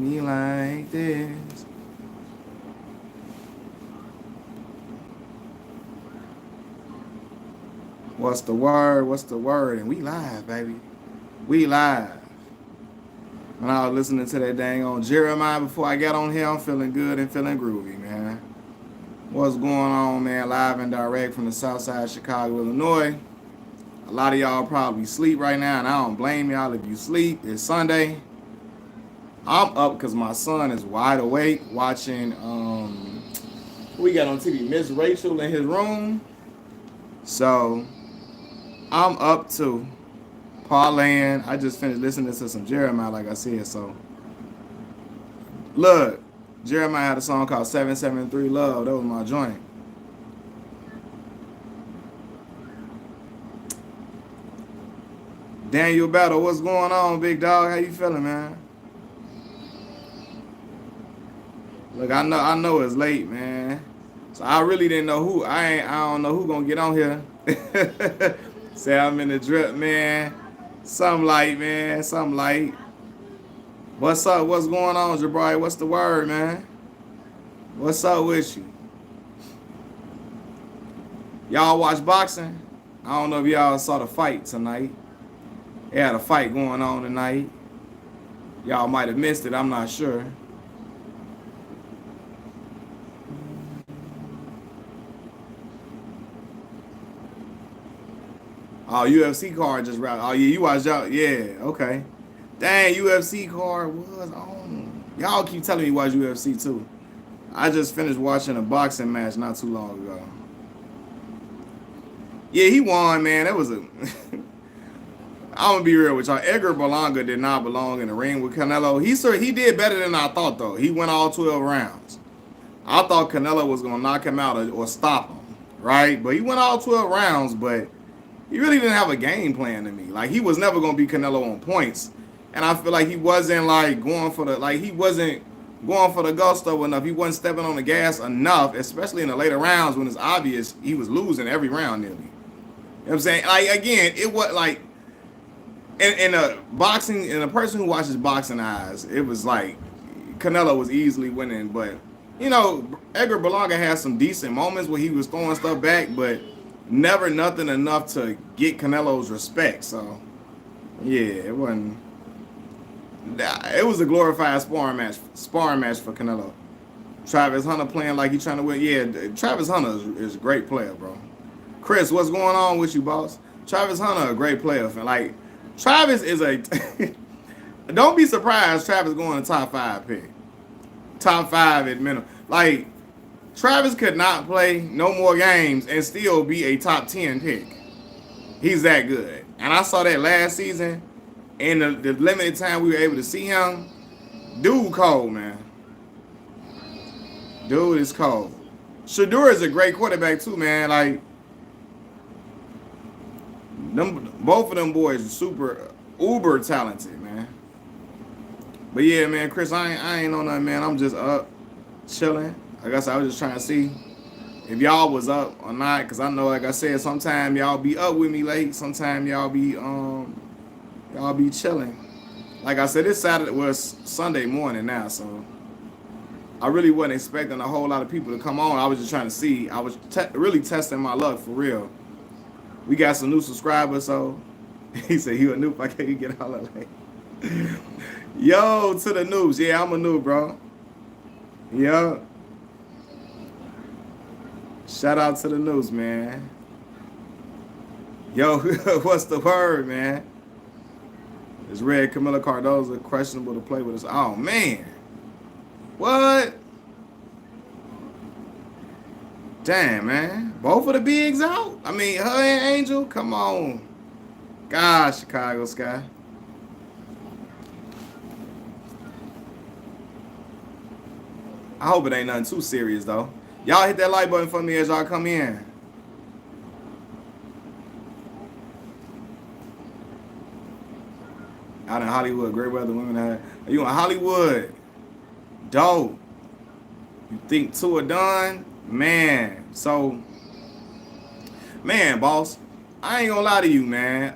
Me like this. What's the word? What's the word? And we live, baby. We live. When I was listening to that dang on Jeremiah before I got on here, I'm feeling good and feeling groovy, man. What's going on, man? Live and direct from the south side of Chicago, Illinois. A lot of y'all probably sleep right now, and I don't blame y'all if you sleep. It's Sunday. I'm up because my son is wide awake watching who we got on TV, Miss Rachel in his room. So I'm up to parlaying. I just finished listening to some Jeremiah, like I said. So look, Jeremiah had a song called 773 Love. That was my joint. Daniel Battle, what's going on, big dog? How you feeling, man? Look, I know it's late, man. So I really didn't know who. I don't know who gonna get on here. Say I'm in the drip, man. Something light, man. Something light. What's up? What's going on, Jabari? What's the word, man? What's up with you? Y'all watch boxing? I don't know if y'all saw the fight tonight. They had a fight going on tonight. Y'all might have missed it. I'm not sure. Oh, UFC card just wrapped. Oh, yeah, you watched out. Yeah, okay. Dang, UFC card was on. Y'all keep telling me watch UFC too. I just finished watching a boxing match not too long ago. Yeah, he won, man. That was a. I'm gonna be real with y'all. Edgar Berlanga did not belong in the ring with Canelo. He did better than I thought though. He went all 12 rounds. I thought Canelo was gonna knock him out or stop him, right? But he went all 12 rounds, but he really didn't have a game plan to me. Like he was never gonna be Canelo on points, and I feel like he wasn't like going for the he wasn't going for the gusto enough. He wasn't stepping on the gas enough, especially in the later rounds when it's obvious he was losing every round nearly. You know what I'm saying? Like again, it was like in a boxing in a person who watches boxing eyes, it was like Canelo was easily winning, but Edgar Berlanga had some decent moments where he was throwing stuff back, but never nothing enough to get Canelo's respect. So yeah, it wasn't. It was a glorified sparring match for Canelo. Travis Hunter playing like he's trying to win. Yeah, Travis Hunter is a great player, bro. Chris, what's going on with you, boss? Travis Hunter, a great player. Like Travis is a. Don't be surprised. Travis going to top 5 pick, top 5 at minimum. Like Travis could not play no more games and still be a top 10 pick. He's that good. And I saw that last season. In the limited time we were able to see him, dude cold, man. Dude is cold. Shador is a great quarterback too, man. Like both of them boys are super uber talented, man. But yeah, man, Chris, I ain't on nothing, man. I'm just up, chilling. I guess I was just trying to see if y'all was up or not, cause I know, like I said, sometimes y'all be up with me late. Sometimes y'all be chilling. Like I said, this Saturday was Sunday morning now, so I really wasn't expecting a whole lot of people to come on. I was just trying to see. I was really testing my luck for real. We got some new subscribers, so he said he a noob. I can't get all that late. Yo, to the noobs. Yeah, I'm a noob, bro. Yo. Shout out to the noobs, man. Yo, what's the word, man? It's red. Camila Cardoza questionable to play with us. Oh man, what? Damn, man. Both of the bigs out. I mean, her and Angel. Come on, God, Chicago Sky. I hope it ain't nothing too serious though. Y'all hit that like button for me as y'all come in. Out in Hollywood, great weather, women have. Are you in Hollywood? Dope. You think two are done? Man. So, man, boss. I ain't gonna lie to you, man.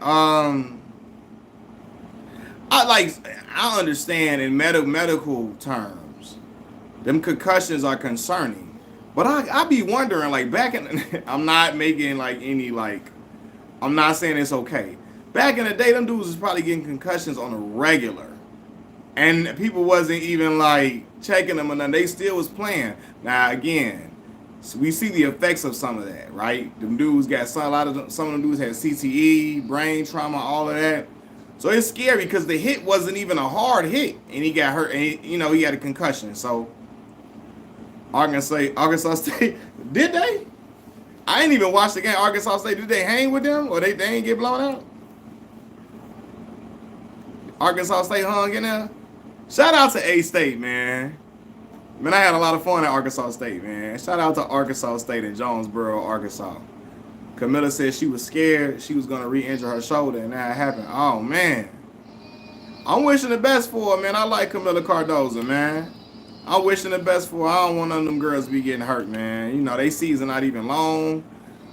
I understand in medical terms, them concussions are concerning. But I be wondering, like back in I'm not making like any like I'm not saying it's okay. Back in the day, them dudes was probably getting concussions on a regular. And people wasn't even like checking them and then they still was playing. Now again, so we see the effects of some of that, right? Them dudes got some, a lot of them, some of them dudes had CTE, brain trauma, all of that. So it's scary because the hit wasn't even a hard hit, and he got hurt, and he had a concussion. So Arkansas State, did they? I ain't even watched the game. Arkansas State, did they hang with them, or they ain't get blown out? Arkansas State hung in there. Shout out to A State, man. Man, I had a lot of fun at Arkansas State, man. Shout out to Arkansas State in Jonesboro, Arkansas. Camilla said she was scared she was going to re-injure her shoulder, and that happened. Oh, man. I'm wishing the best for her, man. I like Camilla Cardoza, man. I'm wishing the best for her. I don't want none of them girls to be getting hurt, man. You know, they season not even long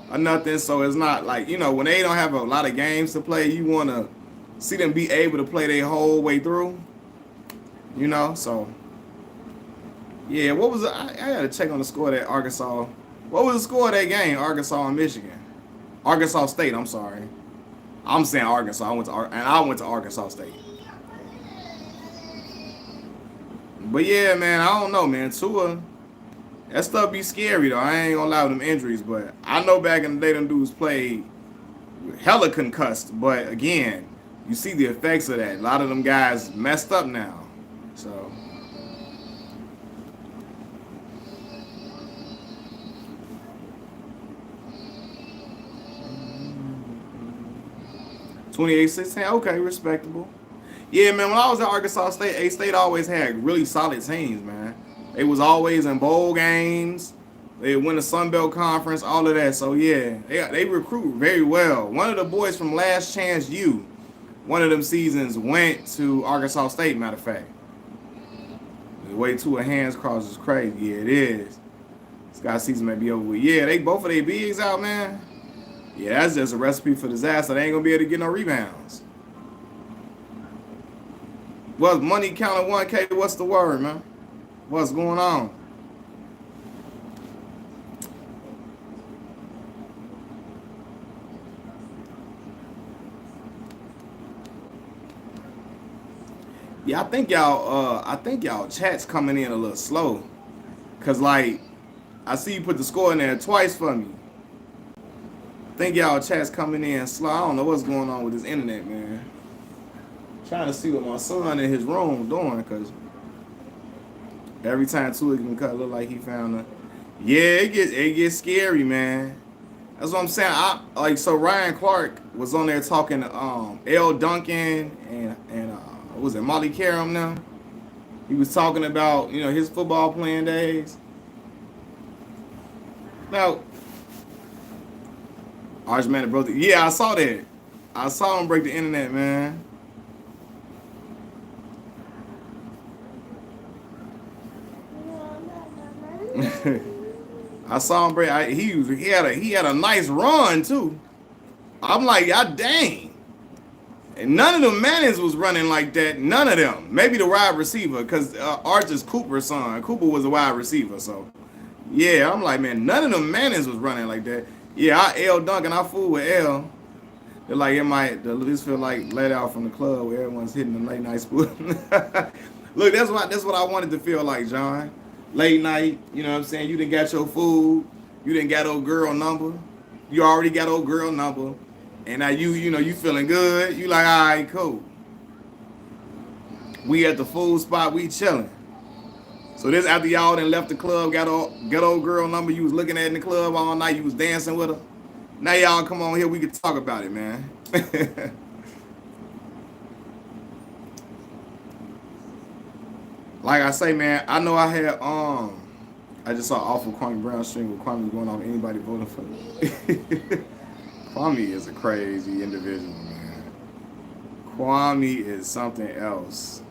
or nothing, so it's not like, when they don't have a lot of games to play, you want to see them be able to play their whole way through. So, yeah, what was it? I got to check on the score of that Arkansas. What was the score of that game, Arkansas and Michigan? Arkansas State, I'm sorry. I'm saying Arkansas. I went to Arkansas State. But yeah, man, I don't know, man. Tua, that stuff be scary though. I ain't gonna lie with them injuries, but I know back in the day them dudes played hella concussed. But again, you see the effects of that. A lot of them guys messed up now. So 28-16, okay, respectable. Yeah, man, when I was at Arkansas State, A-State always had really solid teams, man. They was always in bowl games. They win the Sun Belt Conference, all of that. So, yeah, they recruit very well. One of the boys from Last Chance U, one of them seasons, went to Arkansas State, matter of fact. The way Tua hands crossed is crazy. Yeah, it is. Scott season may be over with. Yeah, they both of their bigs out, man. Yeah, that's just a recipe for disaster. They ain't going to be able to get no rebounds. Well, money counting 1K, what's the word, man? What's going on? Yeah, I think y'all chat's coming in a little slow. Cause like I see you put the score in there twice for me. I think y'all chat's coming in slow. I don't know what's going on with this internet, man. Trying to see what my son in his room doing, cause every time Tua can cut, look like he found a. Yeah, it gets scary, man. That's what I'm saying. So Ryan Clark was on there talking to L. Duncan and what was it, Molly Karam now? He was talking about, his football playing days. Now, Archman broke the. Yeah, I saw that. I saw him break the internet, man. I saw him break. He had a nice run too. I'm like, God dang. And none of them Mannings was running like that. None of them. Maybe the wide receiver, because Arch is Cooper's son. Cooper was a wide receiver, so yeah. I'm like, man, none of them Mannings was running like that. Yeah, I L Duncan. I fool with L. They're like, this feel like let out from the club where everyone's hitting the late night spoon. Look, that's what I wanted to feel like, John. Late night, you know what I'm saying? You done got your food. You done got old girl number. You already got old girl number. And now you feeling good. You like, all right, cool. We at the food spot. We chilling. So this after y'all done left the club, got old girl number. You was looking at in the club all night. You was dancing with her. Now y'all come on here. We can talk about it, man. Like I say, man, I know I had I just saw awful Kwame Brown stream with Kwame going off anybody voting for me. Kwame is a crazy individual, man. Kwame is something else.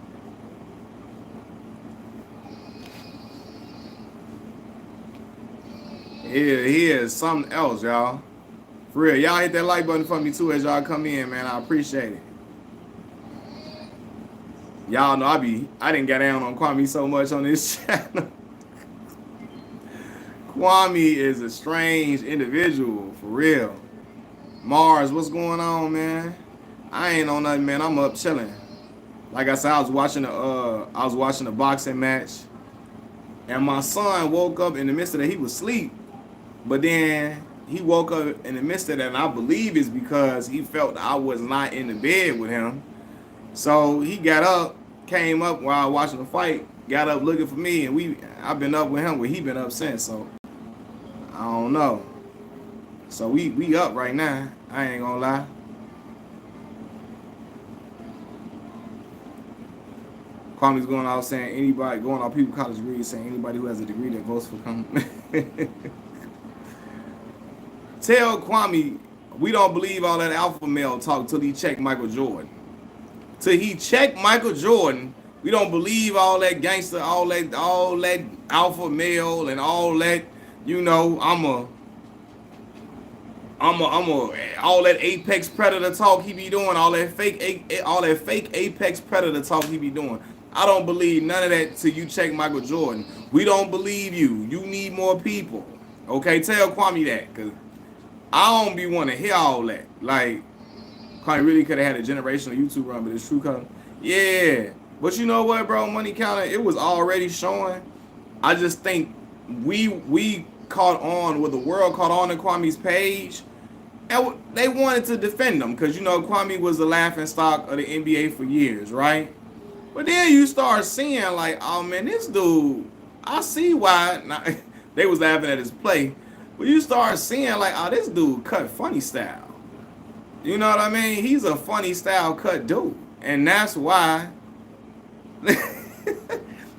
He is something else, y'all. For real, y'all hit that like button for me too as y'all come in, man. I appreciate it. Y'all know I didn't get down on Kwame so much on this channel. Kwame is a strange individual, for real. Mars, what's going on, man? I ain't on nothing, man. I'm up chilling. Like I said, I was watching a boxing match, and my son woke up in the midst of that. He was asleep, but then he woke up in the midst of that, and I believe it's because he felt I was not in the bed with him. So he got up, came up while watching the fight, got up looking for me, and I've been up with him, where he been up since. So I don't know. So we up right now. I ain't gonna lie. Kwame's going out saying anybody going out people college degrees saying anybody who has a degree that votes for come. Tell Kwame we don't believe all that alpha male talk till he check Michael Jordan. Till he check Michael Jordan, we don't believe all that gangster, all that alpha male and all that, you know, all that apex predator talk he be doing, all that fake apex predator talk he be doing. I don't believe none of that till you check Michael Jordan. We don't believe you. You need more people. Okay, tell Kwame that, cause I don't be want to hear all that. Like, Kwame really could have had a generational YouTube run, but it's true color. Yeah, but you know what, bro? Money Counter, it was already showing. I just think we caught on, with the world caught on to Kwame's page, and they wanted to defend him because, you know, Kwame was the laughing stock of the NBA for years, right? But then you start seeing like, oh man, this dude, I see why. Now, they was laughing at his play, but you start seeing like, oh, this dude cut funny style. You know what I mean? He's a funny style cut dude, and that's why.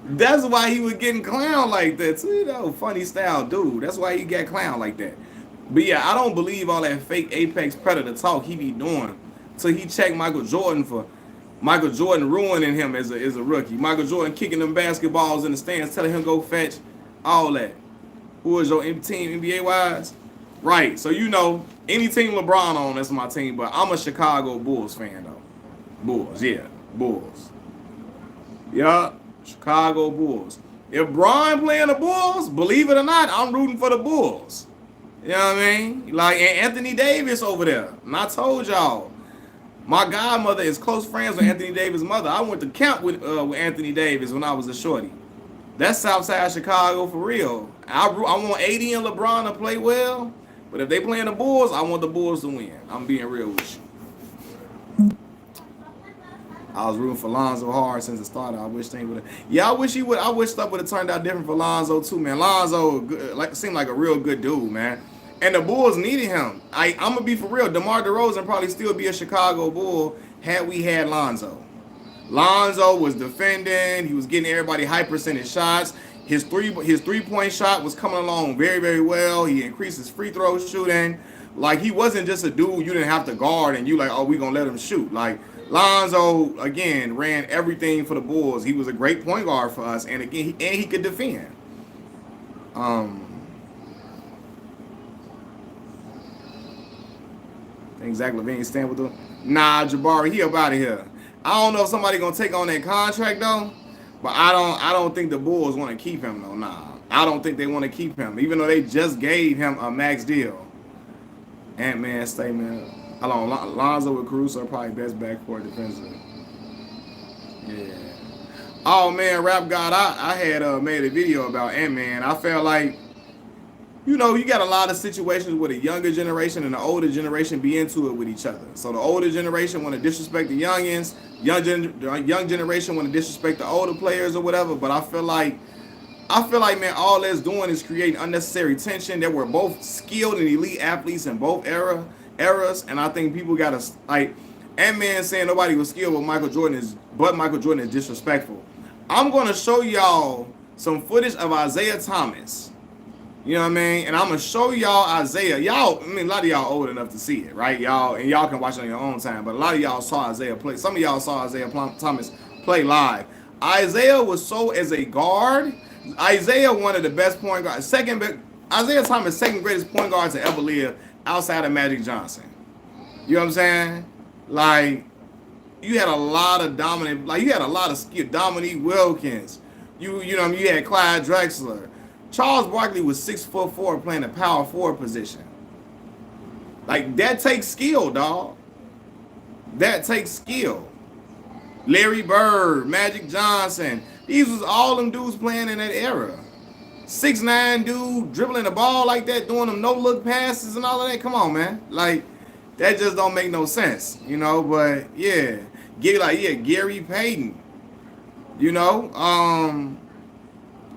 That's why he was getting clowned like that too. You know, funny style dude. That's why he got clowned like that. But yeah, I don't believe all that fake apex predator talk he be doing till he checked Michael Jordan for Michael Jordan ruining him as a rookie. Michael Jordan kicking them basketballs in the stands, telling him go fetch, all that. Who is your team NBA wise? Right. So you know, any team LeBron on, that's my team. But I'm a Chicago Bulls fan though. Bulls, yeah, Bulls. Yeah, Chicago Bulls. If Bron playing the Bulls, believe it or not, I'm rooting for the Bulls. You know what I mean? Like Anthony Davis over there. And I told y'all, my godmother is close friends with Anthony Davis' mother. I went to camp with Anthony Davis when I was a shorty. That's Southside Chicago for real. I want AD and LeBron to play well, but if they playing the Bulls, I want the Bulls to win. I'm being real with you. I was rooting for Lonzo hard since the start. I wish things would have. Yeah, I wish he would. I wish stuff would have turned out different for Lonzo too, man. Lonzo seemed like a real good dude, man. And the Bulls needed him. I'm gonna be for real. DeMar DeRozan probably still be a Chicago Bull had we had Lonzo. Lonzo was defending. He was getting everybody high percentage shots. His 3-point shot was coming along very, very well. He increased his free throw shooting. Like, he wasn't just a dude you didn't have to guard and you like, oh, we gonna let him shoot. Like, Lonzo again ran everything for the Bulls. He was a great point guard for us, and again, he could defend. Think Zach LaVine stand with him? Nah, Jabari, he up out of here. I don't know if somebody gonna take on that contract though, but I don't think the Bulls want to keep him though. Nah, I don't think they want to keep him, even though they just gave him a max deal. Ant-Man statement. Lonzo with Caruso are probably best backcourt defensive. Yeah. Oh man, Rap God, I had made a video about Ant-Man. I felt like, you know, you got a lot of situations where the younger generation and the older generation be into it with each other. So the older generation want to disrespect the youngins. Young generation want to disrespect the older players or whatever. But I feel like, man, all that's doing is creating unnecessary tension. That we're both skilled and elite athletes in both eras, and I think people gotta like. Ant-Man saying nobody was skilled, but Michael Jordan is disrespectful. I'm gonna show y'all some footage of Isaiah Thomas. You know what I mean? And I'm gonna show y'all Isaiah. Y'all, I mean, a lot of y'all old enough to see it, right? Y'all can watch it on your own time. But a lot of y'all saw Isaiah play. Some of y'all saw Isaiah Thomas play live. Isaiah was so as a guard. Isaiah one of the best point guards. Isaiah Thomas second greatest point guard to ever live outside of Magic Johnson. You know what I'm saying? Like, you had a lot of dominant, like you had a lot of skill. Dominique Wilkins, you know, you had Clyde Drexler. Charles Barkley was 6'4" playing the power forward position. Like that takes skill, dog. That takes skill. Larry Bird, Magic Johnson. These was all them dudes playing in that era. 6'9" dude dribbling the ball like that, doing them no look passes and all of that. Come on, man. Like that just don't make no sense, you know. But yeah, Gary Payton, you know,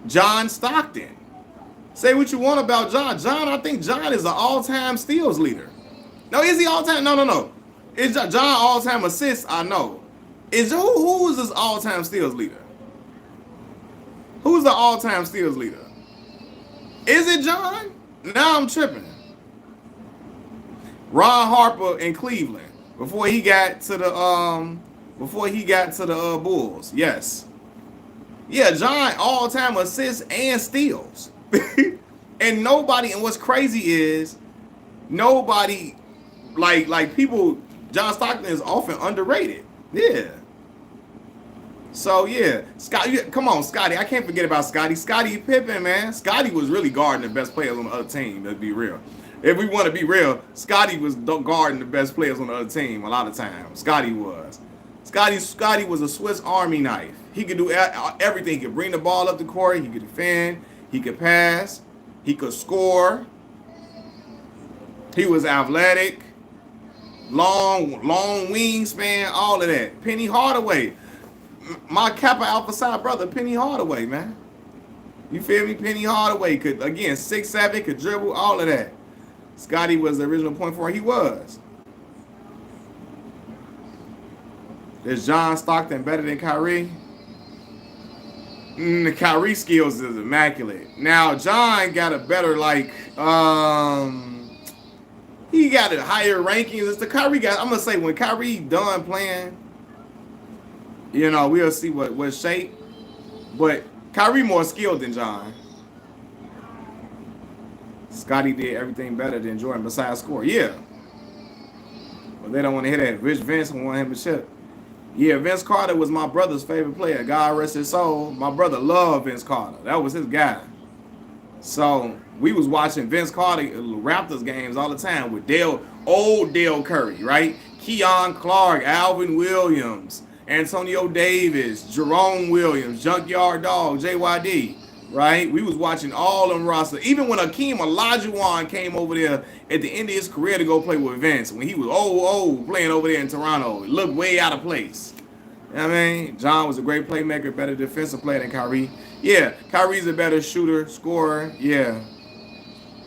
John Stockton. Say what you want about John. I think John is an all-time steals leader. No, is he all-time? No. Is John all-time assists? I know. Who is this all-time steals leader? Who's the all-time steals leader? Is it John? Now I'm tripping. Ron Harper in Cleveland before he got to the Bulls. Yes. Yeah, John all-time assists and steals. And what's crazy is nobody like people. John Stockton is often underrated. Yeah. So yeah, Scotty, come on, Scotty. I can't forget about Scotty. Scottie Pippen, man. Scotty was really guarding the best players on the other team. Let's be real. If we want to be real, Scotty was guarding the best players on the other team a lot of times. Scotty was. Scotty was a Swiss Army knife. He could do everything. He could bring the ball up the court. He could defend. He could pass. He could score. He was athletic. Long wingspan. All of that. Penny Hardaway. My Kappa Alpha Psi brother, Penny Hardaway, man. You feel me? Penny Hardaway could, again, 6'7", could dribble, all of that. Scotty was the original point forward. He was. Is John Stockton better than Kyrie? The Kyrie skills is immaculate. Now, John got a better, he got a higher rankings. It's the Kyrie guy. I'm going to say, when Kyrie done playing, you know, we'll see what shape. But Kyrie more skilled than John. Scotty did everything better than Jordan besides score. Yeah. But they don't want to hear that. Rich Vince want him to chip. Yeah, Vince Carter was my brother's favorite player. God rest his soul. My brother loved Vince Carter. That was his guy. So we was watching Vince Carter Raptors games all the time with old Dale Curry, right? Keon Clark, Alvin Williams, Antonio Davis, Jerome Williams, Junkyard Dog, JYD, right? We was watching all them rosters. Even when Akeem Olajuwon came over there at the end of his career to go play with Vince, when he was old playing over there in Toronto, it looked way out of place. You know what I mean? John was a great playmaker, better defensive player than Kyrie. Yeah, Kyrie's a better shooter, scorer. Yeah.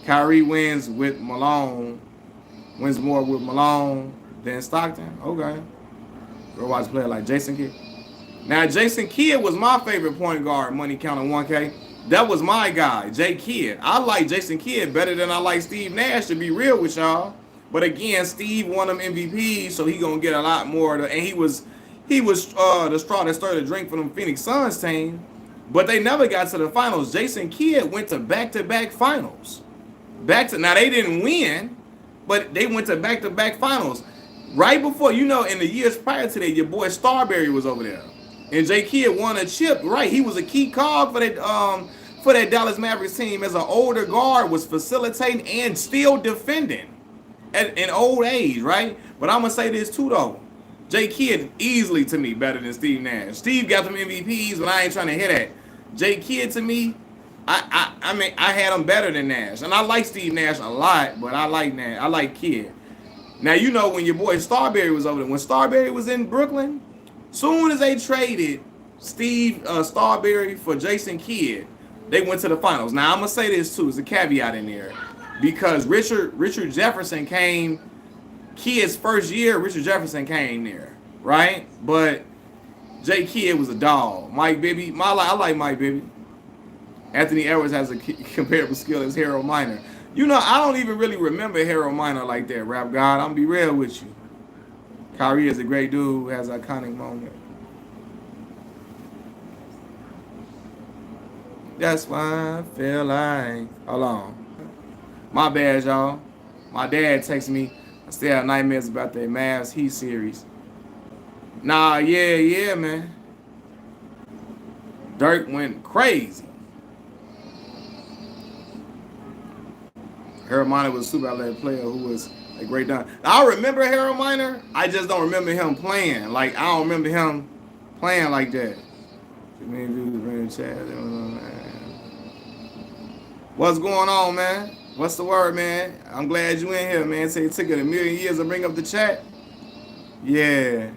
Kyrie wins more with Malone than Stockton. Okay. Go watch a player like Jason Kidd. Now, Jason Kidd was my favorite point guard, money counter 1K. That was my guy, Jay Kidd. I like Jason Kidd better than I like Steve Nash, to be real with y'all. But again, Steve won them MVPs, so he gonna get a lot more. And he was the straw that started to drink for them Phoenix Suns team. But they never got to the finals. Jason Kidd went to back-to-back finals. Now they didn't win, but they went to back-to-back finals. Right before, in the years prior to that, your boy Starberry was over there. And Jay Kidd won a chip. Right, he was a key cog for that Dallas Mavericks team as an older guard, was facilitating and still defending at an old age, right? But I'm going to say this too, though. Jay Kidd easily, to me, better than Steve Nash. Steve got them MVPs, but I ain't trying to hear that. Jay Kidd, to me, I mean, I had him better than Nash. And I like Steve Nash a lot, but I like Nash. I like Kidd. Now, when your boy Starberry was over there, when Starberry was in Brooklyn, soon as they traded Starberry for Jason Kidd, they went to the finals. Now, I'm going to say this, too. There's a caveat in there. Because Richard Jefferson came, Kidd's first year, Richard Jefferson came there, right? But Jay Kidd was a dog. Mike Bibby, I like Mike Bibby. Anthony Edwards has a comparable skill as Harold Miner. I don't even really remember Harold Miner like that, Rap God. I'm going to be real with you. Kyrie is a great dude who has an iconic moment. That's why I feel like... Hold on. My bad, y'all. My dad texted me. I still have nightmares about that Mavs Heat series. Nah, yeah, man. Dirk went crazy. Harold Miner was a super athletic player who was a great dunk. I remember Harold Miner. I just don't remember him playing. Like I don't remember him playing like that. What's going on, man? What's the word, man? I'm glad you in here, man. Say it took it a million years to bring up the chat. Yeah.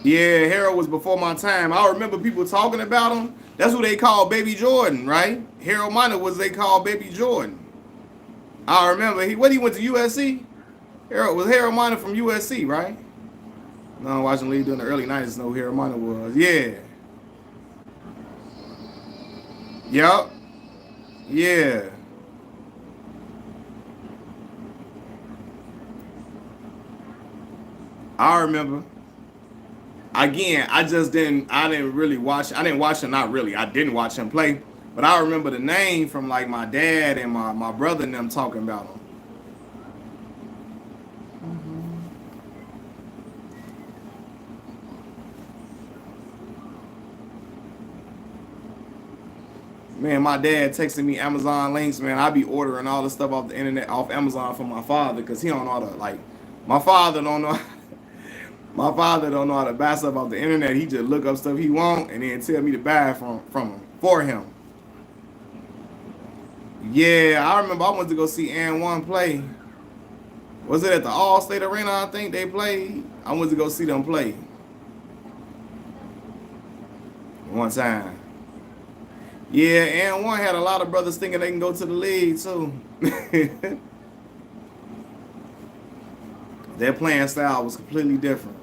Yeah, Harold was before my time. I remember people talking about him. That's who they call Baby Jordan, right? Harold Miner was they called Baby Jordan. I remember he went to USC. Harold Miner from USC, right? No, watching League during the early '90s. Know who Harold Miner was. Yeah. Yup. Yeah. I remember. Again, I didn't really watch. I didn't watch him. Not really. I didn't watch him play. But I remember the name from like my dad and my brother and them talking about him. Man, my dad texting me Amazon links, man. I be ordering all the stuff off the internet, off Amazon for my father, because he don't know how to, like, my father don't know, my father don't know how to buy stuff off the internet. He just look up stuff he want and then tell me to buy it from him, for him. Yeah, I remember I went to go see N1 play. Was it at the All-State Arena, I think they played? I went to go see them play one time. Yeah, and one had a lot of brothers thinking they can go to the league too. Their playing style was completely different.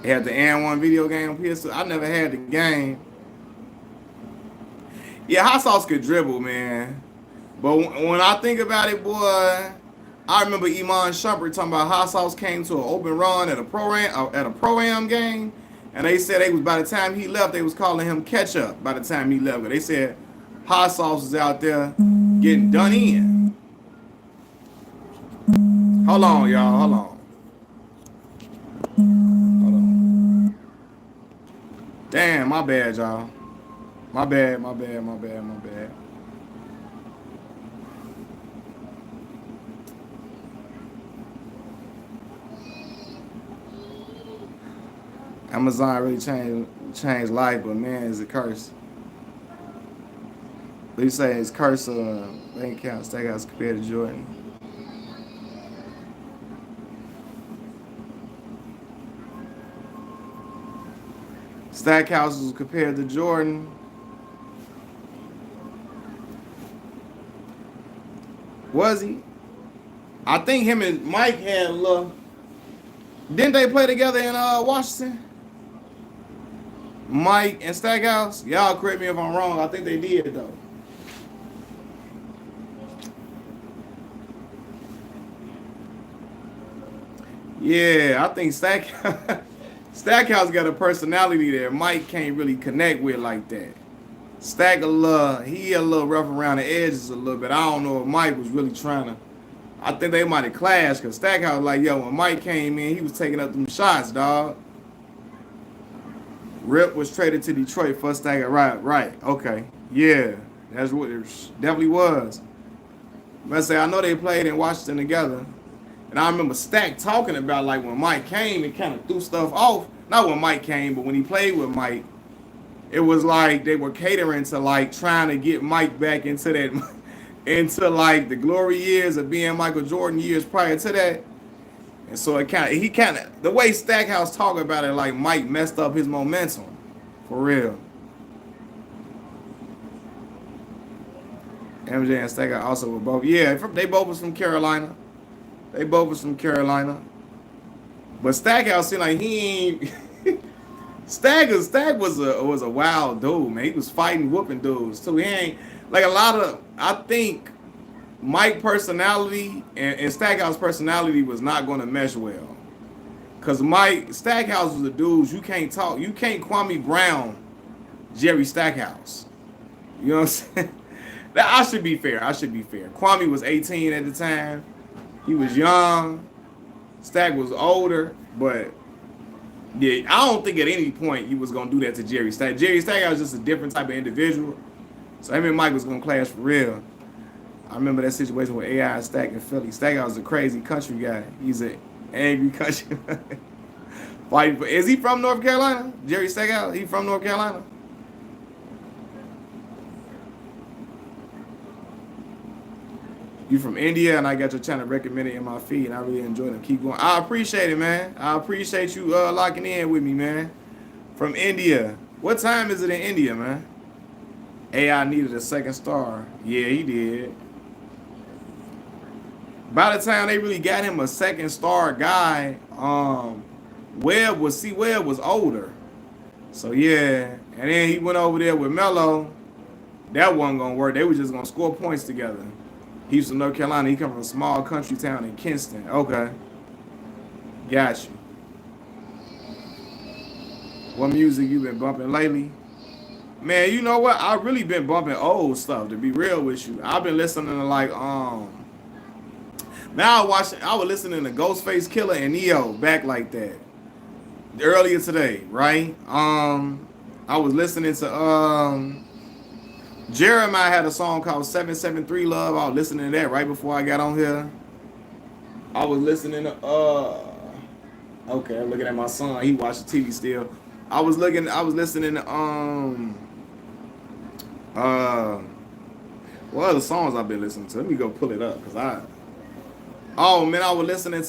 They had the N1 video game on PS2. I never had the game. Yeah, Hot Sauce could dribble, man. But when I think about it, boy, I remember Iman Shumpert talking about Hot Sauce came to an open run at a pro-am game. And they said by the time he left, they was calling him Ketchup by the time he left. But they said Hot Sauce was out there getting done in. Hold on, y'all. Hold on. Hold on. Damn, my bad, y'all. My bad. Amazon really changed life, but man, it's a curse. They say it's curse bank account stackhouse compared to Jordan. Stackhouse was compared to Jordan. Was he? I think him and Mike had a little. Didn't they play together in Washington? Mike and Stackhouse? Y'all correct me if I'm wrong. I think they did though. Yeah, I think Stackhouse got a personality that Mike can't really connect with like that. Stack he a little rough around the edges a little bit. I don't know if Mike was really trying to. I think they might have clashed because Stackhouse was like, yo, when Mike came in, he was taking up them shots, dog. Rip was traded to Detroit for Stack. Right. Okay. Yeah. That's what it definitely was. But I say, I know they played in Washington together. And I remember Stack talking about like when Mike came and kind of threw stuff off. Not when Mike came, but when he played with Mike, it was like they were catering to like trying to get Mike back into that, into like the glory years of being Michael Jordan years prior to that. And so the way Stackhouse talk about it, like Mike messed up his momentum, for real. MJ and Stackhouse also were both, yeah, they both was from Carolina. But Stackhouse seemed like he ain't. Stack was a wild dude, man. He was fighting, whooping dudes too. He ain't like a lot of. I think Mike personality and Stackhouse personality was not going to mesh well. Cause Stackhouse was the dudes you can't talk. You can't Kwame Brown, Jerry Stackhouse. You know what I'm saying? I should be fair. Kwame was 18 at the time. He was young. Stack was older, but yeah, I don't think at any point you was gonna do that to Jerry Stack. Jerry Stack was just a different type of individual. So him and Mike was gonna clash for real. I remember that situation with AI and Stack in Philly. Stack was a crazy country guy. He's an angry country. Fighting for, is he from North Carolina? Jerry Stackhouse? He from North Carolina? You from India, and I got your channel recommended in my feed, and I really enjoy them. Keep going. I appreciate it, man. I appreciate you locking in with me, man. From India. What time is it in India, man? AI needed a second star. Yeah, he did. By the time they really got him a second star guy, Webb was older. So yeah. And then he went over there with Melo. That wasn't gonna work. They were just gonna score points together. He's from North Carolina. He come from a small country town in Kinston. Okay. Got you. What music you been bumping lately? Man, you know what? I really been bumping old stuff, to be real with you. I've been listening to like now I was listening to Ghostface Killer and Neo back like that. Earlier today, right? I was listening to Jeremiah had a song called 773 Love. I was listening to that right before I got on here. I was listening to okay, I'm looking at my son. He watched the TV still. I was listening to what other songs I've been listening to? Let me go pull it up because I was listening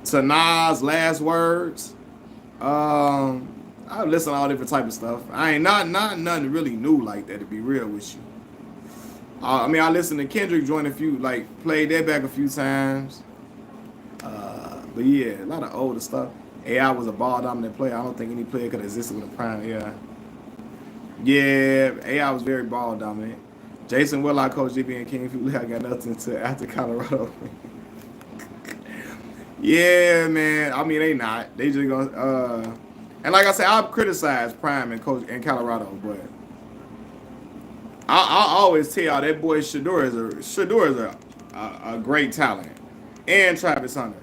to Nas' Last Words. I listen to all different type of stuff. I ain't not nothing really new like that, to be real with you. I mean, I listened to Kendrick join a few, like played that back a few times. But yeah, a lot of older stuff. AI was a ball dominant player. I don't think any player could have existed with a prime AI. Yeah, AI was very ball dominant. Jason Willock, Coach GB, and King Fury, I got nothing to after Colorado. Yeah, man. I mean, they not. They just gonna. And like I said, I've criticized Prime and Coach in Colorado, but I always tell y'all that boy Shador is a great talent, and Travis Hunter.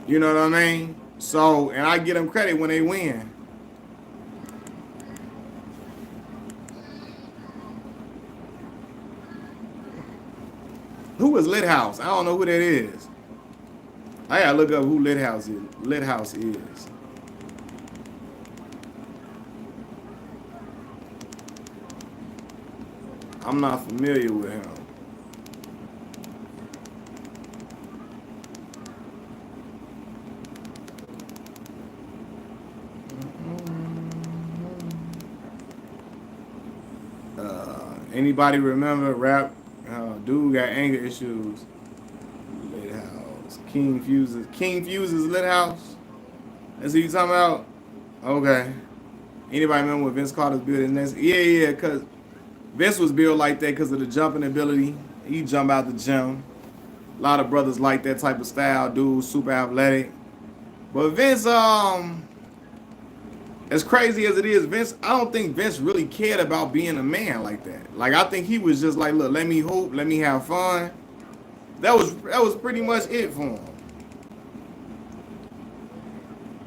You know what I mean? So, and I give them credit when they win. Who is Lithouse? I don't know who that is. I gotta look up who Lithouse is. Lithouse is. I'm not familiar with him. Anybody remember rap? Dude got anger issues. Lithouse. King Fuses Lithouse. That's who you talking about? Okay. Anybody remember when Vince Carter's building this? Yeah, because Vince was built like that because of the jumping ability. He jump out the gym. A lot of brothers like that type of style. Dude, super athletic. But Vince, as crazy as it is, Vince, I don't think Vince really cared about being a man like that. Like, I think he was just like, look, let me hoop, let me have fun. That was pretty much it for him.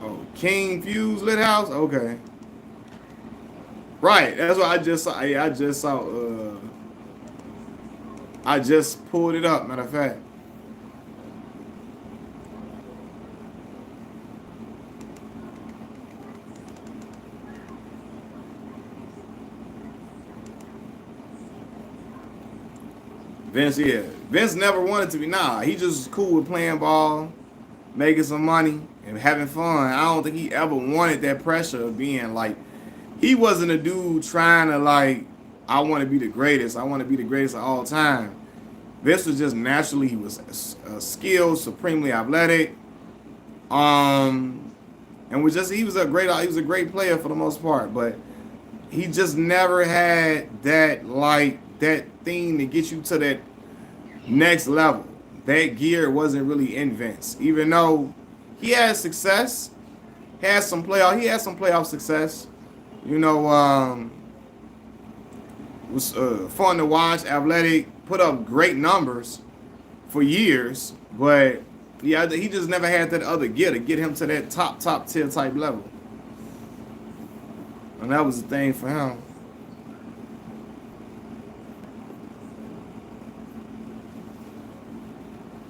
Oh, King Fuse Lithouse? Okay. Right, that's what I just saw. I just pulled it up, matter of fact. Vince, yeah. Vince never wanted to be. Nah, he just was cool with playing ball, making some money, and having fun. I don't think he ever wanted that pressure of being like, he wasn't a dude trying to like, I want to be the greatest. I want to be the greatest of all time. Vince was just naturally, he was skilled, supremely athletic. And he was a great player for the most part, but he just never had that thing to get you to that next level. That gear wasn't really in Vince, even though he had success, he had some playoff success. You know, was fun to watch, athletic, put up great numbers for years, but yeah, he just never had that other gear to get him to that top tier type level, and that was the thing for him.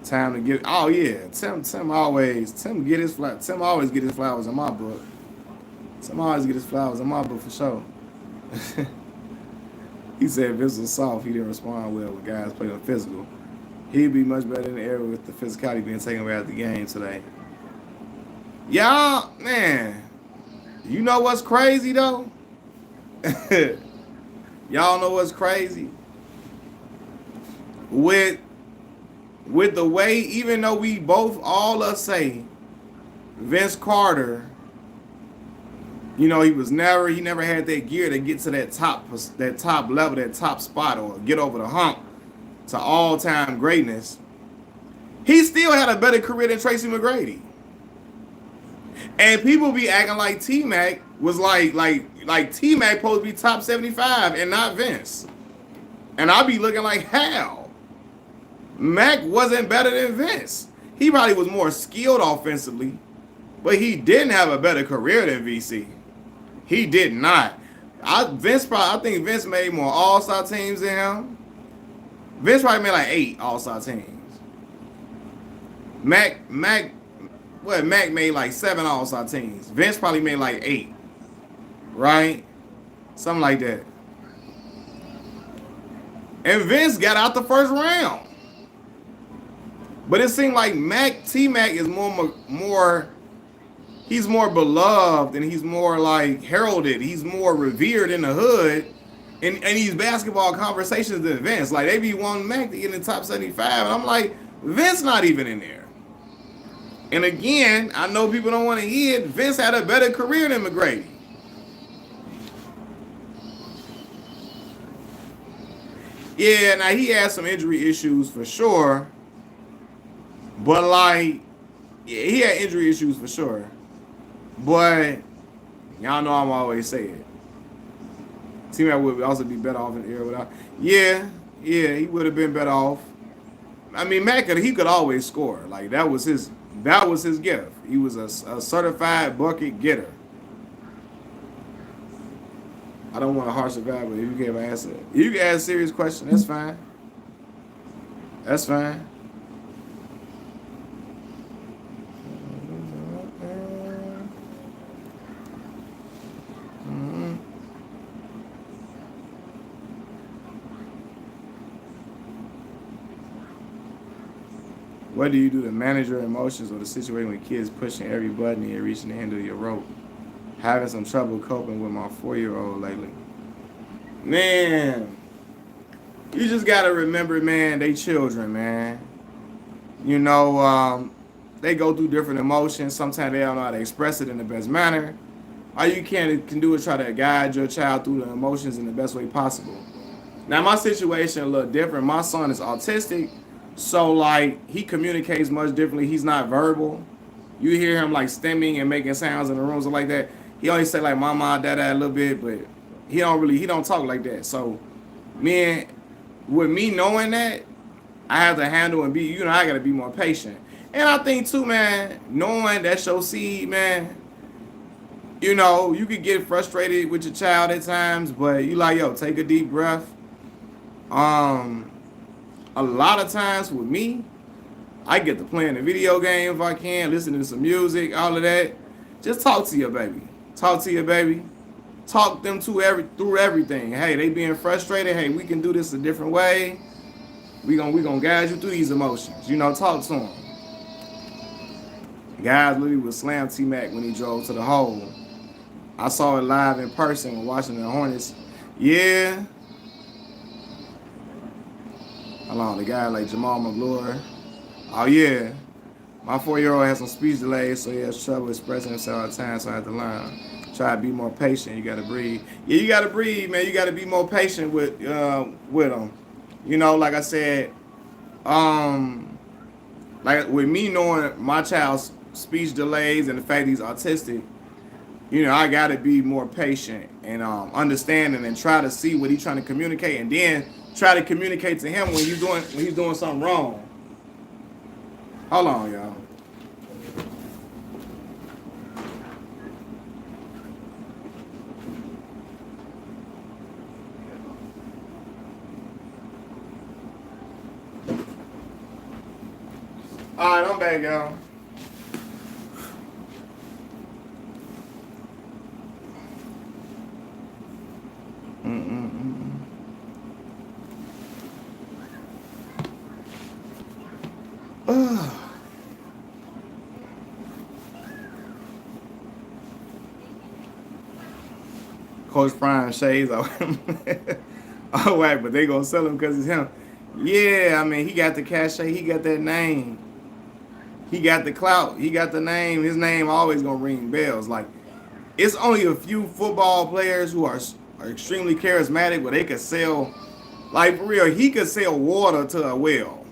Time to get. Oh yeah, Tim always get his flowers. Tim always get his flowers in my book. Tim always get his flowers in my book for sure. He said Vince was soft. He didn't respond well when guys played on physical. He'd be much better in the area with the physicality being taken away out the game today. Y'all, man, you know what's crazy though? Y'all know what's crazy? With the way, even though we both all us say Vince Carter, you know, he never had that gear to get to that top level, that top spot, or get over the hump to all-time greatness. He still had a better career than Tracy McGrady. And people be acting like T-Mac was like T-Mac supposed to be top 75 and not Vince. And I be looking like, how? Mac wasn't better than Vince. He probably was more skilled offensively, but he didn't have a better career than VC. He did not. I think Vince made more all-star teams than him. Vince probably made like 8 all-star teams. Mac made like 7 all-star teams. Vince probably made like 8. Right? Something like that. And Vince got out the first round. But it seemed like T-Mac is more he's more beloved and he's more like heralded. He's more revered in the hood in these basketball conversations than Vince. Like, they be wanting Mac to get in the top 75. And I'm like, Vince not even in there. And again, I know people don't want to hear it. Vince had a better career than McGrady. Yeah, now he had some injury issues for sure. But like, yeah, he had injury issues for sure. But y'all know I'm always saying T-Mac would also be better off in the era without. Yeah, he would have been better off. I mean, Mac he could always score. Like, that was his gift. He was a certified bucket getter. I don't want a harsh advice, but if you can't answer it, you can ask a serious question. That's fine. That's fine. What do you do to manage your emotions or the situation with kids pushing every button and you're reaching the end of your rope? Having some trouble coping with my 4-year-old lately. Man, you just got to remember, man, they children, man. You know, they go through different emotions. Sometimes they don't know how to express it in the best manner. All you can do is try to guide your child through the emotions in the best way possible. Now, my situation a little different. My son is autistic. So, like, he communicates much differently. He's not verbal. You hear him, like, stemming and making sounds in the rooms and like that. He always say, like, mama, dada a little bit, but he don't talk like that. So, with me knowing that, I have to handle and be, I got to be more patient. And I think, too, man, knowing that's your seed, man, you could get frustrated with your child at times, but you like, yo, take a deep breath. A lot of times with me, I get to playing the video game if I can, listening to some music, all of that. Just talk to your baby. Talk to your baby. Talk them through everything. Hey, they being frustrated. Hey, we can do this a different way. We gonna guide you through these emotions. Talk to them. Guys literally would slam T-Mac when he drove to the hole. I saw it live in person when watching the Hornets. Yeah. Along the guy like Jamal McGlory. Oh yeah. My 4-year-old has some speech delays, so he has trouble expressing himself all the time, so I have to learn. Try to be more patient. You gotta breathe. Yeah, you gotta breathe, man. You gotta be more patient with them. Like I said, like with me knowing my child's speech delays and the fact he's autistic, I gotta be more patient and understanding and try to see what he's trying to communicate, and then try to communicate to him when he's doing something wrong. Hold on, y'all. All right, I'm back, y'all. Coach Prime shades of him. Oh, wait, but they gonna sell him because it's him. Yeah, I mean, he got the cachet, he got that name, he got the clout, he got the name. His name always gonna ring bells. Like, it's only a few football players who are extremely charismatic, where they could sell. Like for real, he could sell water to a well,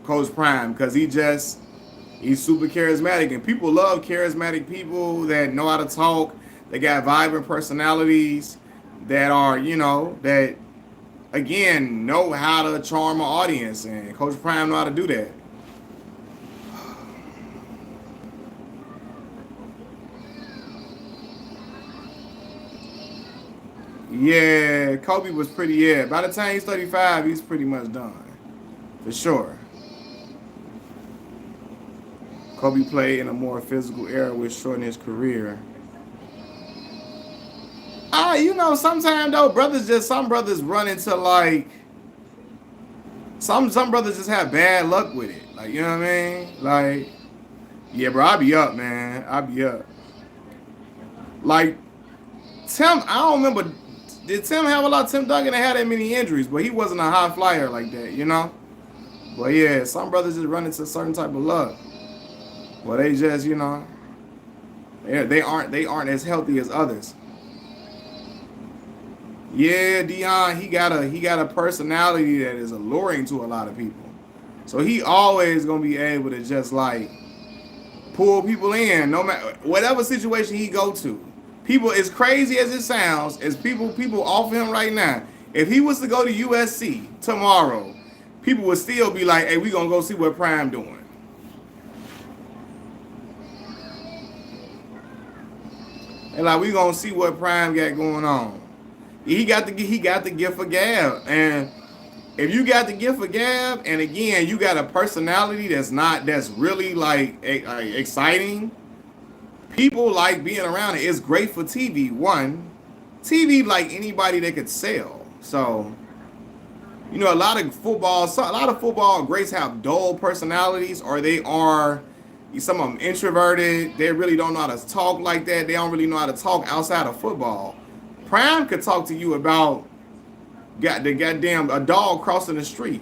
Coach Prime, because he's super charismatic, and people love charismatic people that know how to talk. They got vibrant personalities that are, that again know how to charm an audience, and Coach Prime know how to do that. Yeah, Kobe was pretty. Yeah, by the time he's 35, he's pretty much done, for sure. Kobe played in a more physical era, which shortened his career. Sometimes though, some brothers run into like some brothers just have bad luck with it. Like, you know what I mean? Like, yeah, bro, I be up, man. I be up. Like Tim, I don't remember. Did Tim have a lot? Tim Duncan had that many injuries, but he wasn't a high flyer like that. But yeah, some brothers just run into a certain type of luck. Well, they just, they aren't as healthy as others. Yeah, Dion, he got a personality that is alluring to a lot of people. So he always gonna be able to just like pull people in, no matter whatever situation he go to. People, as crazy as it sounds, as people offer him right now, if he was to go to USC tomorrow, people would still be like, "Hey, we gonna go see what Prime doing." And like, we gonna see what Prime got going on. He got the gift of gab, and if you got the gift of gab, and again you got a personality that's really like exciting, people like being around it. It's great for TV. One, TV like anybody that could sell. So a lot of football greats have dull personalities, or they are some of them introverted. They really don't know how to talk like that. They don't really know how to talk outside of football. Prime could talk to you about a dog crossing the street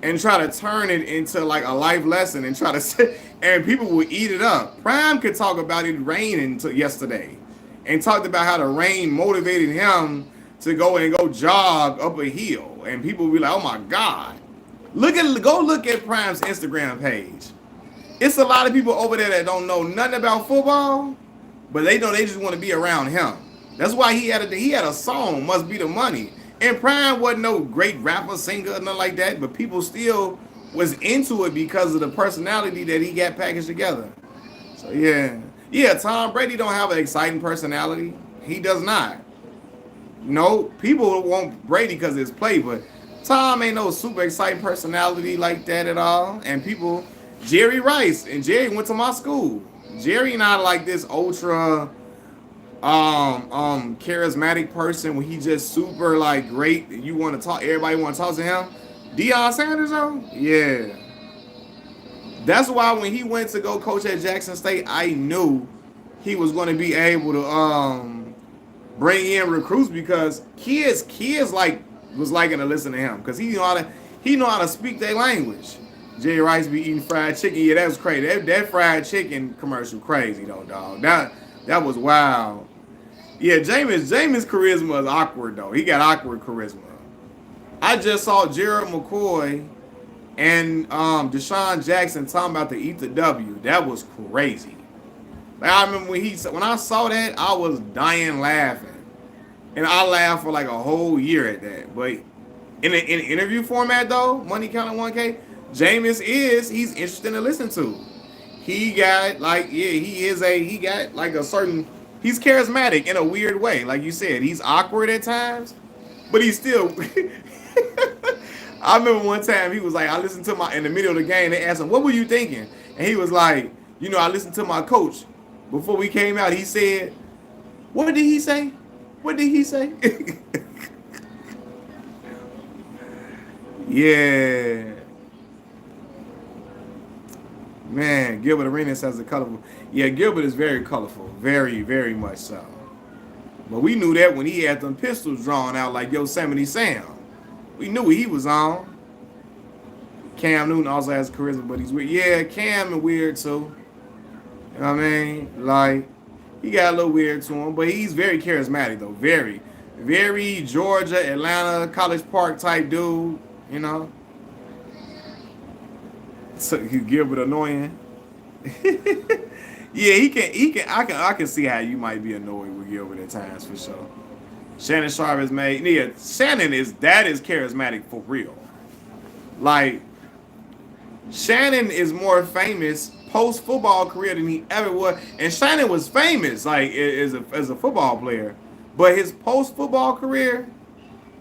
and try to turn it into like a life lesson and try to sit, and people would eat it up. Prime could talk about it raining yesterday and talked about how the rain motivated him to go jog up a hill, and people would be like, "Oh my God." Go look at Prime's Instagram page. It's a lot of people over there that don't know nothing about football, but they know they just want to be around him. That's why he had a song, "Must Be the Money." And Prime wasn't no great rapper, singer, nothing like that, but people still was into it because of the personality that he got packaged together. So yeah, Tom Brady don't have an exciting personality. He does not. People want Brady because of his play, but Tom ain't no super exciting personality like that at all. And Jerry Rice, and Jerry went to my school. Jerry not like this ultra charismatic person when he just super like great. You want to talk, everybody want to talk to him. Deion Sanders though, yeah. That's why when he went to go coach at Jackson State, I knew he was going to be able to bring in recruits, because kids like was liking to listen to him because he know how to speak their language. Jerry Rice be eating fried chicken. Yeah, that was crazy. That fried chicken commercial crazy though, dog. That was wild. Yeah, Jameis charisma is awkward though. He got awkward charisma. I just saw Gerald McCoy and Deshaun Jackson talking about to eat the W. That was crazy. Like, I remember when I saw that, I was dying laughing, and I laughed for like a whole year at that. But in an interview format though, Money Counting 1K, Jameis he's interesting to listen to. He got like he got like a certain he's charismatic in a weird way. Like you said, he's awkward at times, but he's still I remember one time he was like, I listened to my in the middle of the game, they asked him, what were you thinking? And he was like, I listened to my coach. Before we came out, he said, what did he say? What did he say? Yeah. Man, Gilbert Arenas has a colorful. Yeah, Gilbert is very colorful. Very, very much so. But we knew that when he had them pistols drawn out like Yosemite Sam. We knew what he was on. Cam Newton also has charisma, but he's weird. Yeah, Cam is weird too. You know what I mean? Like, he got a little weird to him, but he's very charismatic though. Very. Very Georgia, Atlanta, College Park type dude, you know. So Gilbert annoying. Yeah, I can see how you might be annoyed with Gilbert at times for sure. Shannon Sharp is made. Yeah, Shannon is charismatic for real. Like Shannon is more famous post football career than he ever was, and Shannon was famous like as a football player, but his post football career,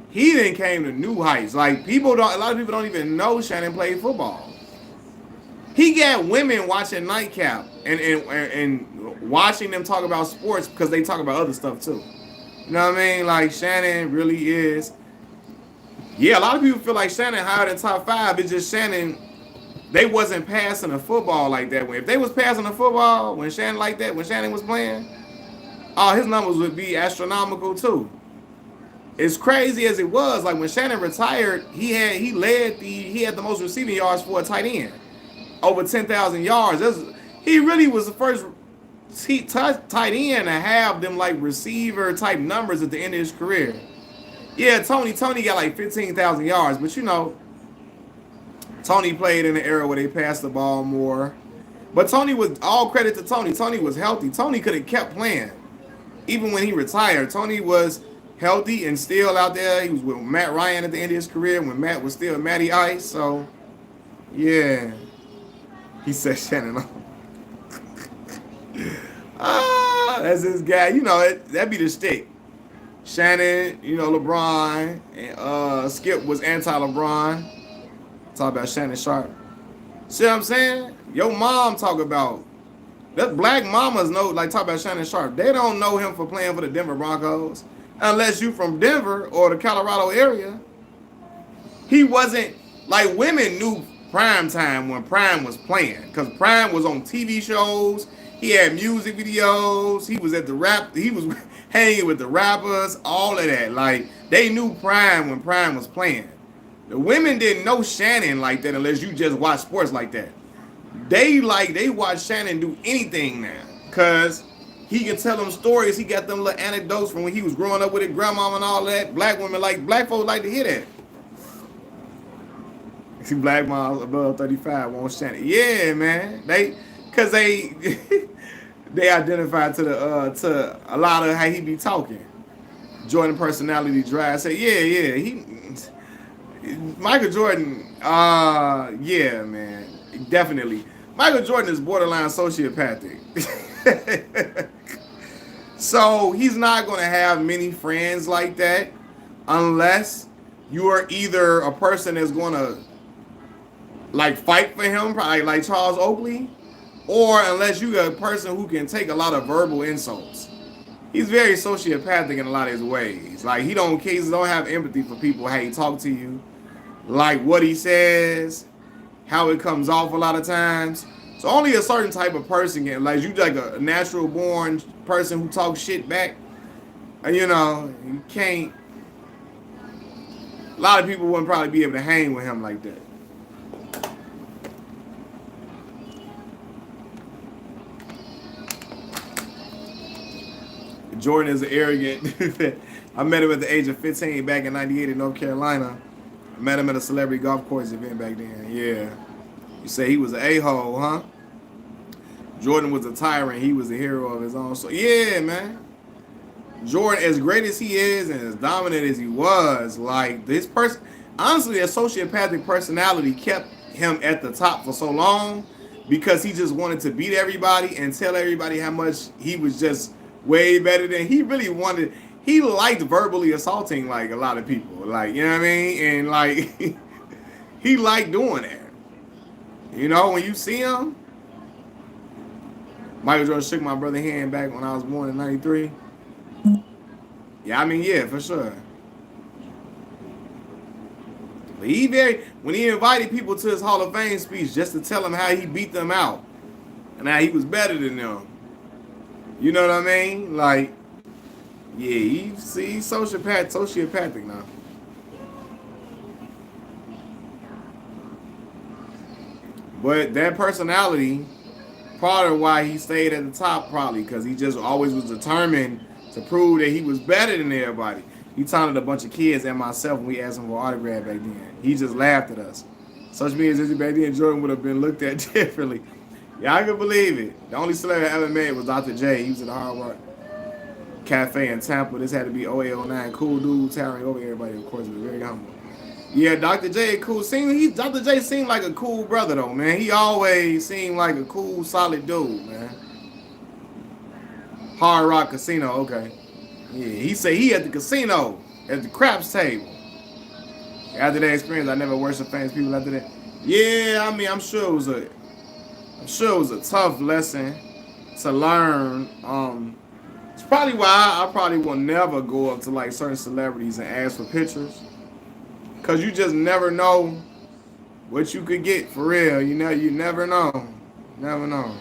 he then came to new heights. Like a lot of people don't even know Shannon played football. He got women watching Nightcap and watching them talk about sports because they talk about other stuff too. You know what I mean? Like Shannon really is. Yeah, a lot of people feel like Shannon higher than top five. It's just Shannon. They wasn't passing the football like that. If they was passing the football when Shannon like that, when Shannon was playing, his numbers would be astronomical too. As crazy as it was, like when Shannon retired, he had the most receiving yards for a tight end, over 10,000 yards. He really was the first tight end to have them like receiver type numbers at the end of his career. Yeah, Tony got like 15,000 yards, but Tony played in an era where they passed the ball more. But Tony was all credit to Tony. Tony was healthy. Tony could have kept playing. Even when he retired, Tony was healthy and still out there. He was with Matt Ryan at the end of his career when Matt was still Matty Ice. So, yeah. He said Shannon. That's his guy. That'd be the stick. Shannon, LeBron, and Skip was anti-LeBron. Talk about Shannon Sharp. See what I'm saying? Your mom talk about that black mamas know, like talk about Shannon Sharp. They don't know him for playing for the Denver Broncos. Unless you from Denver or the Colorado area. He wasn't like women knew Prime time when Prime was playing. Because Prime was on TV shows. He had music videos. He was at the rap. He was hanging with the rappers. All of that. Like they knew Prime when Prime was playing. The women didn't know Shannon like that unless you just watch sports like that. They watch Shannon do anything now. Cause he can tell them stories. He got them little anecdotes from when he was growing up with his grandmama and all that. Black folks like to hear that. See, black moms above 35 want Shannon. Yeah, man. They identify to a lot of how he be talking. Jordan personality drive. Say, yeah. Michael Jordan, yeah, man. Definitely. Michael Jordan is borderline sociopathic. So he's not going to have many friends like that unless you are either a person that's going to like fight for him, probably like Charles Oakley, or unless you are a person who can take a lot of verbal insults. He's very sociopathic in a lot of his ways. Like he don't have empathy for people, how he talk to you, like what he says, how it comes off a lot of times. So only a certain type of person can, like you like a natural born person who talks shit back. You can't. A lot of people wouldn't probably be able to hang with him like that. Jordan is an arrogant. I met him at the age of 15 back in '98 in North Carolina. I met him at a celebrity golf course event back then. Yeah. You say he was an a-hole, huh? Jordan was a tyrant. He was a hero of his own. So, yeah, man. Jordan, as great as he is and as dominant as he was, like this person, honestly, a sociopathic personality kept him at the top for so long because he just wanted to beat everybody and tell everybody how much he was just way better than he really wanted. He liked verbally assaulting like a lot of people, like, you know what I mean, and like he liked doing that. You know, when you see him, Michael Jordan shook my brother's hand back when I was born in '93. Yeah, I mean, yeah, for sure. But when he invited people to his Hall of Fame speech just to tell them how he beat them out and how he was better than them. You know what I mean? Like, yeah, he's sociopathic now. But that personality, part of why he stayed at the top, probably because he just always was determined to prove that he was better than everybody. He taunted a bunch of kids and myself when we asked him for autograph back then. He just laughed at us. Such me as back then, Jordan would have been looked at differently. Yeah, I can believe it. The only celebrity I ever met was Dr. J. He was at the Hard Rock Cafe in Tampa. This had to be 0809. Cool dude, towering over everybody, of course, was very humble. Yeah, Dr. J, cool. Dr. J seemed like a cool brother though, man. He always seemed like a cool, solid dude, man. Hard Rock Casino, okay. Yeah, he said he at the casino, at the craps table. After that experience, I never worshiped famous people after that. Yeah, I mean, I'm sure it was a tough lesson to learn. It's probably why I probably will never go up to like certain celebrities and ask for pictures. Cause you just never know what you could get for real. You know, you never know. Never know.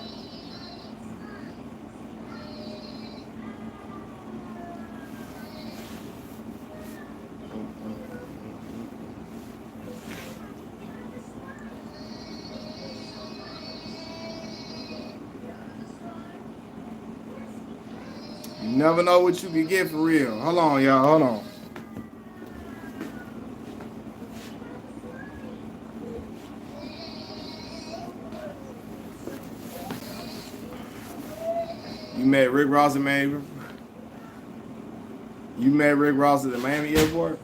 You never know what you could get for real. Hold on, y'all. Hold on. You met Rick Ross at Miami. You met Rick Ross at the Miami airport.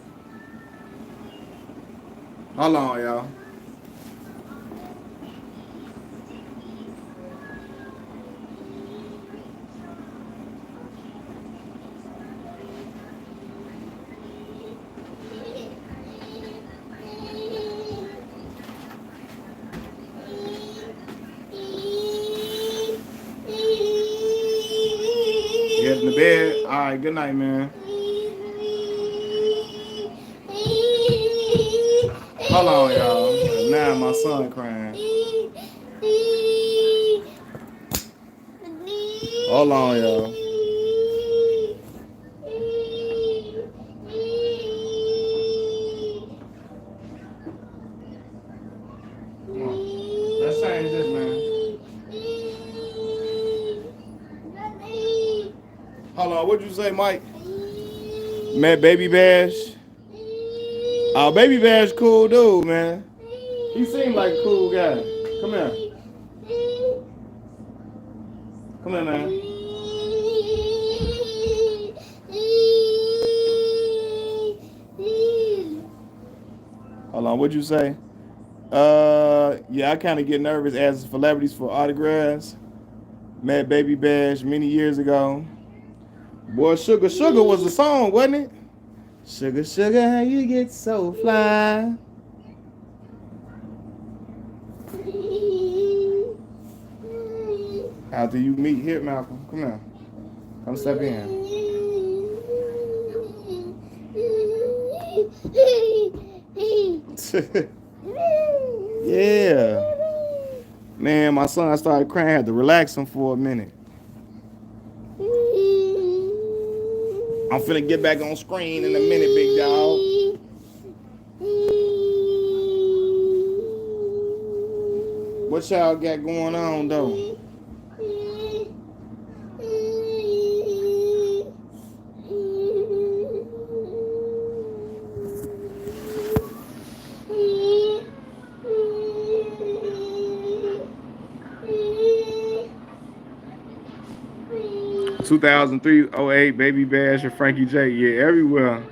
Hold on, y'all. Get in the bed. All right. Good night, man. Hold on, y'all. Now my son crying. Hold on, y'all. Come on. Let's change this, man. Hold on. What'd you say, Mike? Met Baby Bash. Oh, Baby Bash, cool dude, man. He seemed like a cool guy. Come here. Come here, man. Hold on, what'd you say? Yeah, I kind of get nervous asking celebrities for autographs. Met Baby Bash many years ago. Boy, Sugar Sugar was the song, wasn't it? Sugar Sugar, how you get so fly? After you meet here, Malcolm, come here. Come step in. Yeah. Man, my son started crying. I had to relax him for a minute. I'm finna get back on screen in a minute, big dog. What y'all got going on, though? 2003, '08, Baby Bash and Frankie J. Yeah, everywhere.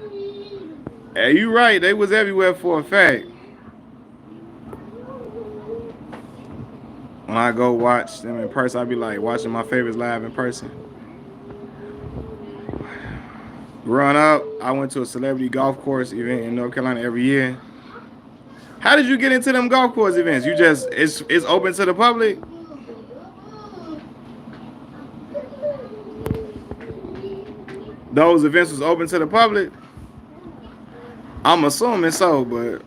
Hey, you right. They was everywhere for a fact. when I go watch them in person, I be like watching my favorites live in person. Growing up, I went to a celebrity golf course event in North Carolina every year. How did you get into them golf course events? You just it's open to the public? Those events was open to the public? I'm assuming so, but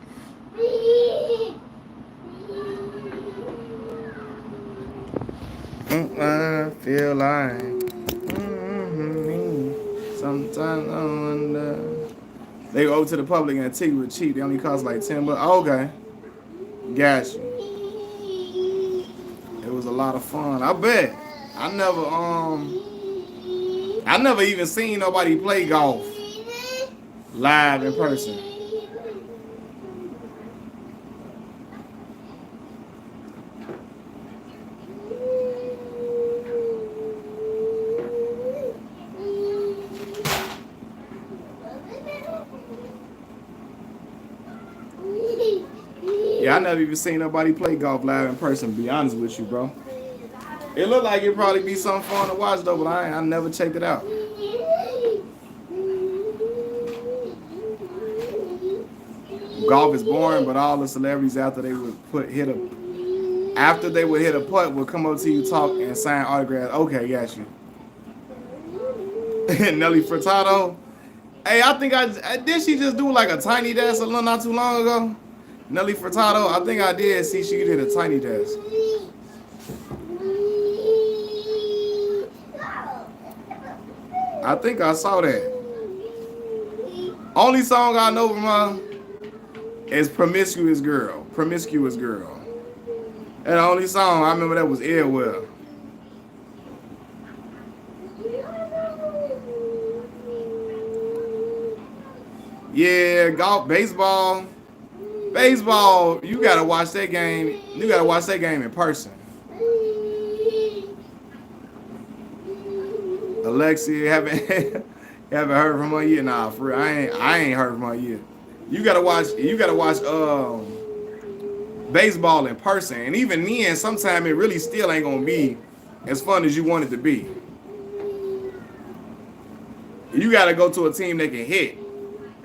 I feel like sometimes I wonder. They go to the public and the ticket was cheap. They only cost like $10. Okay, got you. It was a lot of fun. I bet. I never even seen nobody play golf live in person. Yeah, I never even seen nobody play golf live in person, to be honest with you, bro. It looked like it'd probably be something fun to watch, though, but I never checked it out. Golf is boring, but all the celebrities after they would hit a putt would come up to you, talk, and sign autographs. Okay, got you. Nelly Furtado. Hey, I think did she just do like a tiny desk a little not too long ago? Nelly Furtado, I think I did see she did a tiny desk. I think I saw that. Only song I know from her is Promiscuous Girl. Promiscuous Girl. And the only song I remember that was Airwell. Yeah, golf, baseball. Baseball, you gotta watch that game. You gotta watch that game in person. Alexia, haven't heard from her yet? Nah, for real, I ain't heard from her yet. You gotta watch baseball in person, and even then, sometimes it really still ain't gonna be as fun as you want it to be. You gotta go to a team that can hit.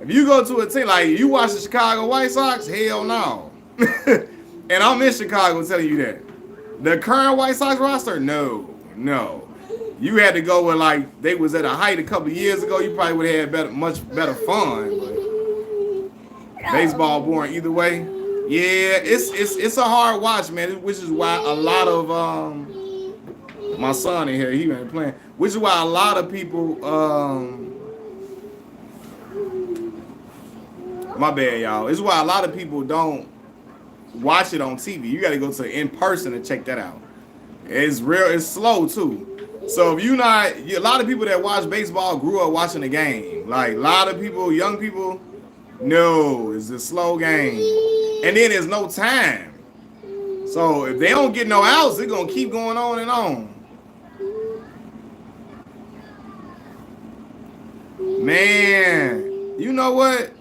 If you go to a team like you watch the Chicago White Sox, hell no. And I'm in Chicago telling you that. The current White Sox roster, no. You had to go with like they was at a height a couple of years ago. You probably would have had much better fun. But baseball boring either way. Yeah, it's a hard watch, man. Which is why a lot of my son in here, he been playing. Which is why a lot of people my bad, y'all. This is why a lot of people don't watch it on TV. You got to go to in person to check that out. It's real. It's slow too. So if a lot of people that watch baseball grew up watching the game. Like a lot of people, young people, no, it's a slow game, and then there's no time. So if they don't get no outs, they're gonna keep going on and on. Man, you know what?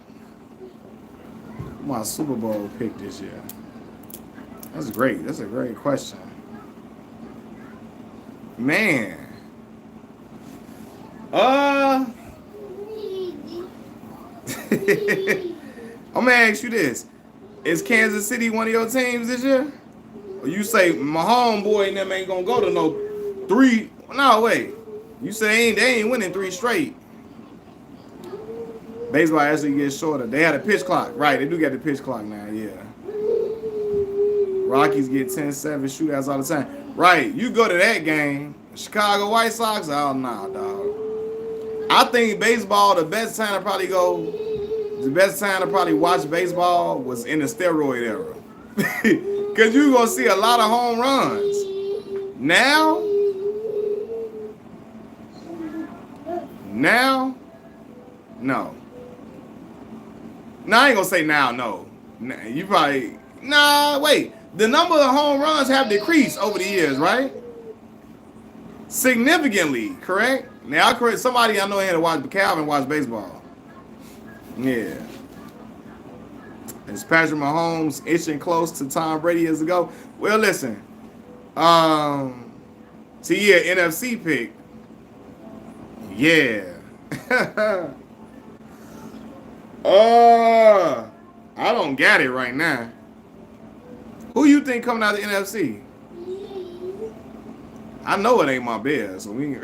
My Super Bowl pick this year. That's great. That's a great question. Man. I'm gonna ask you this. Is Kansas City one of your teams this year? Or you say my homeboy and them ain't gonna go to no 3. No, wait. You say they ain't winning 3 straight. Baseball actually gets shorter. They had a pitch clock. Right, they do get the pitch clock now, yeah. Rockies get 10-7 shootouts all the time. Right, you go to that game. Chicago White Sox, oh, nah, dog. I think baseball, the best time to probably watch baseball was in the steroid era. Because you're going to see a lot of home runs. Now, no. No, I ain't gonna say now, no. You probably, wait. The number of home runs have decreased over the years, right? Significantly, correct? Now, somebody I know here to watch, Calvin watch baseball. Yeah. Is Patrick Mahomes itching close to Tom Brady years ago? Well, listen. See, yeah, NFC pick. Yeah. I don't got it right now. Who you think coming out of the NFC? I know it ain't my Bears, so we.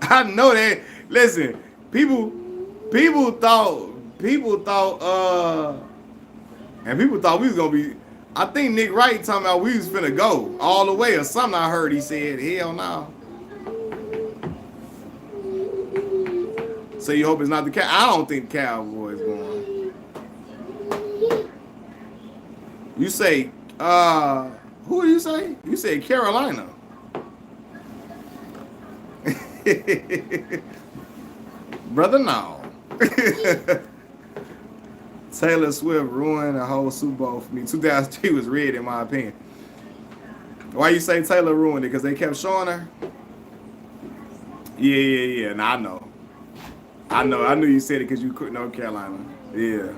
I know that. Listen, people thought, and people thought we was gonna be. I think Nick Wright talking about we was finna go all the way or something. I heard he said, hell no. So you hope it's not the Cow. I don't think the Cowboys going. You say, who do you say? You say Carolina. Brother, no. Taylor Swift ruined the whole Super Bowl for me. 2003 was red in my opinion. Why you say Taylor ruined it? Because they kept showing her? Yeah. Nah, I know. I knew you said it because you couldn't know Carolina. Yeah.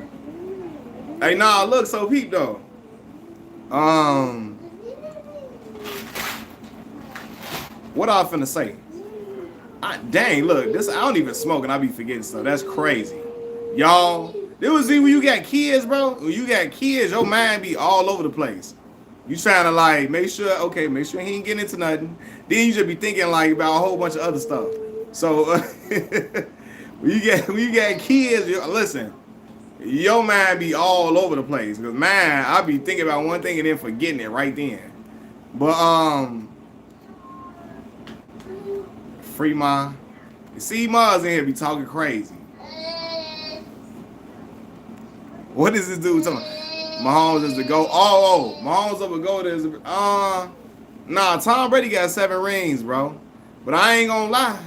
Hey, nah, look, so peep though. What I finna say? Dang, look, this I don't even smoke and I be forgetting stuff. That's crazy. Y'all, this was when you got kids, bro. When you got kids, your mind be all over the place. You trying to like make sure he ain't getting into nothing. Then you just be thinking like about a whole bunch of other stuff. So when you got kids, listen, your mind be all over the place. Cause mine, I be thinking about one thing and then forgetting it right then. But free Ma. See Ma's in here be talking crazy. What is this dude talking about? Mahomes is the GOAT. Mahomes over GOAT is nah, Tom Brady got 7 rings, bro. But I ain't gonna lie.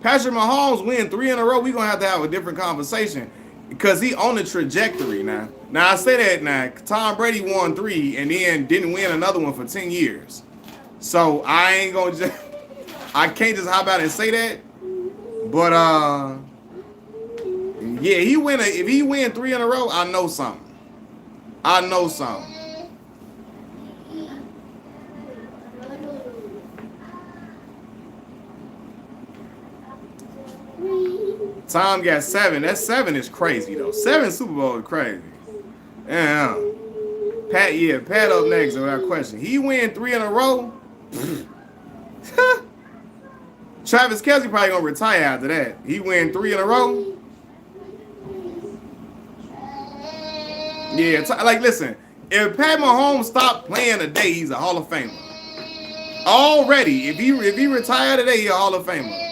Patrick Mahomes win 3 in a row. We gonna have to have a different conversation. Because he on the trajectory now. Now I say that now. Tom Brady won 3 and then didn't win another one for 10 years. So I ain't gonna just I can't just hop out and say that. But yeah, if he win 3 in a row, I know something. Tom got 7. That 7 is crazy though. 7 Super Bowl is crazy. Yeah. Pat up next without question. He win 3 in a row. Travis Kelce probably gonna retire after that. He win 3 in a row. Yeah, like listen, if Pat Mahomes stopped playing today, he's a Hall of Famer. Already, if he retired today, he's a Hall of Famer.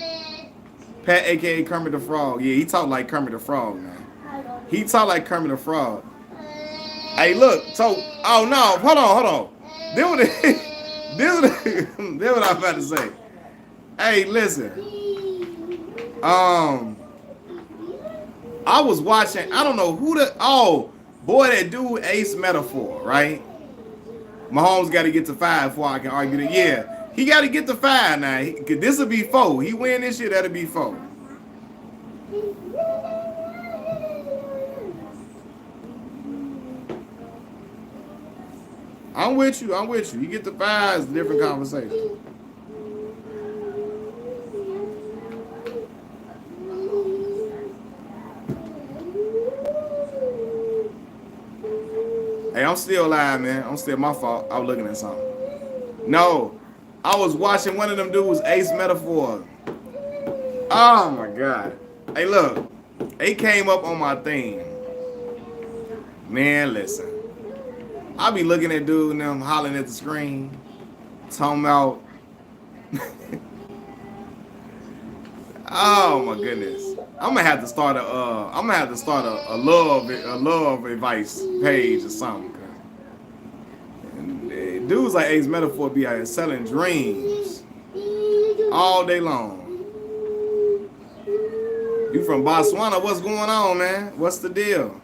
Pat, aka Kermit the Frog. Yeah, he talk like Kermit the Frog, man. He talk like Kermit the Frog. Hey, look, so oh no, hold on. This what I'm about to say. Hey, listen. I was watching, I don't know who that dude Ace Metaphor, right? Mahomes got to get to 5 before I can argue that. Yeah, he got to get to 5 now. This will be 4. He win this year, that'll be 4. I'm with you. You get to 5, it's a different conversation. Hey, I'm still live, man. I'm still my fault. I was looking at something. No, I was watching one of them dudes, Ace Metaphor. Oh my God. Hey, look, they came up on my thing. Man, listen. I be looking at dude and them hollering at the screen, talking about. Oh my goodness. I'm gonna have to start a love advice page or something. And dudes like Ace Metaphor be out here selling dreams all day long. You from Botswana? What's going on, man? What's the deal?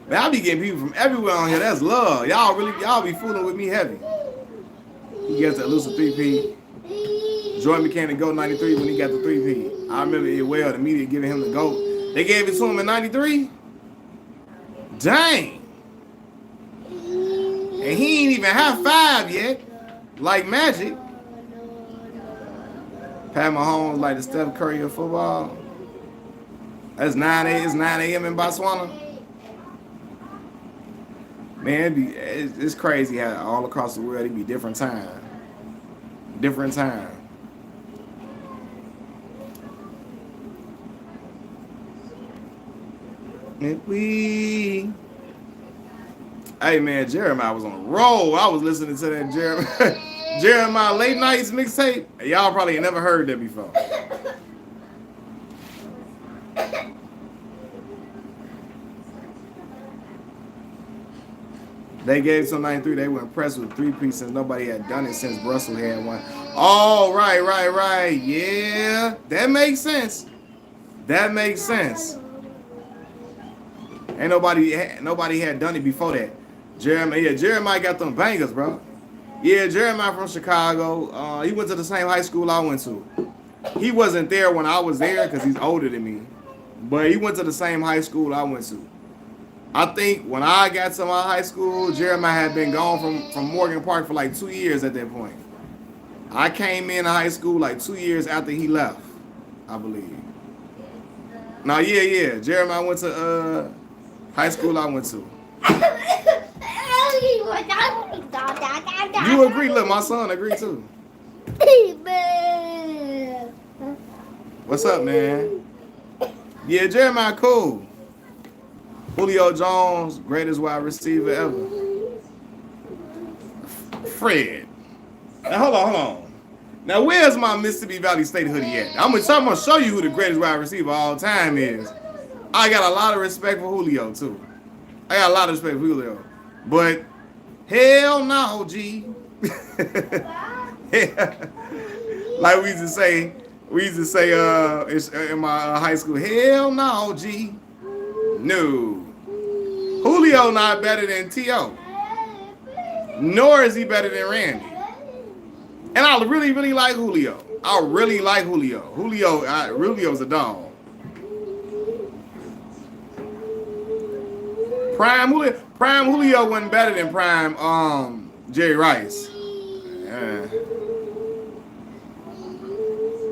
Man, I be getting people from everywhere on here. That's love. Y'all be fooling with me heavy. He gets that elusive 3P. Jordan became the GOAT 93 when he got the 3P. I remember it well, the media giving him the GOAT. They gave it to him in 93? Dang. And he ain't even have 5 yet. Like Magic. Pat Mahomes like the Steph Curry of football. That's 9 a.m. It's 9 a.m. in Botswana. Man, it's crazy how all across the world it be different time. Different time. Hey man, Jeremiah was on a roll. I was listening to that Jeremiah late nights mixtape. Y'all probably ain't never heard that before. They gave some 93. They were impressed with 3-piece since nobody had done it since Russell had one. Oh, right. Yeah, that makes sense. That makes sense. Ain't nobody had done it before that. Jeremiah got them bangers, bro. Yeah, Jeremiah from Chicago. He went to the same high school I went to. He wasn't there when I was there because he's older than me. But he went to the same high school I went to. I think when I got to my high school, Jeremiah had been gone from Morgan Park for like 2 years at that point. I came in high school like 2 years after he left, I believe. Now, yeah. Jeremiah went to high school I went to. You agree? Look, my son agreed too. What's up, man? Yeah, Jeremiah cool. Julio Jones, greatest wide receiver ever. Fred. Now, hold on. Now, where's my Mississippi Valley State hoodie at? I'm gonna show you who the greatest wide receiver of all time is. I got a lot of respect for Julio, too. But, hell no, G. Like we used to say in my high school, hell no, G. No. Julio not better than T.O. Nor is he better than Randy. And I really, really like Julio. Julio's a dog. Prime Julio wasn't better than Prime Jerry Rice. Yeah.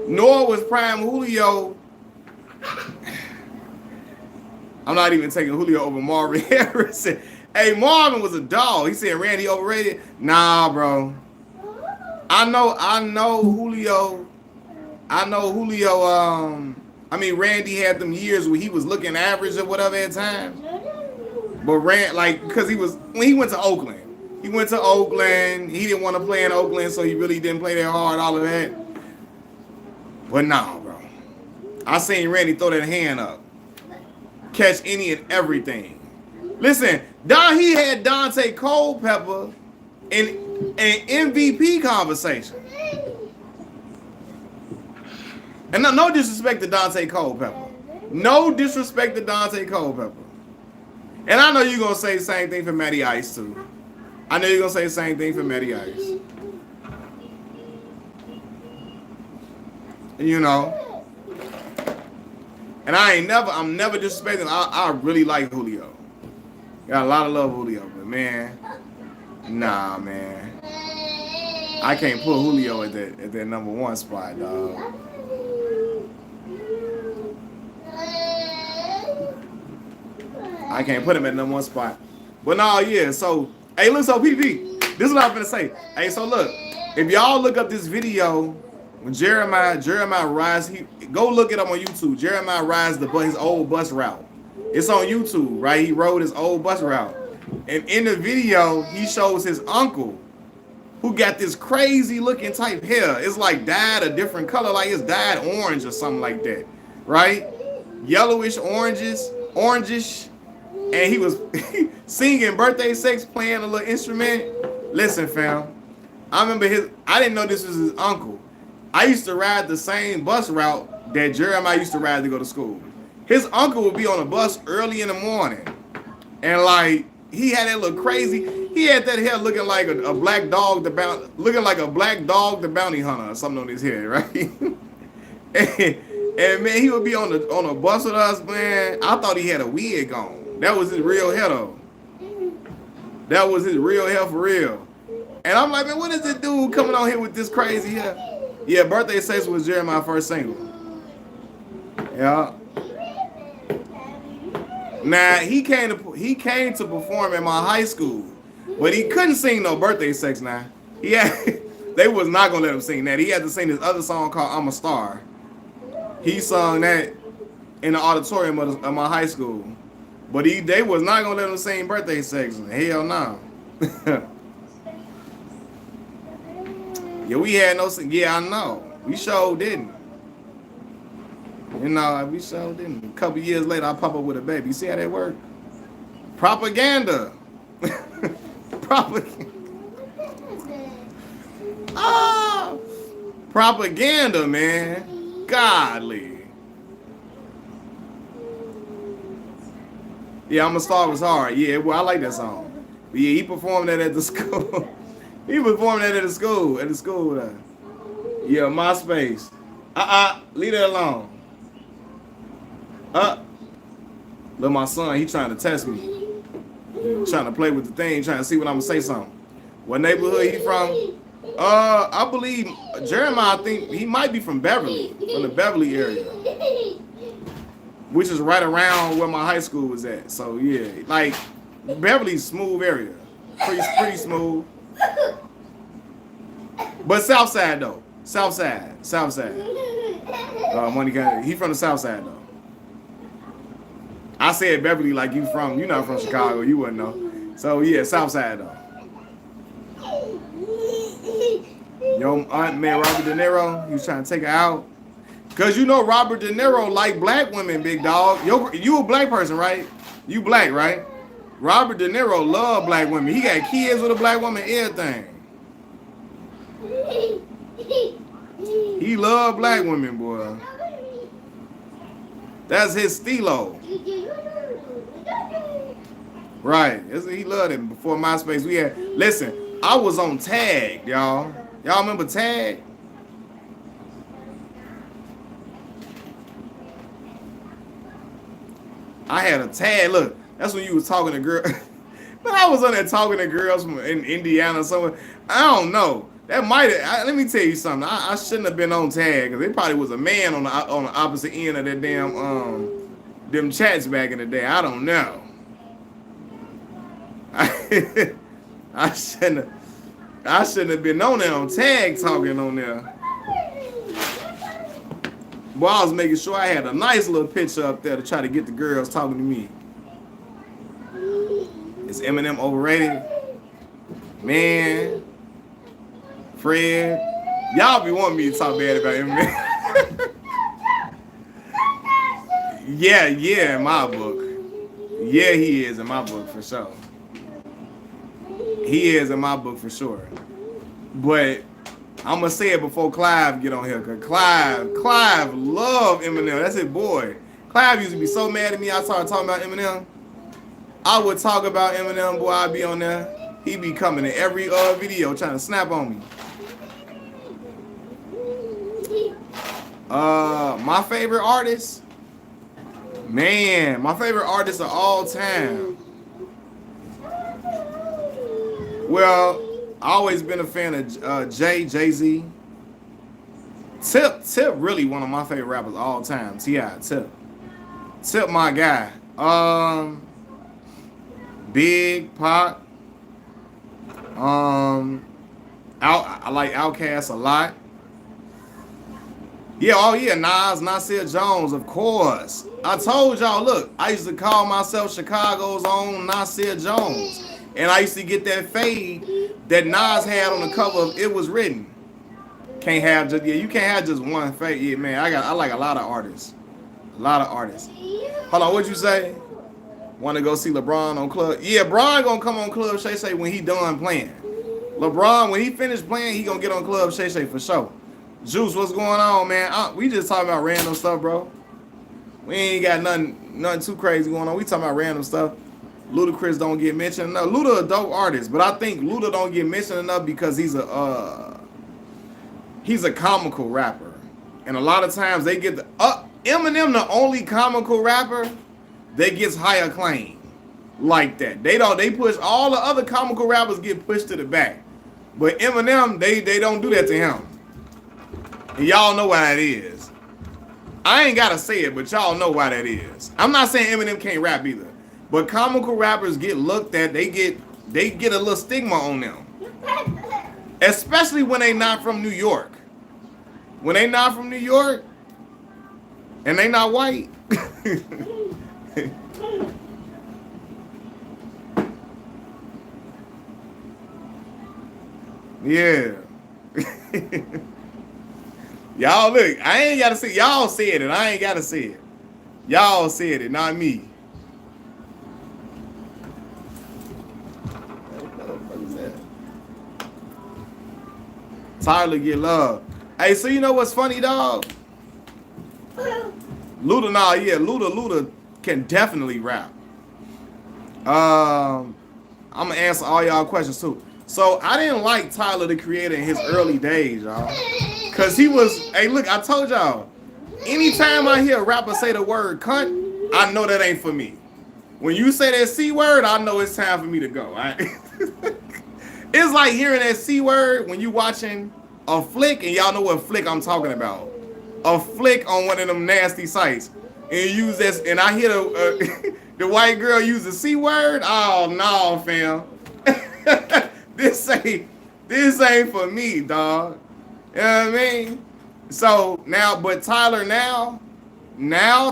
Nor was Prime Julio. I'm not even taking Julio over Marvin Harrison. Hey, Marvin was a dog. He said Randy overrated. Nah, bro. I know Julio. Randy had them years where he was looking average or whatever at times. But because when he went to Oakland. He didn't want to play in Oakland, so he really didn't play that hard, all of that. But nah, bro. I seen Randy throw that hand up. Catch any and everything. Listen, he had Dante Culpepper in an MVP conversation. And no disrespect to Dante Culpepper. And I know you're going to say the same thing for Matty Ice, too. You know. And I'm never disrespecting. I really like Julio. Got a lot of love for Julio, but man, nah, man. I can't put Julio at that number 1 spot, dog. I can't put him at number 1 spot. But no, yeah, so, hey, look, so PP, this is what I'm gonna say. Hey, so look, if y'all look up this video, when Jeremiah rides, go look it up on YouTube. Jeremiah rides his old bus route. It's on YouTube, right? He rode his old bus route. And in the video, he shows his uncle, who got this crazy looking type hair. It's like dyed a different color, like it's dyed orange or something like that, right? Yellowish, orangish. And he was singing birthday sex, playing a little instrument. Listen, fam, I didn't know this was his uncle. I used to ride the same bus route that Jeremiah used to ride to go to school. His uncle would be on a bus early in the morning. And like, he had that look crazy. He had that hair looking like a black dog, the bounty hunter or something on his head, right? and man, he would be on a bus with us, man. I thought he had a wig on. That was his real hair, though. That was his real hell for real. And I'm like, man, what is this dude coming on here with this crazy here? Yeah, Birthday Sex was Jeremiah's first single. Yeah. Now he came to perform at my high school, but he couldn't sing no Birthday Sex. Now they was not gonna let him sing that. He had to sing this other song called "I'm a Star." He sung that in the auditorium of my high school, but they was not gonna let him sing Birthday Sex. Hell no. Yeah, we had no. Yeah, I know. We sure didn't. You know, we sure didn't. A couple years later, I pop up with a baby. You see how that work? Propaganda. Propaganda. Ah, propaganda, man. Godly. Yeah, I'm a Star was hard. Yeah, well, I like that song. But yeah, he performed that at the school. He performed that at the school. At the school. Yeah, MySpace. Leave that alone. Look, my son, he trying to test me. Trying to play with the thing, trying to see what I'm gonna say something. What neighborhood he from? I believe Jeremiah, I think he might be from Beverly, from the Beverly area, which is right around where my high school was at. So yeah, like Beverly's smooth area, pretty smooth. But South Side though, South Side. He from the South Side though. I said Beverly like you not from Chicago, you wouldn't know. So yeah, South Side though. Yo, aunt man Robert De Niro, he was trying to take her out. Cause you know Robert De Niro like black women, big dog. You a black person, right? You black, right? Robert De Niro love black women. He got kids with a black woman, everything. He love black women, boy. That's his stilo. Right. He loved it. Before MySpace, we had. Listen, I was on Tag, y'all. Y'all remember Tag? I had a Tag. Look, that's when you was talking to girls. But I was on there talking to girls from in Indiana somewhere. I don't know. That might have. Let me tell you something. I shouldn't have been on Tag because there probably was a man on the opposite end of that damn them chats back in the day. I don't know. I shouldn't have been on there on Tag talking on there. Boy, I was making sure I had a nice little picture up there to try to get the girls talking to me. Is Eminem overrated? Man. Fred. Y'all be wanting me to talk bad about Eminem. Yeah, in my book. Yeah, he is in my book for sure. He is in my book for sure. But I'm gonna say it before Clive get on here, cause Clive love Eminem. That's his boy. Clive used to be so mad at me. I started talking about Eminem. I would talk about Eminem, boy. I'd be on there. He be coming in every video trying to snap on me. My favorite artist, man. My favorite artist of all time. Well, I always been a fan of Jay-Z. Tip really one of my favorite rappers of all time. T.I. Tip my guy. Big Pac. I like Outkast a lot. Yeah, oh yeah, Nasir Jones, of course. I told y'all, look, I used to call myself Chicago's own Nasir Jones. And I used to get that fade that Nas had on the cover of It Was Written. You can't have just one fade. Yeah, man, I like a lot of artists. Hold on, what'd you say? Want to go see LeBron on Club? Yeah, Bron gonna come on Club Shay Shay when he done playing. LeBron, when he finished playing, he gonna get on Club Shay Shay for sure. Juice, what's going on, man? We just talking about random stuff, bro. We ain't got nothing too crazy going on. We talking about random stuff. Ludacris don't get mentioned enough. Luda a dope artist, but I think Luda don't get mentioned enough because he's a comical rapper, and a lot of times they get Eminem, the only comical rapper that gets high acclaim. like that. They push all the other comical rappers get pushed to the back. But Eminem, they don't do that to him. And y'all know why that is. I ain't gotta say it, but y'all know why that is. I'm not saying Eminem can't rap either. But comical rappers get looked at, they get a little stigma on them. Especially when they not from New York. When they not from New York and they not white. Yeah. Y'all look, I ain't gotta say, y'all said it. I ain't gotta say it. Y'all said it, not me. Tyler get love. Hey, so you know what's funny, dog? Luda can definitely rap. I'm gonna answer all y'all questions too. So I didn't like Tyler the Creator in his early days, y'all. Cause he was, hey look, I told y'all, anytime I hear a rapper say the word cunt, I know that ain't for me. When you say that C word, I know it's time for me to go. Right? It's like hearing that C word when you watching a flick, and y'all know what flick I'm talking about. A flick on one of them nasty sites. And you use this, and I hear the white girl use the C word. Oh no, fam. This ain't for me, dog. You know what I mean? So now, but Tyler now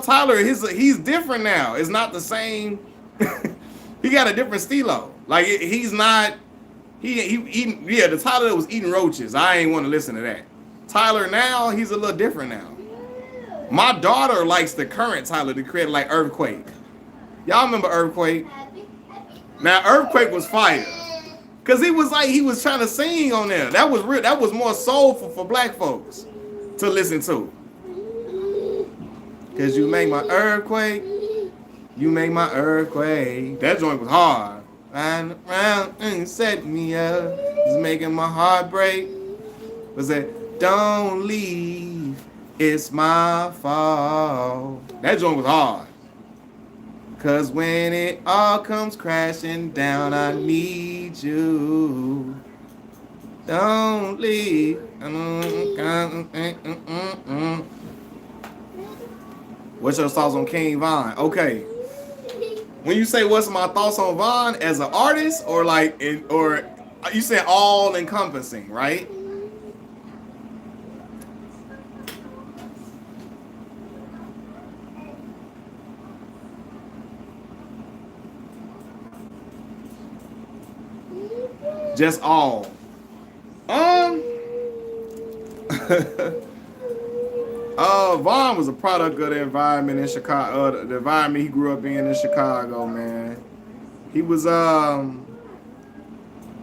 Tyler, he's different now. It's not the same. He got a different stilo. Like he's not. Yeah, the Tyler that was eating roaches. I ain't want to listen to that. Tyler now, he's a little different now. My daughter likes the current Tyler the Creator, like Earthquake. Y'all remember Earthquake? Now Earthquake was fire. Cause he was trying to sing on there. That was real. That was more soulful for black folks to listen to. Cause you make my earthquake. You make my earthquake. That joint was hard. Round around and set me up. It's making my heart break. Was that don't leave? It's my fault. That joint was hard. Cause when it all comes crashing down, I need you. Don't leave. What's your thoughts on King Von? Okay. When you say what's my thoughts on Von as an artist, or like, or you say all encompassing, right? Just all. Vaughn was a product of the environment in Chicago. The environment he grew up in Chicago, man. He was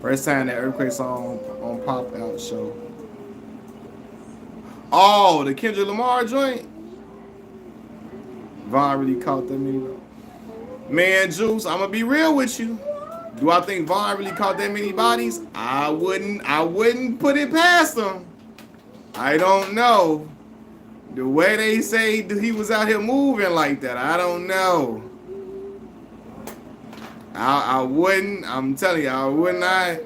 first time that Earthquake song on Pop Out show. Oh, the Kendrick Lamar joint. Vaughn really caught that many. Man, Juice, I'm gonna be real with you. Do I think Vaughn really caught that many bodies? I wouldn't put it past him. I don't know. The way they say he was out here moving like that, I don't know. I wouldn't. I'm telling you, I would not.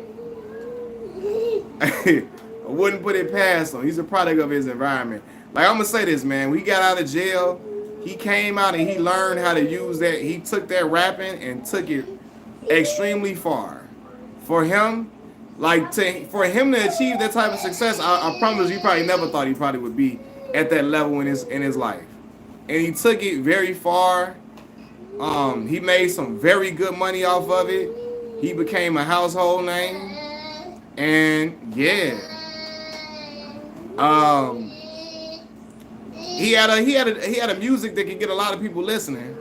I wouldn't put it past him. He's a product of his environment. Like, I'm gonna say this, man. When he got out of jail, he came out and he learned how to use that. He took that rapping and took it extremely far. For him, for him to achieve that type of success, I promise you, probably never thought he probably would be at that level in his life. And he took it very far. He made some very good money off of it. He became a household name. And yeah. He had a music that could get a lot of people listening,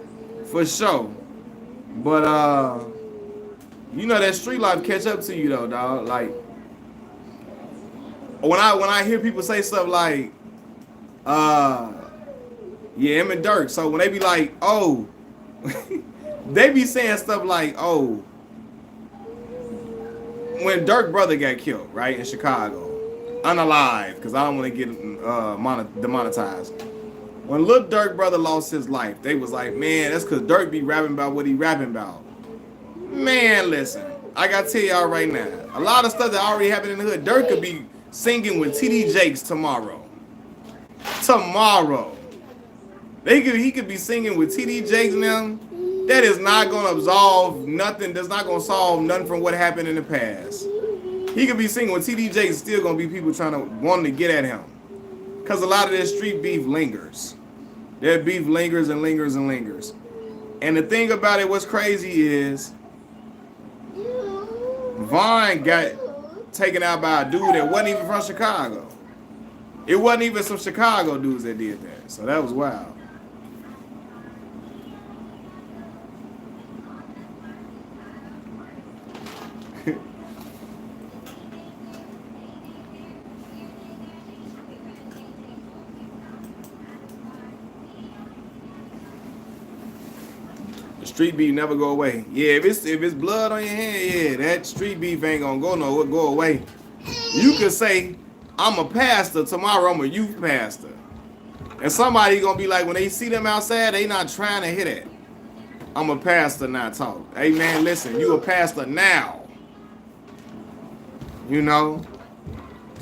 for sure. But you know that street life catch up to you though, dog. Like when I hear people say stuff like, yeah, him and Dirk. So when they be like, oh, they be saying stuff like, oh, when Dirk brother got killed, right, in Chicago, unalive, because I don't want to get demonetized. When Lil Dirk brother lost his life, they was like, man, that's because Dirk be rapping about what he rapping about. Man, listen. I gotta tell y'all right now. A lot of stuff that already happened in the hood. Dirk could be singing with TD Jakes tomorrow. Tomorrow. He could be singing with TD Jakes and them. That is not gonna absolve nothing. That's not gonna solve nothing from what happened in the past. He could be singing with TD Jakes, still gonna be people trying to want to get at him. Cause a lot of that street beef lingers. That beef lingers and lingers and lingers. And the thing about it, what's crazy is Vaughn got taken out by a dude that wasn't even from Chicago. It wasn't even some Chicago dudes that did that. So that was wild. The street beef never go away. Yeah, if it's blood on your hand, yeah, that street beef ain't gonna go away. You could say, I'm a pastor, tomorrow I'm a youth pastor. And somebody gonna be like, when they see them outside, they not trying to hit it. I'm a pastor, not talk. Hey man, listen, you a pastor now. You know?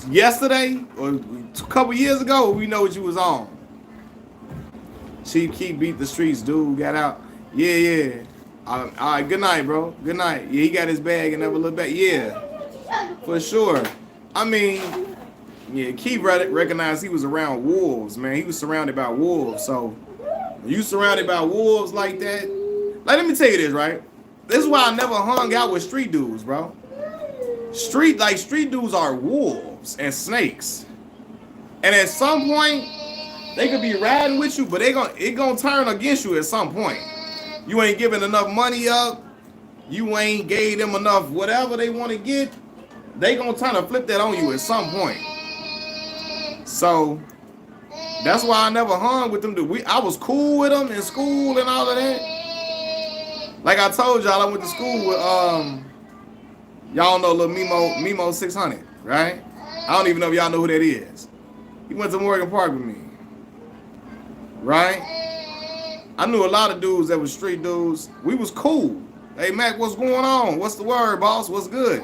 Yesterday, or a couple years ago, we know what you was on. Chief Keef beat the streets, dude, got out. Yeah. All right, good night, bro. Good night. Yeah, he got his bag and never looked back. Yeah, for sure. I mean, yeah, Keith recognized he was around wolves, man. He was surrounded by wolves. So, when you surrounded by wolves like that, like, let me tell you this, right? This is why I never hung out with street dudes, bro. Street dudes are wolves and snakes. And at some point, they could be riding with you, but it gonna turn against you at some point. You ain't giving enough money up. You ain't gave them enough whatever they want to get. They gonna try to flip that on you at some point. So that's why I never hung with them. I was cool with them in school and all of that. Like I told y'all, I went to school with y'all know little Mimo 600, right? I don't even know if y'all know who that is. He went to Morgan Park with me, right? I knew a lot of dudes that was street dudes. We was cool. Hey, Mac, what's going on? What's the word, boss? What's good?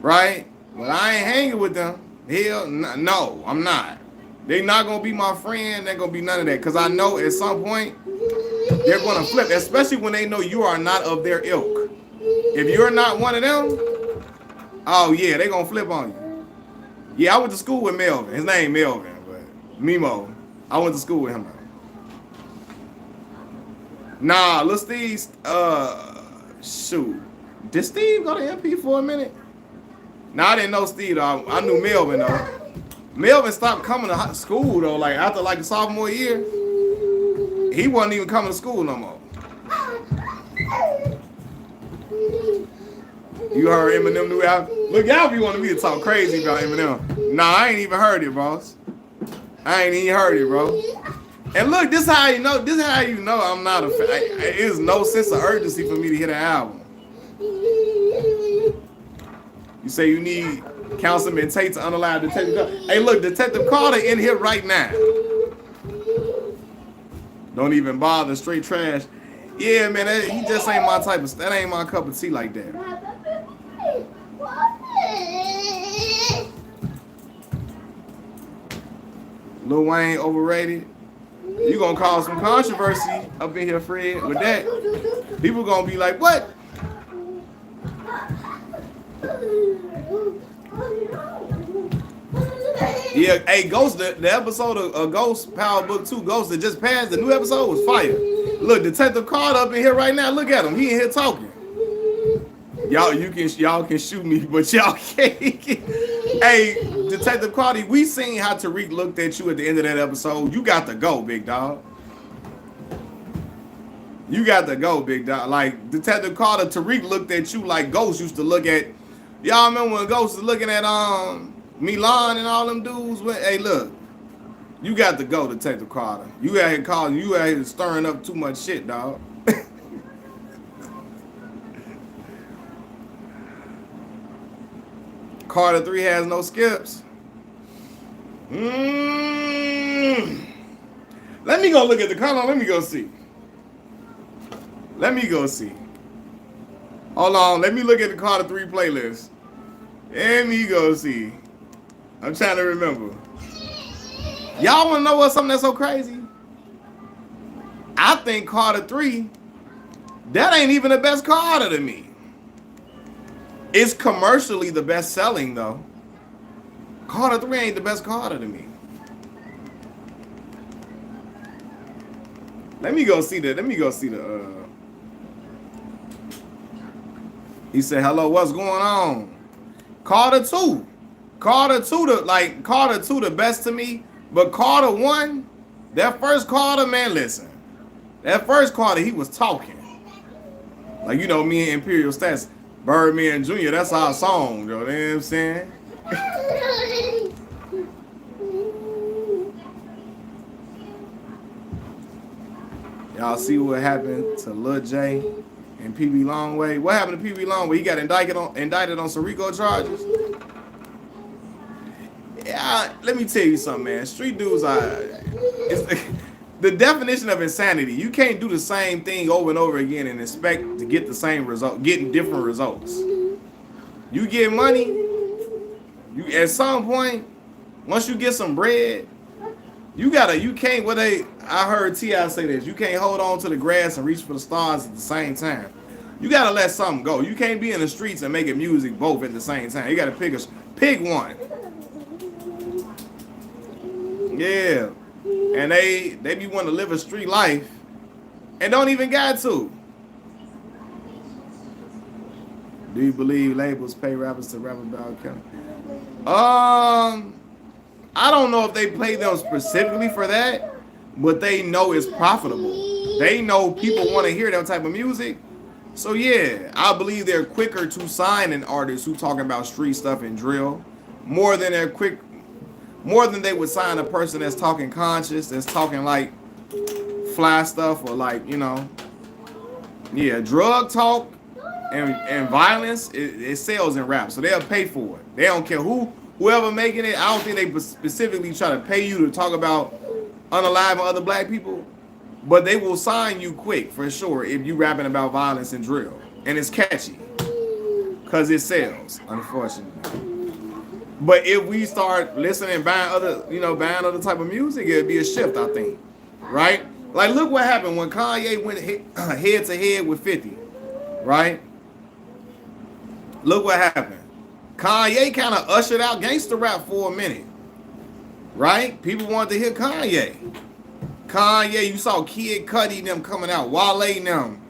Right? But I ain't hanging with them. Hell, no, I'm not. They not going to be my friend. They're going to be none of that. Because I know at some point, they're going to flip. Especially when they know you are not of their ilk. If you're not one of them, oh, yeah, they're going to flip on you. Yeah, I went to school with Melvin. His name Melvin, but Mimo. I went to school with him. Nah, little Steve, shoot. Did Steve go to MP for a minute? Nah, I didn't know Steve, though. I knew Melvin, though. Melvin stopped coming to school, though, like, after, like, the sophomore year. He wasn't even coming to school no more. You heard Eminem new album? Look, y'all be wanting me to talk crazy about Eminem. Nah, I ain't even heard it, boss. I ain't even heard it, bro. And look, this is how you know. This is how you know I'm not a fan. There's no sense of urgency for me to hit an album. You say you need Councilman Tate to unallow Detective Carter. Hey, look, Detective Carter in here right now. Don't even bother, straight trash. Yeah, man, he just ain't my type of. That ain't my cup of tea like that. Lil Wayne overrated. You gonna cause some controversy up in here, Fred, with that. People gonna be like, what? Yeah, hey, Ghost, the episode of Ghost Power Book 2, Ghost that just passed, the new episode was fire. Look, Detective Carter up in here right now. Look at him. He in here talking. Y'all can shoot me, but y'all can't. Hey, Detective Carter, we seen how Tariq looked at you at the end of that episode. You got to go, big dog. You got to go, big dog. Like, Detective Carter, Tariq looked at you like Ghost used to look at. Y'all remember when Ghost was looking at Milan and all them dudes? Hey, look. You got to go, Detective Carter. You out here calling. You out here stirring up too much shit, dog. Carter 3 has no skips. Let me go look at the color. Let me go see. Hold on, let me look at the Carter 3 playlist. Let me go see. I'm trying to remember. Y'all want to know what's something that's so crazy? I think Carter 3, that ain't even the best Carter to me. It's commercially the best selling though. Carter 3 ain't the best Carter to me. Let me go see the. He said, "Hello, what's going on?" Carter 2, Carter 2 the best to me. But Carter 1, that first Carter, man, listen, that first Carter he was talking. Like, you know, me and Imperial Stats, Birdman Jr., that's our song, though. You know what I'm saying? Y'all see what happened to Lil J and PB Longway? What happened to PB Longway? He got indicted on some RICO charges. Yeah, let me tell you something, man. Street dudes are the definition of insanity. You can't do the same thing over and over again and expect to get the same result, getting different results. You get money, you at some point, once you get some bread, I heard T.I. say this, you can't hold on to the grass and reach for the stars at the same time. You gotta let something go. You can't be in the streets and making music both at the same time. You gotta pick one. Yeah. And they be wanting to live a street life and don't even got to. Do you believe labels pay rappers to rap about Kelly? I don't know if they play them specifically for that, but they know it's profitable. They know people want to hear that type of music. So yeah, I believe they're quicker to sign an artist who talking about street stuff and drill more than they would sign a person that's talking conscious, that's talking like fly stuff or like, you know, yeah, drug talk and violence, it sells in rap. So they'll pay for it. They don't care whoever making it. I don't think they specifically try to pay you to talk about unaliving other black people, but they will sign you quick for sure if you rapping about violence and drill. And it's catchy because it sells, unfortunately. But if we start listening, buying other type of music, it'd be a shift, I think. Right? Like, look what happened when Kanye went head to head with 50. Right? Look what happened. Kanye kind of ushered out gangster rap for a minute. Right? People wanted to hear Kanye. You saw Kid Cudi them coming out, Wale them,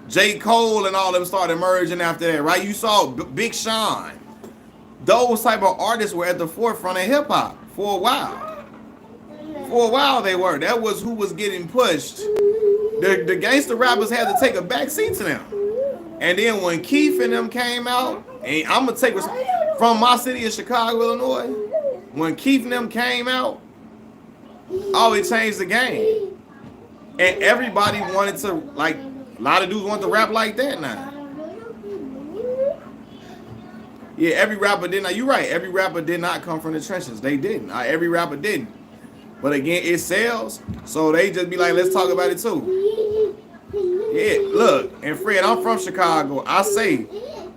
J. Cole and all them started emerging after that, right? You saw Big Sean. Those type of artists were at the forefront of hip hop for a while. For a while they were. That was who was getting pushed. The gangster rappers had to take a back seat to them. And then when Keith and them came out, and I'm gonna take from my city of Chicago, Illinois, when Keith and them came out, oh, it changed the game. And everybody wanted to, like, a lot of dudes want to rap like that now. Yeah, every rapper did not. You're right. Every rapper did not come from the trenches. They didn't. Every rapper didn't. But again, it sells. So they just be like, let's talk about it too. Yeah, look. And Fred, I'm from Chicago. I say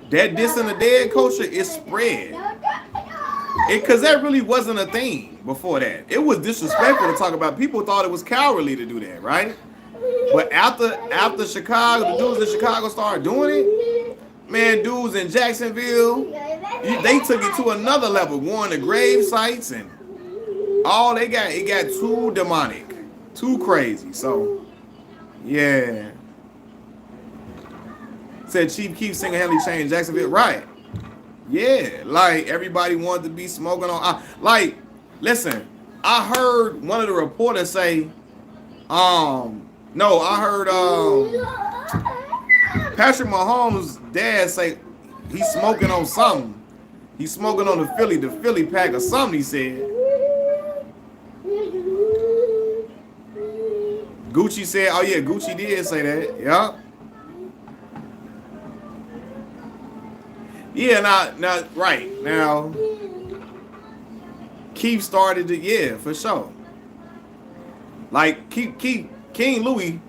that dissing the dead culture is spread. Because that really wasn't a thing before that. It was disrespectful to talk about. People thought it was cowardly to do that, right? But after Chicago, the dudes in Chicago started doing it, man, dudes in Jacksonville, they took it to another level, going to grave sites and all it got too demonic, too crazy. So, yeah. Said Chief Keef single-handedly changed Jacksonville. Right. Yeah, like everybody wanted to be smoking on. Like, listen, I heard one of the reporters say, no, I heard Patrick Mahomes' dad say he's smoking on something. He's smoking on the Philly pack or something, he said. Gucci said, oh yeah, Gucci did say that. Yeah. Yeah, now, right. Now, Keith started it, yeah, for sure. Like, King Louis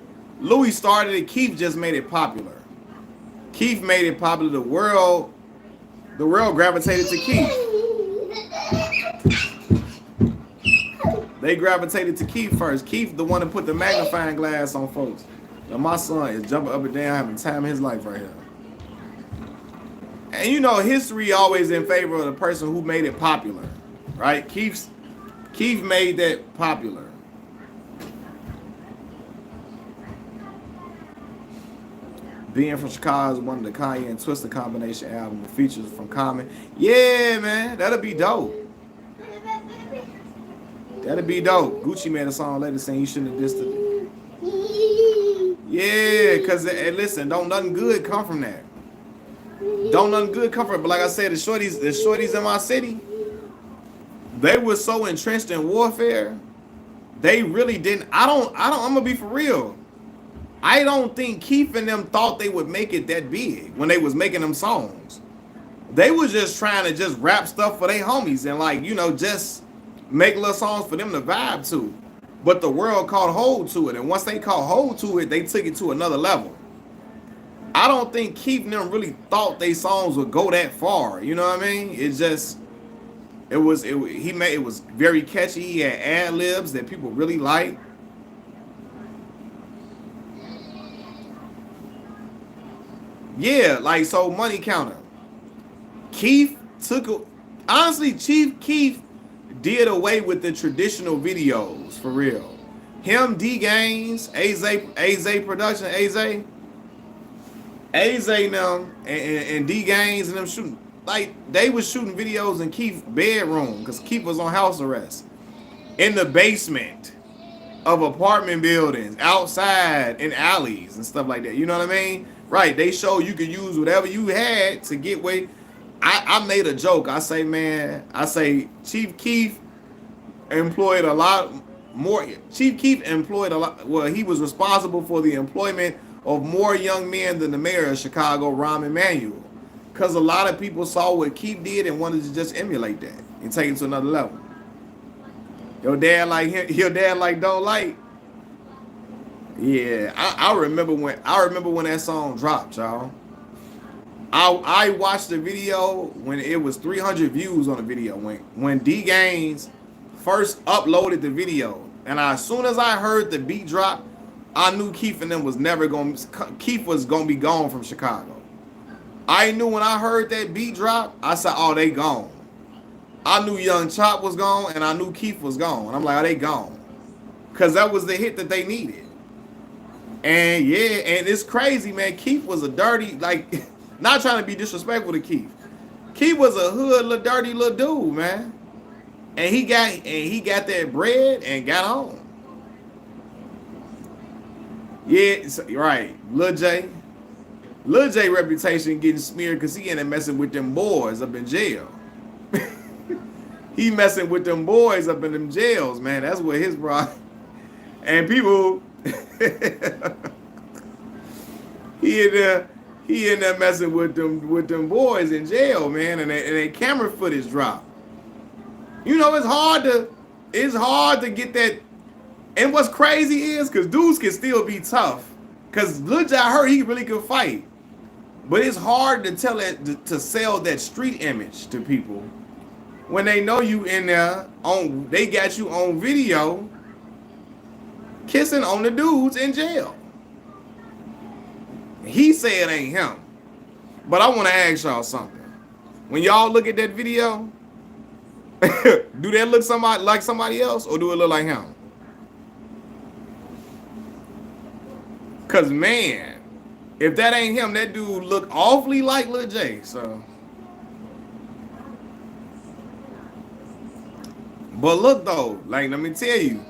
started it, Keith just made it popular. Keith made it popular. The world gravitated to Keith. They gravitated to Keith first. Keith, the one that put the magnifying glass on folks. Now my son is jumping up and down, having the time of his life right here. And you know, history always in favor of the person who made it popular, right? Keith made that popular. Being from Chicago is one of the Kanye and Twista combination album with features from Common. Yeah, man, that'll be dope. That'll be dope. Gucci made a song later saying you shouldn't have dissed it. Yeah, because, listen, don't nothing good come from that. Don't nothing good come from it. But like I said, the shorties in my city, they were so entrenched in warfare, they really didn't. I'm gonna be for real. I don't think Keith and them thought they would make it that big when they was making them songs. They was just trying to just rap stuff for their homies and, like, you know, just make little songs for them to vibe to. But the world caught hold to it. And once they caught hold to it, they took it to another level. I don't think Keith and them really thought their songs would go that far. You know what I mean? It was very catchy. He had ad-libs that people really liked. Yeah, like, so Money Counter. Keith honestly, Chief Keith did away with the traditional videos, for real. Him, D Gaines, AZ Production, AZ them, and D Gaines and them shooting, like, they was shooting videos in Keith's bedroom, because Keith was on house arrest. In the basement of apartment buildings, outside, in alleys, and stuff like that. You know what I mean? Right, they show you could use whatever you had to get way. I made a joke. I say Chief Keef employed a lot more. Chief Keef employed a lot. Well, he was responsible for the employment of more young men than the mayor of Chicago, Rahm Emanuel. Because a lot of people saw what Keef did and wanted to just emulate that and take it to another level. Your dad like him, your dad like don't like. Yeah, I remember when that song dropped, y'all. I watched the video when it was 300 views on the video when D Gaines first uploaded the video, and as soon as I heard the beat drop, I knew Keith and them was Keith was gonna be gone from Chicago. I knew when I heard that beat drop, I said, "Oh, they gone." I knew Young Chop was gone, and I knew Keith was gone. I'm like, "Oh, they gone," because that was the hit that they needed. And yeah, and it's crazy, man. Keith was a dirty, like, not trying to be disrespectful to Keith. Keith was a hood, little dirty little dude, man. And he got that bread and got home. Yeah, right. Lil J reputation getting smeared because he ended up messing with them boys up in jail. He messing with them boys up in them jails, man. That's what his bro. And people. he in there messing with them boys in jail, man, and they camera footage dropped. You know, it's hard to get that. And what's crazy is because dudes can still be tough. Because Lil J, I heard he really could fight, but it's hard to to sell that street image to people when they know you in there they got you on video kissing on the dudes in jail. He said it ain't him. But I want to ask y'all something. When y'all look at that video, do that look like somebody else, or do it look like him? Because, man, if that ain't him, that dude look awfully like Lil J. So, but look, though, like, let me tell you,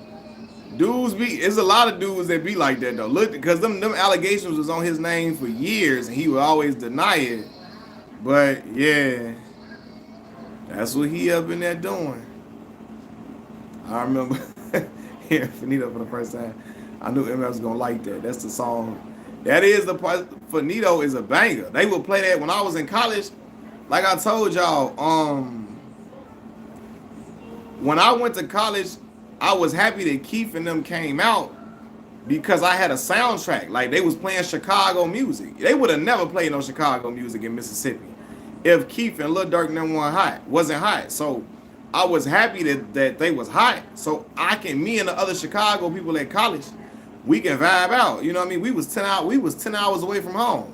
it's a lot of dudes that be like that though. Look, because them allegations was on his name for years and he would always deny it. But yeah, that's what he up in there doing. I remember hearing Finito for the first time. I knew MF was gonna like that. That's the song. That is the part. Finito is a banger. They would play that when I was in college. Like I told y'all, when I went to college, I was happy that Keith and them came out because I had a soundtrack. Like they was playing Chicago music. They would have never played no Chicago music in Mississippi if Keith and Lil Durk and them wasn't hot. So I was happy that they was hot. So me and the other Chicago people at college, we can vibe out. You know what I mean? We was 10 hours away from home.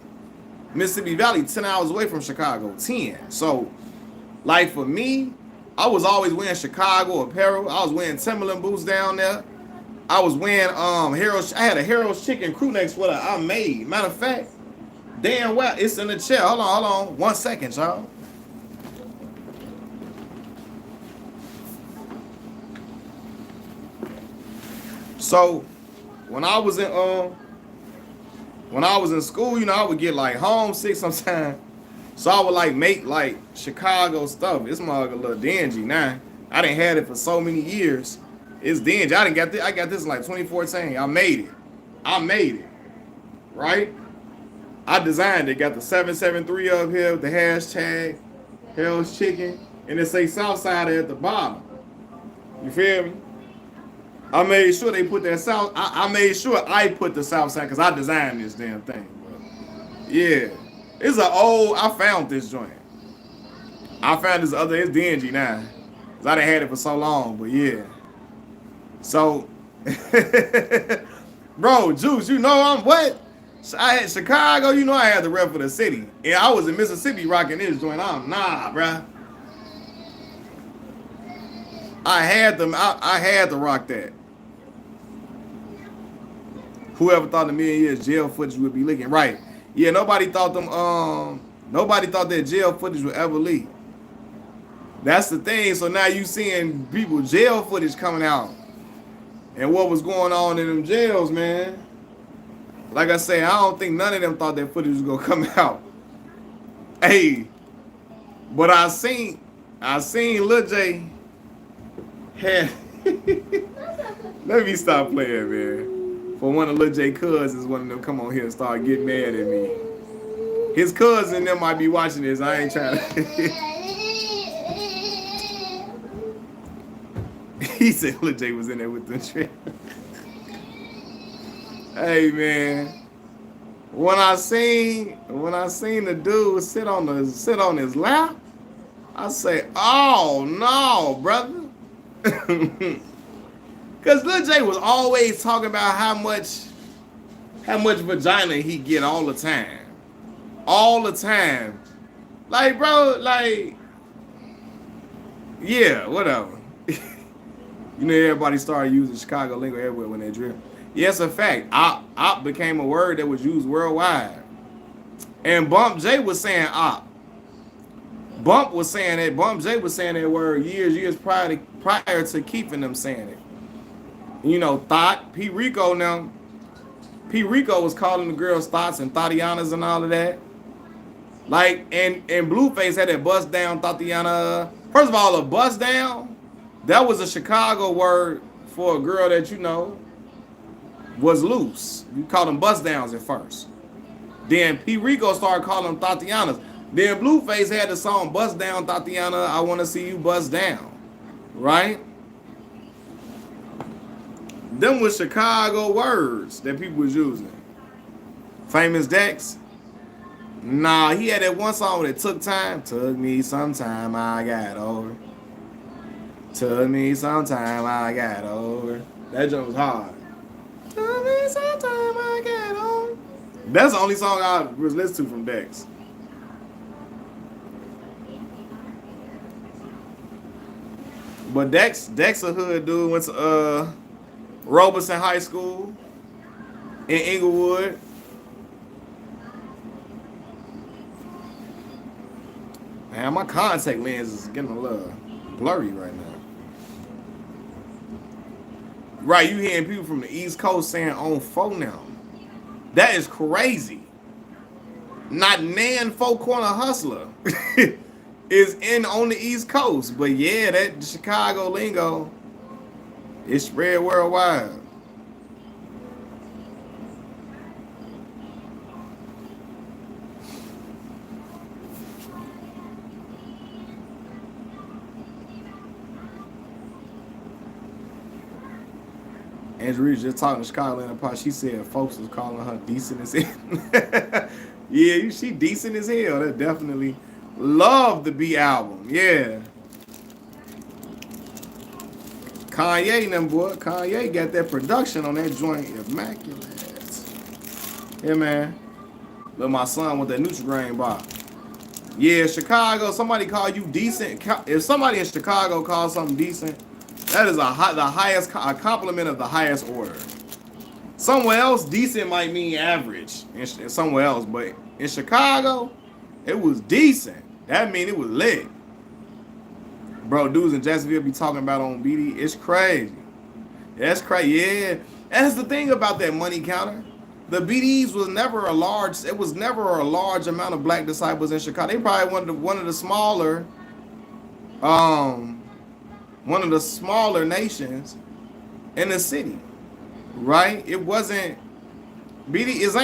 Mississippi Valley, 10 hours away from Chicago, 10. So like for me, I was always wearing Chicago apparel. I was wearing Timberland boots down there. I was wearing Harold's. I had a Harold's chicken crew neck sweater I made. Matter of fact, damn well, it's in the chair. Hold on. 1 second, y'all. So when I was in school, you know, I would get like homesick sometimes. So I would like make like Chicago stuff. It's more like a little dingy now. I didn't had it for so many years. It's dingy. I got this in like 2014. I made it. Right? I designed it. Got the 773 up here with the hashtag Hell's Chicken. And it say Southside at the bottom. You feel me? I made sure they put that South. I made sure I put the Southside because I designed this damn thing. But yeah. It's I found this joint. I found this it's dingy now. Cause I done had it for so long, but yeah. So, bro, Juice, you know I'm what? I had Chicago, you know I had the rep for the city. And I was in Mississippi rocking this joint. Bruh. I had to rock that. Whoever thought a million years jail footage would be leaking. Right. Yeah, nobody thought that jail footage would ever leak. That's the thing. So now you seeing people jail footage coming out. And what was going on in them jails, man. Like I say, I don't think none of them thought that footage was gonna come out. Hey, but I seen Lil J had let me stop playing, man. For one of Lil J cousins, one of them come on here and start getting mad at me. His cousin them might be watching this. I ain't trying to. He said Lil J was in there with the trip. Hey man, when I seen the dude sit on his lap, I say, oh no, brother. Cause Lil J was always talking about how much vagina he get all the time. All the time. Like, bro, like, yeah, whatever. You know, everybody started using Chicago lingo everywhere when they drip. Yes, a fact. Op became a word that was used worldwide. And Bump J was saying op. Bump was saying it. Bump J was saying that word years prior to keeping them saying it. You know, thought. P. Rico now. P. Rico was calling the girls thoughts and Thotianas and all of that. Like, and Blueface had that bust down Thotiana. First of all, a bust down, that was a Chicago word for a girl that, you know, was loose. You call them bust downs at first. Then P. Rico started calling them Thotianas. Then Blueface had the song Bust Down Thotiana, I Wanna See You Bust Down. Right? Them was Chicago words that people was using. Famous Dex. Nah, he had that one song that took time. Took me some time, I got over. Took me some time, I got over. That joke was hard. Took me some time, I got over. That's the only song I was listening to from Dex. But Dex a hood dude, went to Robeson High School in Inglewood. Man, my contact lens is getting a little blurry right now. Right, you hearing people from the East Coast saying on phone now. That is crazy. Not Nan Four Corner Hustler is in on the East Coast. But yeah, that Chicago lingo is spread worldwide. Andrew just talking to Chicago in the part. She said folks was calling her decent as hell. Yeah, she decent as hell. That definitely love the B album. Yeah. Kanye and them, boy. Kanye got that production on that joint immaculate. Yeah, man. Look, my son with that Nutri-Grain bar. Yeah, Chicago. Somebody call you decent. If somebody in Chicago calls something decent, that is the highest a compliment of the highest order. Somewhere else, decent might mean average. In somewhere else, but in Chicago, it was decent. That mean it was lit. Bro, dudes in Jacksonville be talking about on BD. It's crazy. That's crazy. Yeah, that's the thing about that money counter. The BDs was never a large. It was never a large amount of black disciples in Chicago. They probably one of the smaller, one of the smaller nations in the city, right? It wasn't. BDs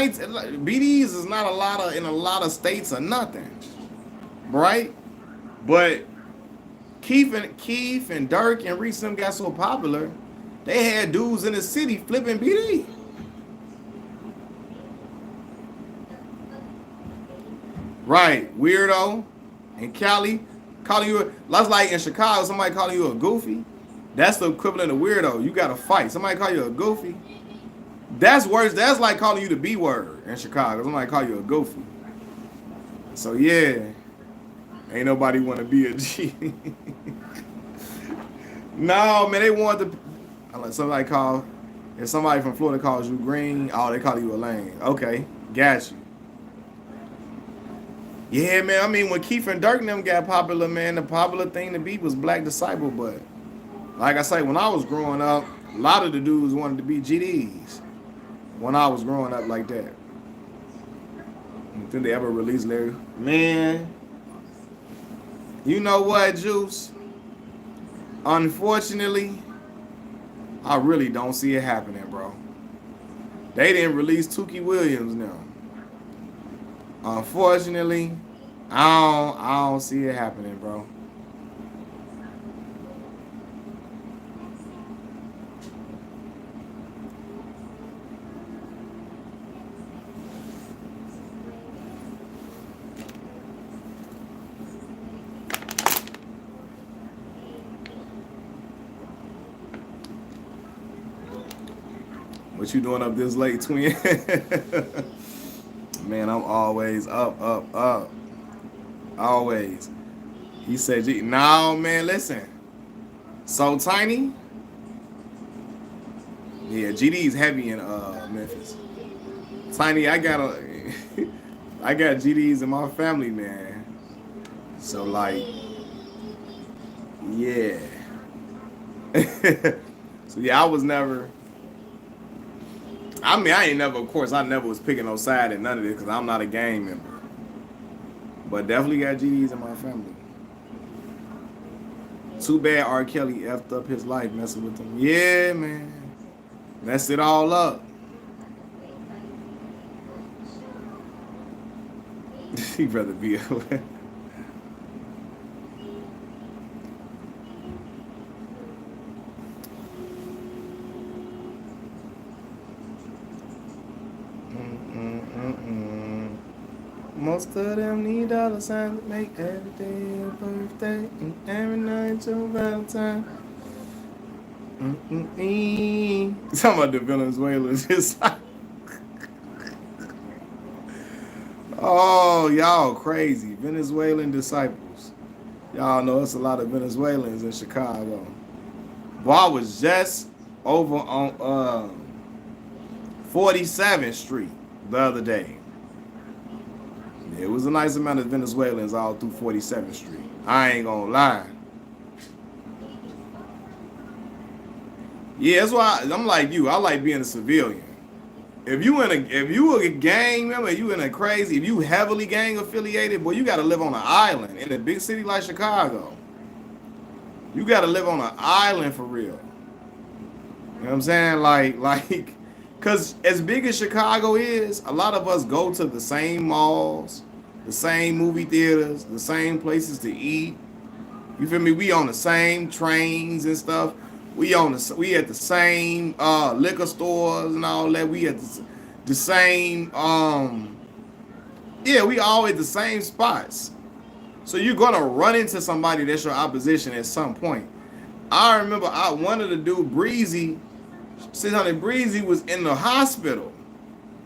is not a lot of in a lot of states or nothing, right? But Keith and Dirk and Reese them got so popular, they had dudes in the city flipping BD. Right, weirdo. In Cali, calling you that's like in Chicago, somebody calling you a goofy. That's the equivalent of weirdo. You gotta fight. Somebody call you a goofy. That's worse. That's like calling you the B word in Chicago. Somebody call you a goofy. So yeah, ain't nobody want to be a G. No, man, they want to. Like if somebody from Florida calls you green, oh, they call you a lame. Okay, got you. Yeah, man. I mean, when Keith and Dirk and them got popular, man, the popular thing to be was Black Disciple. But like I say, when I was growing up, a lot of the dudes wanted to be GDs. When I was growing up like that. Did they ever release Larry? Man, you know what, Juice? Unfortunately, I really don't see it happening, bro. They didn't release Tukey Williams now. Unfortunately, I don't see it happening, bro. What you doing up this late, twin? Man, I'm always up. Always. He said, no, man, listen. So Tiny. Yeah, GD's heavy in Memphis. Tiny, I got GDs in my family, man. So like, yeah. So yeah, I was never. I mean, I never was picking no side in none of this because I'm not a gang member. But definitely got GDs in my family. Too bad R. Kelly effed up his life messing with them. Yeah, man. Messed it all up. He'd rather be away. Most of them need dollar signs to make every day a birthday and every night your Valentine. Talking about the Venezuelans. Oh, y'all crazy. Venezuelan disciples. Y'all know it's a lot of Venezuelans in Chicago. Boy, I was just over on 47th Street the other day. It was a nice amount of Venezuelans all through 47th Street. I ain't gonna lie. Yeah, that's why I'm like you. I like being a civilian. If you a gang member, if you heavily gang affiliated, boy, you gotta live on an island in a big city like Chicago. You gotta live on an island for real. You know what I'm saying? Like, cause as big as Chicago is, a lot of us go to the same malls, the same movie theaters, the same places to eat. You feel me? We on the same trains and stuff. We at the same liquor stores and all that. We at the same yeah, we all at the same spots. So you're gonna run into somebody that's your opposition at some point. I remember I wanted to do Breezy. 600 Breezy was in the hospital,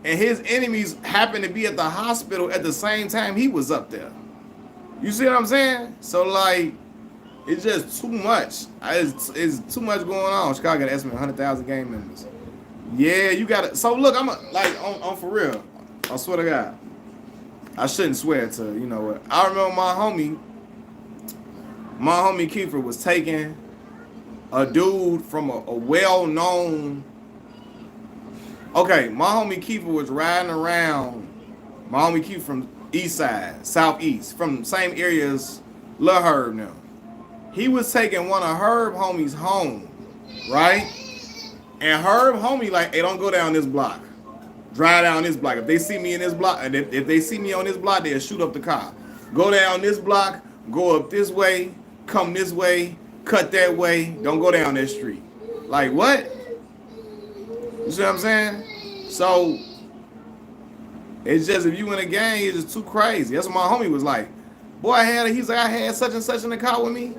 and his enemies happened to be at the hospital at the same time he was up there. You see what I'm saying? So like, it's just too much. It's too much going on. Chicago got an estimate 100,000 game members. Yeah, you got it. So look, like on for real. I swear to God, I shouldn't swear to you know what. I remember my homie Kiefer was taking a dude from a well-known. Okay, my homie Kiefer was riding around. My homie Kiefer from East Side, Southeast, from the same areas. Lil Herb now. He was taking one of Herb homies home, right? And Herb homie like, hey, don't go down this block. Drive down this block. If they see me in this block, and if they see me on this block, they'll shoot up the car. Go down this block, go up this way, come this way, cut that way. Don't go down that street. Like what? You see what I'm saying? So it's just if you in a gang, it's just too crazy. That's what my homie was like. Boy, he's like, I had such and such in the car with me.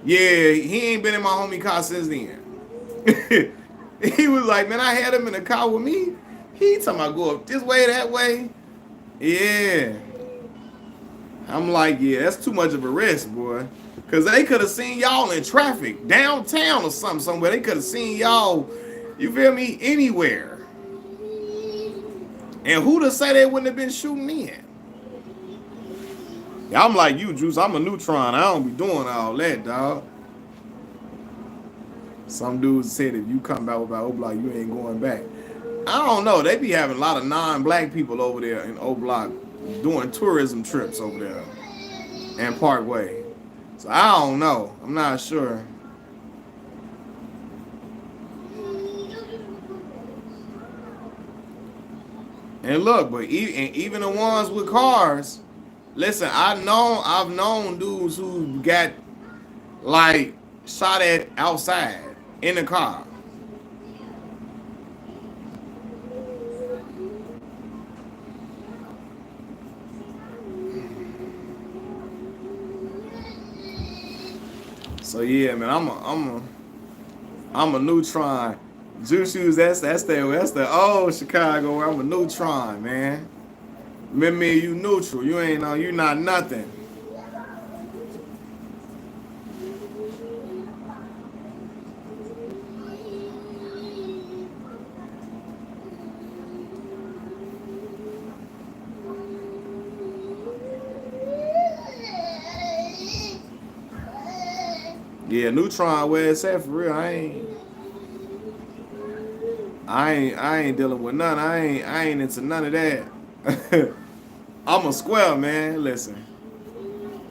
Yeah, he ain't been in my homie car since then. He was like, man, I had him in the car with me. He talking about go up this way, that way. Yeah. I'm like, yeah, that's too much of a risk, boy. Because they could have seen y'all in traffic, downtown or something, somewhere. They could have seen y'all, you feel me, anywhere. And who to say they wouldn't have been shooting in? Yeah, I'm like you, Juice. I'm a neutron. I don't be doing all that, dog. Some dudes said if you come back with O Block, you ain't going back. I don't know. They be having a lot of non-black people over there in O Block doing tourism trips over there and Parkway. So I don't know. I'm not sure. And look, but even the ones with cars, listen, I've known dudes who got like shot at outside in the car. So yeah, man, I'm a neutron. Juice shoes, that's the old Chicago where I'm a neutron, man. Remember me, you neutral. You ain't no, you not nothing. Yeah, neutron where it's at for real. I ain't dealing with none. I ain't into none of that. I'm a square, man. Listen.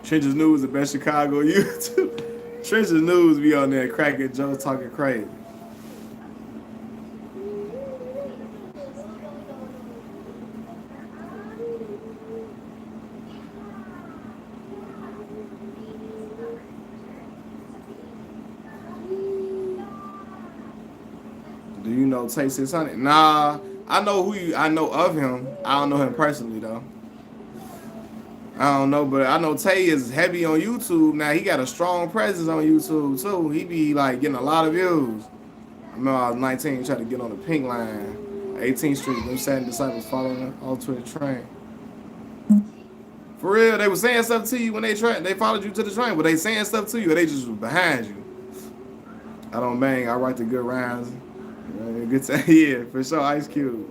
Trenches News, the best Chicago YouTube. Trenches News be on there cracking jokes, talking crazy. Do you know Tay 600? Nah, I know of him. I don't know him personally though. I don't know, but I know Tay is heavy on YouTube now. He got a strong presence on YouTube too. He be like getting a lot of views. I remember I was 19, tried to get on the pink line, 18th Street. Them Satin Disciples following all to the train. For real, they were saying stuff to you when they followed you to the train. Were they saying stuff to you, or they just was behind you? I don't bang. I write the good rhymes. Good time. Yeah, for sure. Ice Cube.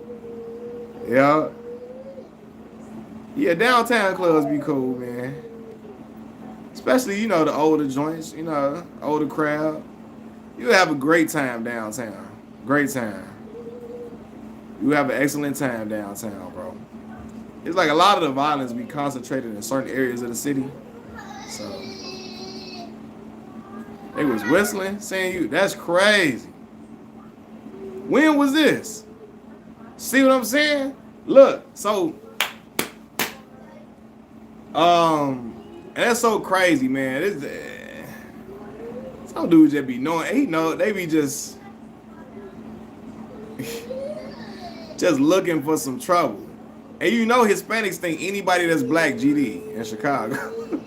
Yeah. Yeah, downtown clubs be cool, man. Especially, you know, the older joints, you know, older crowd. You have a great time downtown. Great time. You have an excellent time downtown, bro. It's like a lot of the violence be concentrated in certain areas of the city. So they was whistling, saying you. That's crazy. When was this? See what I'm saying? Look, so and that's so crazy, man. Some dudes just be knowing. He know they be just looking for some trouble. And you know Hispanics think anybody that's black GD in Chicago.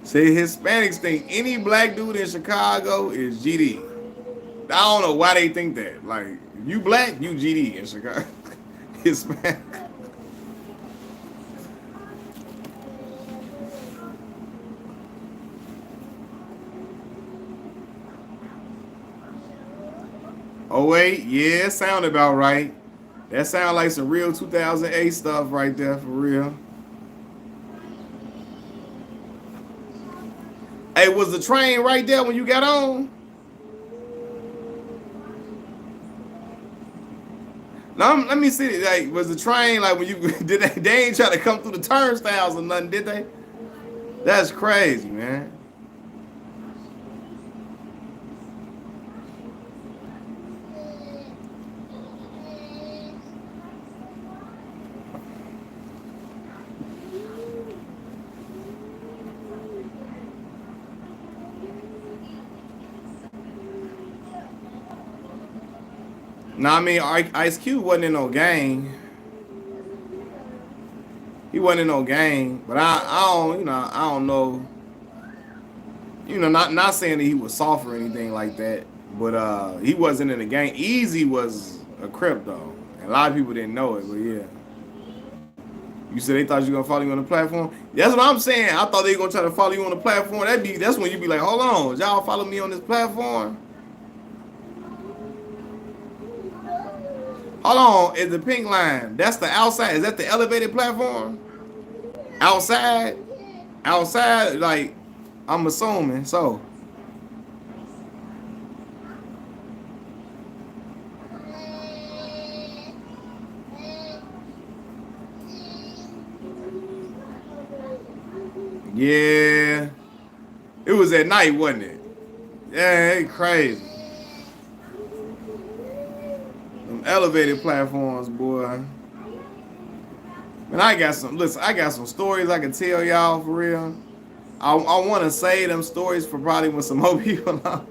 Say Hispanics think any black dude in Chicago is GD. I don't know why they think that. Like, you black, you GD in Chicago. Hispanic. Oh wait, yeah, sound about right. That sound like some real 2008 stuff right there, for real. Hey, was the train right there when you got on? Now, let me see. Like, was the train like when you did they ain't try to come through the turnstiles or nothing, did they? That's crazy, man. No, I mean Ice Cube wasn't in no gang. He wasn't in no gang, but I don't, I don't know. Not saying that he was soft or anything like that, but he wasn't in a gang. Easy was a Crip though, and a lot of people didn't know it, but yeah. You said they thought you were gonna follow you on the platform. That's what I'm saying. I thought they were gonna try to follow you on the platform. That's when you be like, hold on, y'all follow me on this platform. Hold on, is the pink line? That's the outside. Is that the elevated platform? Outside, like I'm assuming so. Yeah, it was at night, wasn't it? Yeah, it's crazy. Them elevated platforms, boy. And I got some. Listen, I got some stories I can tell y'all for real. I want to say them stories for probably when some more people. I'll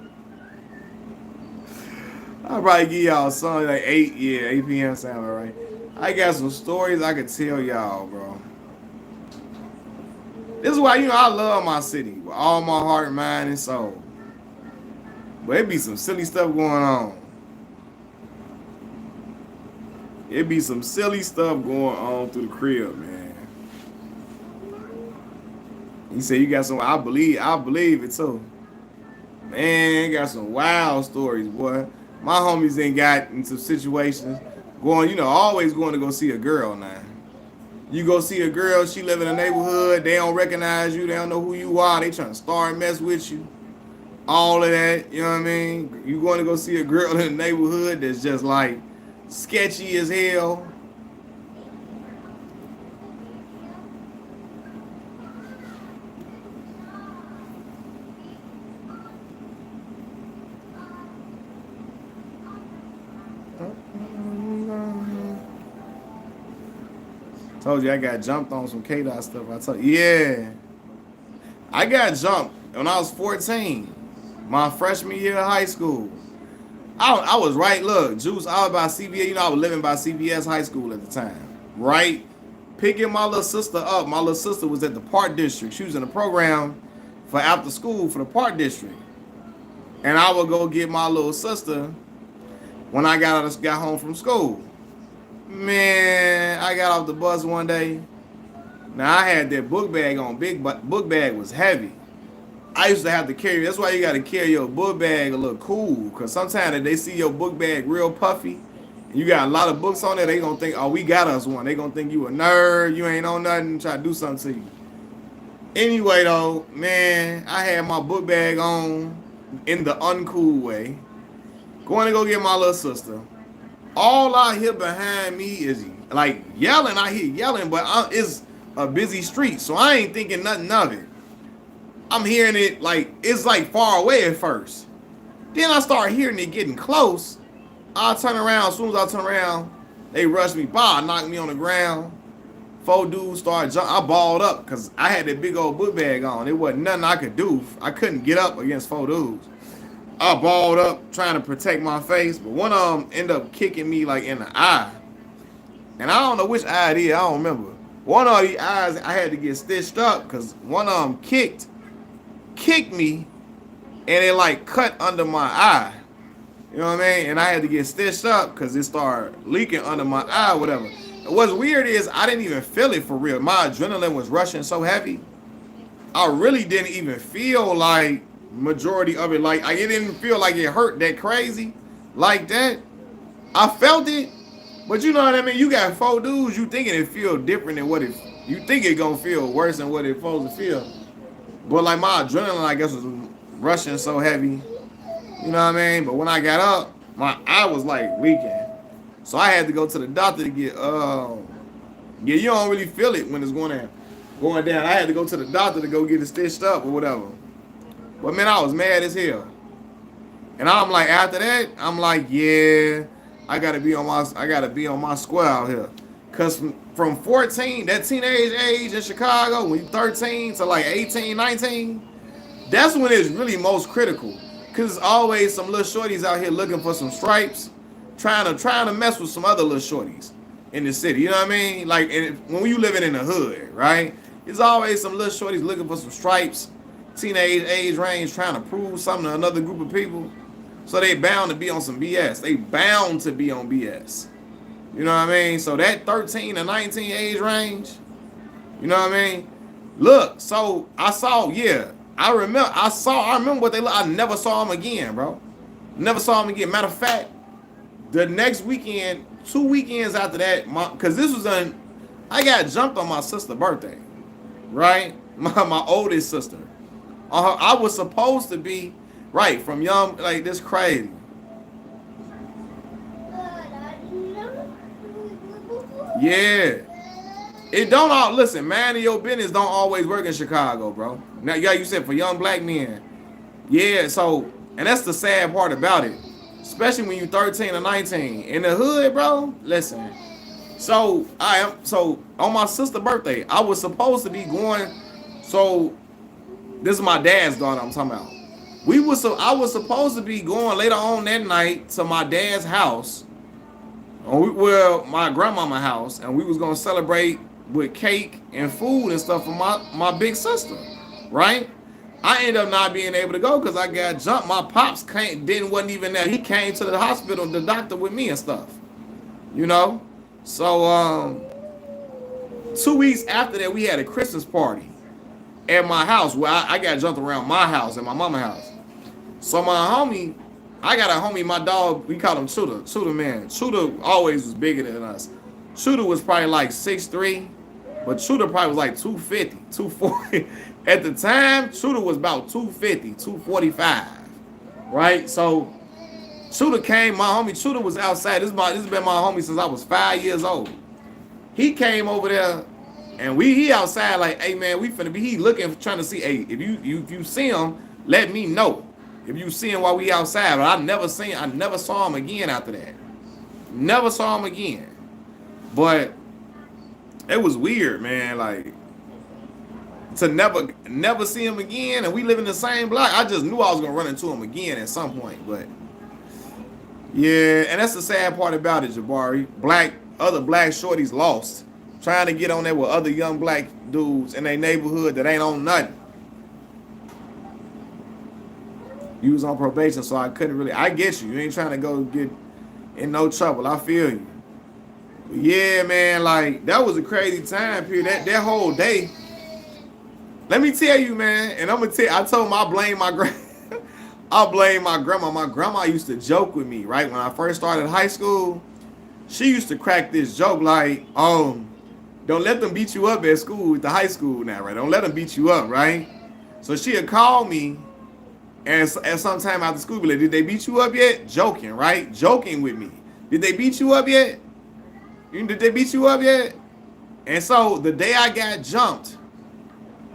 probably give y'all something like 8 p.m. sound alright. I got some stories I can tell y'all, bro. This is why I love my city with all my heart, mind, and soul. But it be some silly stuff going on. It be some silly stuff going on through the crib, man. He said you got some. I believe it too. Man, got some wild stories, boy. My homies ain't got into situations going, always going to go see a girl now. You go see a girl, she live in a neighborhood, they don't recognize you, they don't know who you are, they trying to start mess with you. All of that, you know what I mean? You going to go see a girl in the neighborhood that's just like sketchy as hell. Told you I got jumped on some K-Dot stuff. I told you, yeah. I got jumped when I was 14, my freshman year of high school. I was right, look, Juice, I was by CBS, I was living by CBS High School at the time, right? Picking my little sister up. My little sister was at the Park District. She was in a program for after school for the Park District. And I would go get my little sister when I got home from school. Man, I got off the bus one day. Now I had that book bag on. Book bag was heavy. I used to have to carry. That's why you got to carry your book bag a little cool. Cause sometimes if they see your book bag real puffy, and you got a lot of books on there, they gonna think, oh, we got us one. They gonna think you a nerd. You ain't on nothing. Try to do something to you. Anyway, though, man, I had my book bag on in the uncool way. Going to go get my little sister. All I hear behind me is like yelling. I hear yelling, but it's a busy street, so I ain't thinking nothing of it. I'm hearing it like it's like far away at first. Then I start hearing it getting close. I turn around. As soon as I turn around, they rush me by, knock me on the ground. 4 dudes started jumping. I balled up because I had that big old book bag on. It wasn't nothing I could do. I couldn't get up against 4 dudes. I balled up trying to protect my face, but one of them ended up kicking me like in the eye. And I don't know which eye it is, I don't remember. One of the eyes I had to get stitched up because one of them kicked me and it like cut under my eye. You know what I mean? And I had to get stitched up because it started leaking under my eye, whatever. And what's weird is I didn't even feel it for real. My adrenaline was rushing so heavy. I really didn't even feel like majority of it. Like I didn't feel like it hurt that crazy like that. I felt it, but you know what I mean? You got four dudes, you thinking it feel different than what it, you think it gonna feel worse than what it's supposed to feel. But like my adrenaline, I guess, was rushing so heavy. You know what I mean? But when I got up, my eye was like leaking. So I had to go to the doctor to get yeah, you don't really feel it when it's going down. I had to go to the doctor to go get it stitched up or whatever. But man, I was mad as hell. And I'm like, after that, I'm like, yeah, I gotta be on my square out here. Cause from 14, that teenage age in Chicago, when you're 13 to like 18, 19, that's when it's really most critical. Cause it's always some little shorties out here looking for some stripes, trying to mess with some other little shorties in the city. You know what I mean? Like when you living in the hood, right? There's always some little shorties looking for some stripes, teenage age range, trying to prove something to another group of people. So they bound to be on some BS. They bound to be on BS. You know what I mean? So that 13 to 19 age range, you know what I mean? Look, so I saw, yeah, I remember what they look. I never saw them again, bro. Never saw them again. Matter of fact, the next weekend, 2 weekends after that, because this was I got jumped on my sister's birthday, right? My oldest sister. I was supposed to be, right, from young, like this crazy. Yeah. It don't all listen, man of your business don't always work in Chicago, bro. Now, yeah, you said for young black men. Yeah, so and that's the sad part about it. Especially when you're 13 or 19. In the hood, bro, listen. So on my sister's birthday, I was supposed to be going. So this is my dad's daughter I'm talking about. I was supposed to be going later on that night to my dad's house. Well, my grandmama's house, and we was gonna celebrate with cake and food and stuff for my big sister, right? I ended up not being able to go because I got jumped. My pops wasn't even there. He came to the hospital, the doctor with me and stuff, you know. So 2 weeks after that, we had a Christmas party at my house where I got jumped around my house and my mama's house. So I got a homie, my dog, we call him Chuda. Chuda, man. Chuda always was bigger than us. Chuda was probably like 6'3", but Chuda probably was like 250, 240. At the time, Chuda was about 250, 245, right? So Chuda came, my homie Chuda was outside. This has been my homie since I was 5 years old. He came over there, and he outside like, hey man, we finna be. He looking, trying to see, hey, if you see him, let me know. If you see him while we outside, but I never saw him again after that. Never saw him again. But it was weird, man. Like to never see him again, and we live in the same block. I just knew I was gonna run into him again at some point. But yeah, and that's the sad part about it, Jabari. Other black shorties lost, trying to get on there with other young black dudes in their neighborhood that ain't on nothing. You was on probation, so I couldn't really. I get you. You ain't trying to go get in no trouble. I feel you. But yeah, man, like that was a crazy time period. That whole day. Let me tell you, man, and I'm gonna tell you, I told him I blame my grandma. My grandma used to joke with me, right? When I first started high school, she used to crack this joke like, don't let them beat you up at school at the high school now, right? Don't let them beat you up, right? So she'd call me and sometime after school, be like, did they beat you up yet? Joking, right? Joking with me. Did they beat you up yet? Did they beat you up yet? And so the day I got jumped,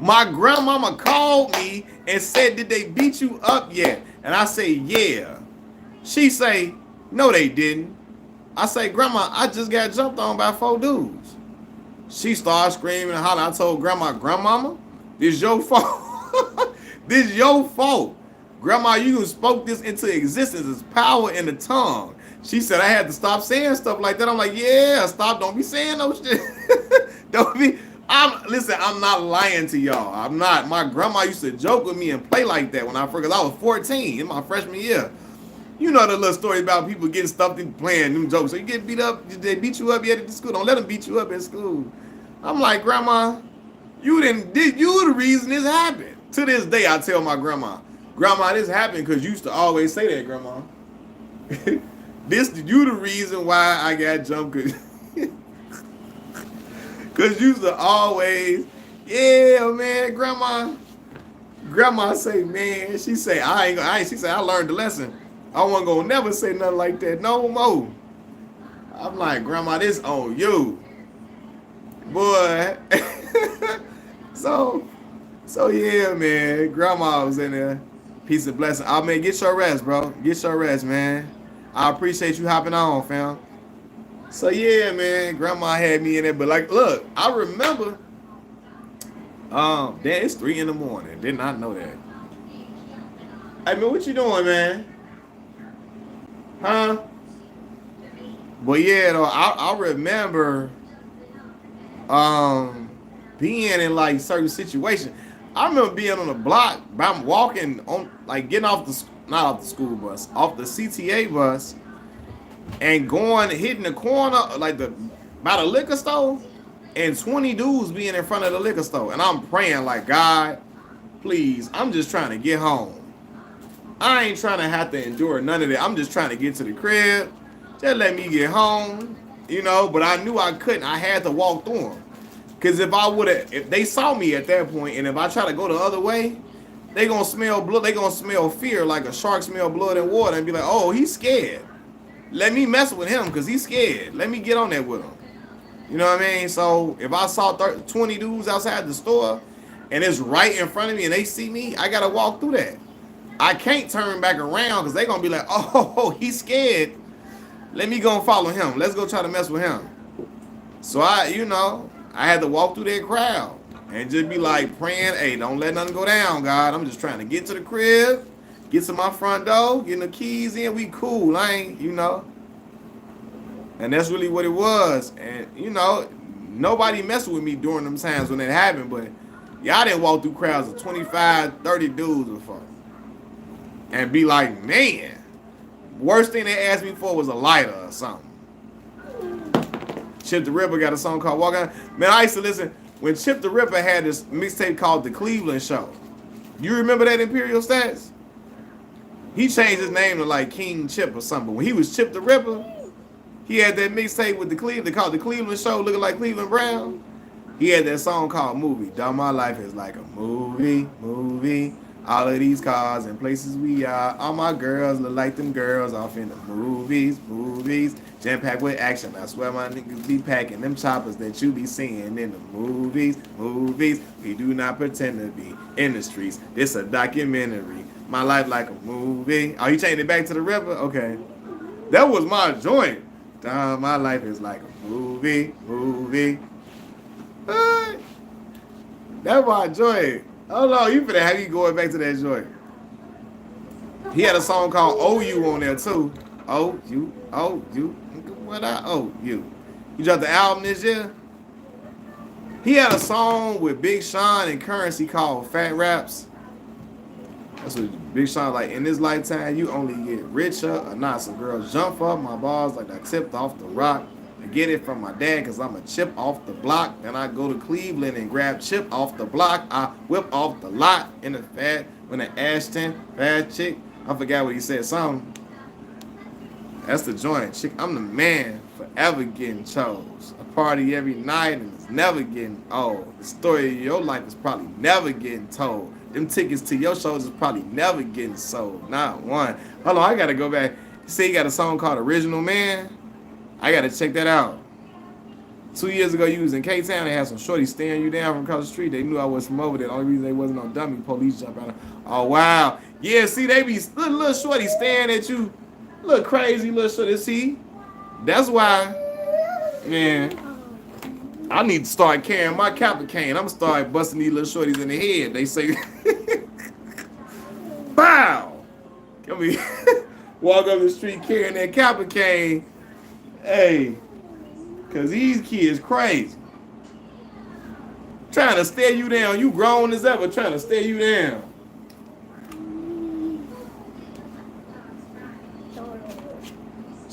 my grandmama called me and said, did they beat you up yet? And I say, yeah. She say, no, they didn't. I say, Grandma, I just got jumped on by 4 dudes. She started screaming and hollering. I told Grandmama, this your fault. This your fault. Grandma, you spoke this into existence. There's power in the tongue. She said I had to stop saying stuff like that. I'm like, yeah, stop. Don't be saying no shit. Don't be. Listen, I'm not lying to y'all. I'm not. My grandma used to joke with me and play like that when I first, cause I was 14 in my freshman year. You know the little story about people getting stuffed and playing them jokes. So you get beat up, they beat you up yet at the school. Don't let them beat you up at school. I'm like, Grandma, you the reason this happened. To this day, I tell my grandma, this happened because you used to always say that, Grandma. You the reason why I got jumped. Cause you used to always, yeah, man, Grandma say, man, she say, she say, I learned the lesson. I wasn't gonna never say nothing like that no more. I'm like, Grandma, this on you. Boy. So yeah, man. Grandma was in there. Peace and blessing. Oh, man, get your rest, bro. Get your rest, man. I appreciate you hopping on, fam. So yeah, man. Grandma had me in there. But like, look, I remember. Damn, it's 3 in the morning. Did not know that. Hey, man, what you doing, man? Huh? But yeah, though, I remember being in like certain situations. I remember being on the block, I'm walking on, like getting off not off the school bus, off the CTA bus, and hitting the corner, like by the liquor store, and 20 dudes being in front of the liquor store. And I'm praying like, God, please, I'm just trying to get home. I ain't trying to have to endure none of that. I'm just trying to get to the crib. Just let me get home, but I knew I couldn't. I had to walk through them. Because if they saw me at that point, and if I try to go the other way, they gonna smell blood. They gonna smell fear like a shark smell blood and water and be like, oh, he's scared. Let me mess with him because he's scared. Let me get on there with him. You know what I mean? So if I saw 20 dudes outside the store and it's right in front of me and they see me, I gotta walk through that. I can't turn back around because they're going to be like, oh, he's scared. Let me go and follow him. Let's go try to mess with him. So I had to walk through that crowd and just be like praying, hey, don't let nothing go down, God. I'm just trying to get to the crib, get to my front door, getting the keys in. We cool. I ain't, And that's really what it was. And, nobody messed with me during them times when it happened. But y'all didn't walk through crowds of 25, 30 dudes before. And be like, man, worst thing they asked me for was a lighter or something. Chip the Ripper got a song called Walk On. Man, I used to listen when Chip the Ripper had this mixtape called The Cleveland Show. You remember that Imperial Stats? He changed his name to like King Chip or something. But when he was Chip the Ripper, he had that mixtape with they called The Cleveland Show, looking like Cleveland Brown. He had that song called Movie. Dog, my life is like a movie. All of these cars and places we are. All my girls look like them girls off in the movies. Jam-packed with action. I swear my niggas be packing them choppers that you be seeing in the movies. We do not pretend to be in the streets. This a documentary. My life like a movie. Oh, you changed it back to the river? Okay. That was my joint. My life is like a movie. That's my joint. Oh no, you finna have you going back to that joint. He had a song called "Oh You" on there too. Oh you, what I owe you. He dropped the album this year. He had a song with Big Sean and Currency called "Fat Raps." That's what Big Sean like. In this lifetime, you only get richer or not. Some girls jump up my balls like I tipped off the rock. I get it from my dad because I'm a chip off the block. Then I go to Cleveland and grab chip off the block. I whip off the lot in the Ashton fat chick. I forgot what he said. Something. That's the joint. Chick, I'm the man forever getting chose. I party every night and it's never getting old. The story of your life is probably never getting told. Them tickets to your shows is probably never getting sold. Not one. Hold on, I got to go back. See, he got a song called Original Man. I gotta check that out. 2 years ago, you was in K-Town. They had some shorties staring you down from across the street. They knew I was from over there. The only reason they wasn't on dummy, police jump out. Oh, wow. Yeah, see, they be little shorties staring at you. Little crazy little shorties. See, that's why, man, I need to start carrying my Kappa cane. I'm gonna start busting these little shorties in the head. They say, bow. Come here. Walk up the street carrying that Kappa cane. Hey, cause these kids crazy. Trying to stare you down. You grown as ever trying to stare you down.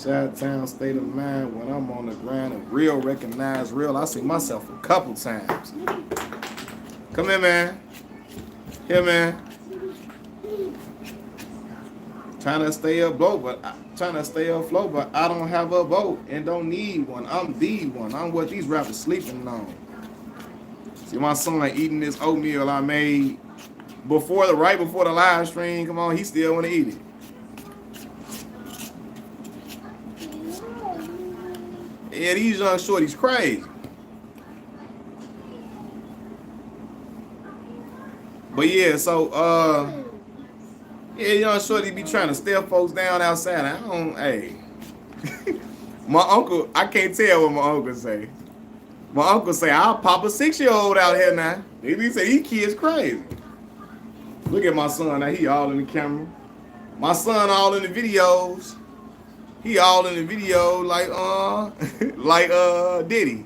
Chi-town state of mind when I'm on the ground and real recognize real. I see myself a couple times. Come here, man. Here, man. Trying to stay afloat, but I don't have a boat and don't need one. I'm the one. I'm what these rappers sleeping on. See my son eating this oatmeal I made right before the live stream. Come on, he still want to eat it. Yeah, these young shorties crazy. But yeah, so yeah, young shorty be trying to stare folks down outside. I don't, hey. My uncle, I can't tell what my uncle say. My uncle say, I'll pop a 6-year-old out here now. He say, these kids crazy. Look at my son now, he all in the camera. My son all in the videos. He all in the video like Diddy.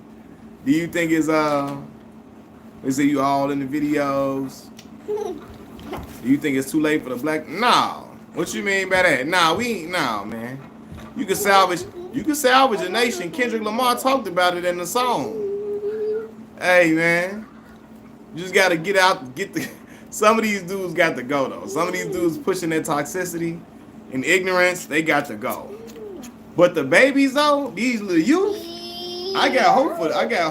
Do you think it's they say you all in the videos? Do you think it's too late for the black? No. What you mean by that? Nah, we ain't. Nah, man. You can salvage a nation. Kendrick Lamar talked about it in the song. Hey, man. You just gotta get out. Some of these dudes got to go though. Some of these dudes pushing their toxicity and ignorance. They got to go. But the babies though, these little youth, I got